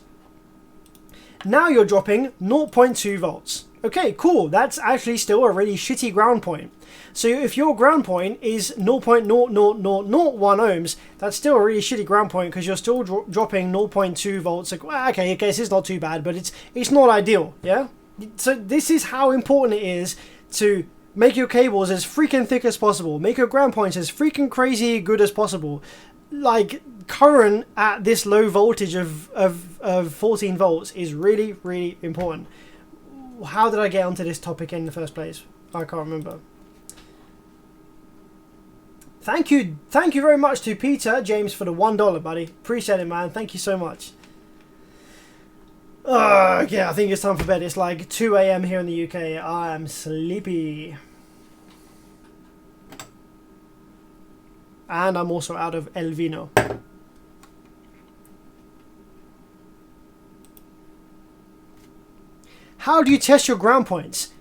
Now you're dropping 0.2 volts. Okay, cool, that's actually still a really shitty ground point. So if your ground point is 0.0001 ohms, that's still a really shitty ground point because you're still dropping 0.2 volts. Like, well, okay, I guess it's not too bad, but it's not ideal, yeah? So this is how important it is to make your cables as freaking thick as possible. Make your ground points as freaking crazy good as possible. Like, current at this low voltage of 14 volts is really, really important. How did I get onto this topic in the first place? I can't remember. Thank you very much to Peter James for the $1, buddy. Appreciate it, man. Thank you so much. Yeah, I think it's time for bed. It's like 2 a.m. here in the UK. I am sleepy. And I'm also out of El Vino. How do you test your ground points?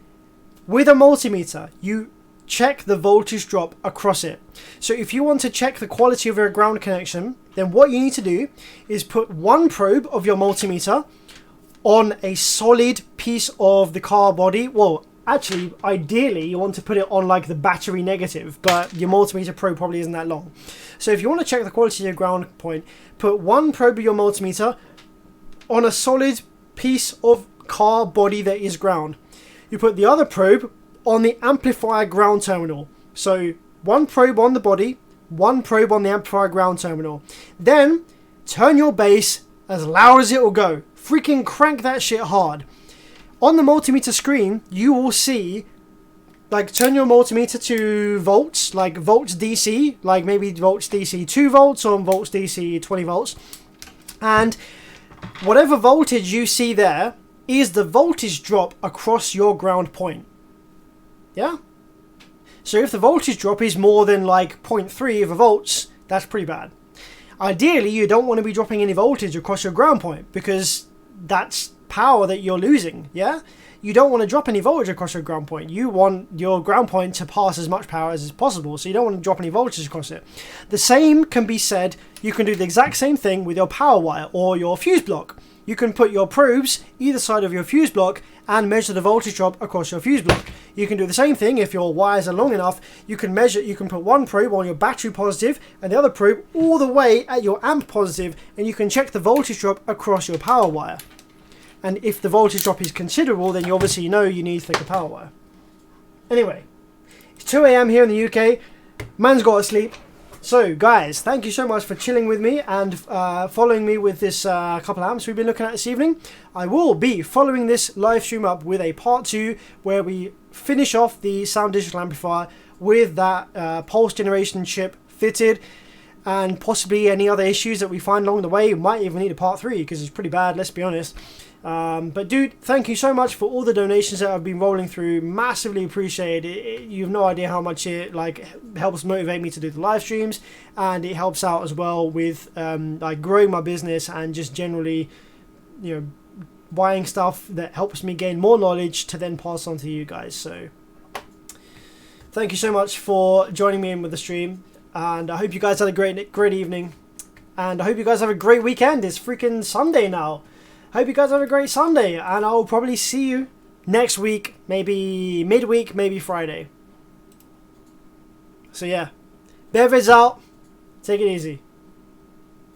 With a multimeter, you check the voltage drop across it. So if you want to check the quality of your ground connection, then what you need to do is put one probe of your multimeter on a solid piece of the car body. Well, actually, ideally, you want to put it on like the battery negative, but your multimeter probe probably isn't that long. So if you want to check the quality of your ground point, put one probe of your multimeter on a solid piece of car body that is ground. You put the other probe on the amplifier ground terminal. So one probe on the body, one probe on the amplifier ground terminal. Then turn your bass as loud as it will go. Freaking crank that shit hard. On the multimeter screen, you will see like turn your multimeter to volts, like volts DC, like maybe volts DC 2 volts or volts DC 20 volts. And whatever voltage you see there is the voltage drop across your ground point. Yeah? So if the voltage drop is more than like 0.3 of a volts, that's pretty bad. Ideally, you don't want to be dropping any voltage across your ground point because that's power that you're losing, yeah? You don't want to drop any voltage across your ground point. You want your ground point to pass as much power as is possible, so you don't want to drop any voltage across it. The same can be said, you can do the exact same thing with your power wire or your fuse block. You can put your probes either side of your fuse block and measure the voltage drop across your fuse block. You can do the same thing if your wires are long enough. You can put one probe on your battery positive and the other probe all the way at your amp positive, and you can check the voltage drop across your power wire. And if the voltage drop is considerable, then you obviously know you need thicker power wire. Anyway, it's 2 AM here in the UK. Man's got to sleep. So, guys, thank you so much for chilling with me and following me with this couple of amps we've been looking at this evening. I will be following this live stream up with a part 2 where we finish off the Soundigital amplifier with that pulse generation chip fitted, and possibly any other issues that we find along the way. We might even need a part 3 because it's pretty bad, let's be honest. But dude, thank you so much for all the donations that I've been rolling through. Massively appreciate it. You have no idea how much it helps motivate me to do the live streams, and it helps out as well with growing my business and just generally, buying stuff that helps me gain more knowledge to then pass on to you guys. So thank you so much for joining me in with the stream, and I hope you guys had a great evening, and I hope you guys have a great weekend. It's freaking Sunday now. Hope you guys have a great Sunday, and I'll probably see you next week, maybe midweek, maybe Friday. So yeah, Bear's out. Take it easy.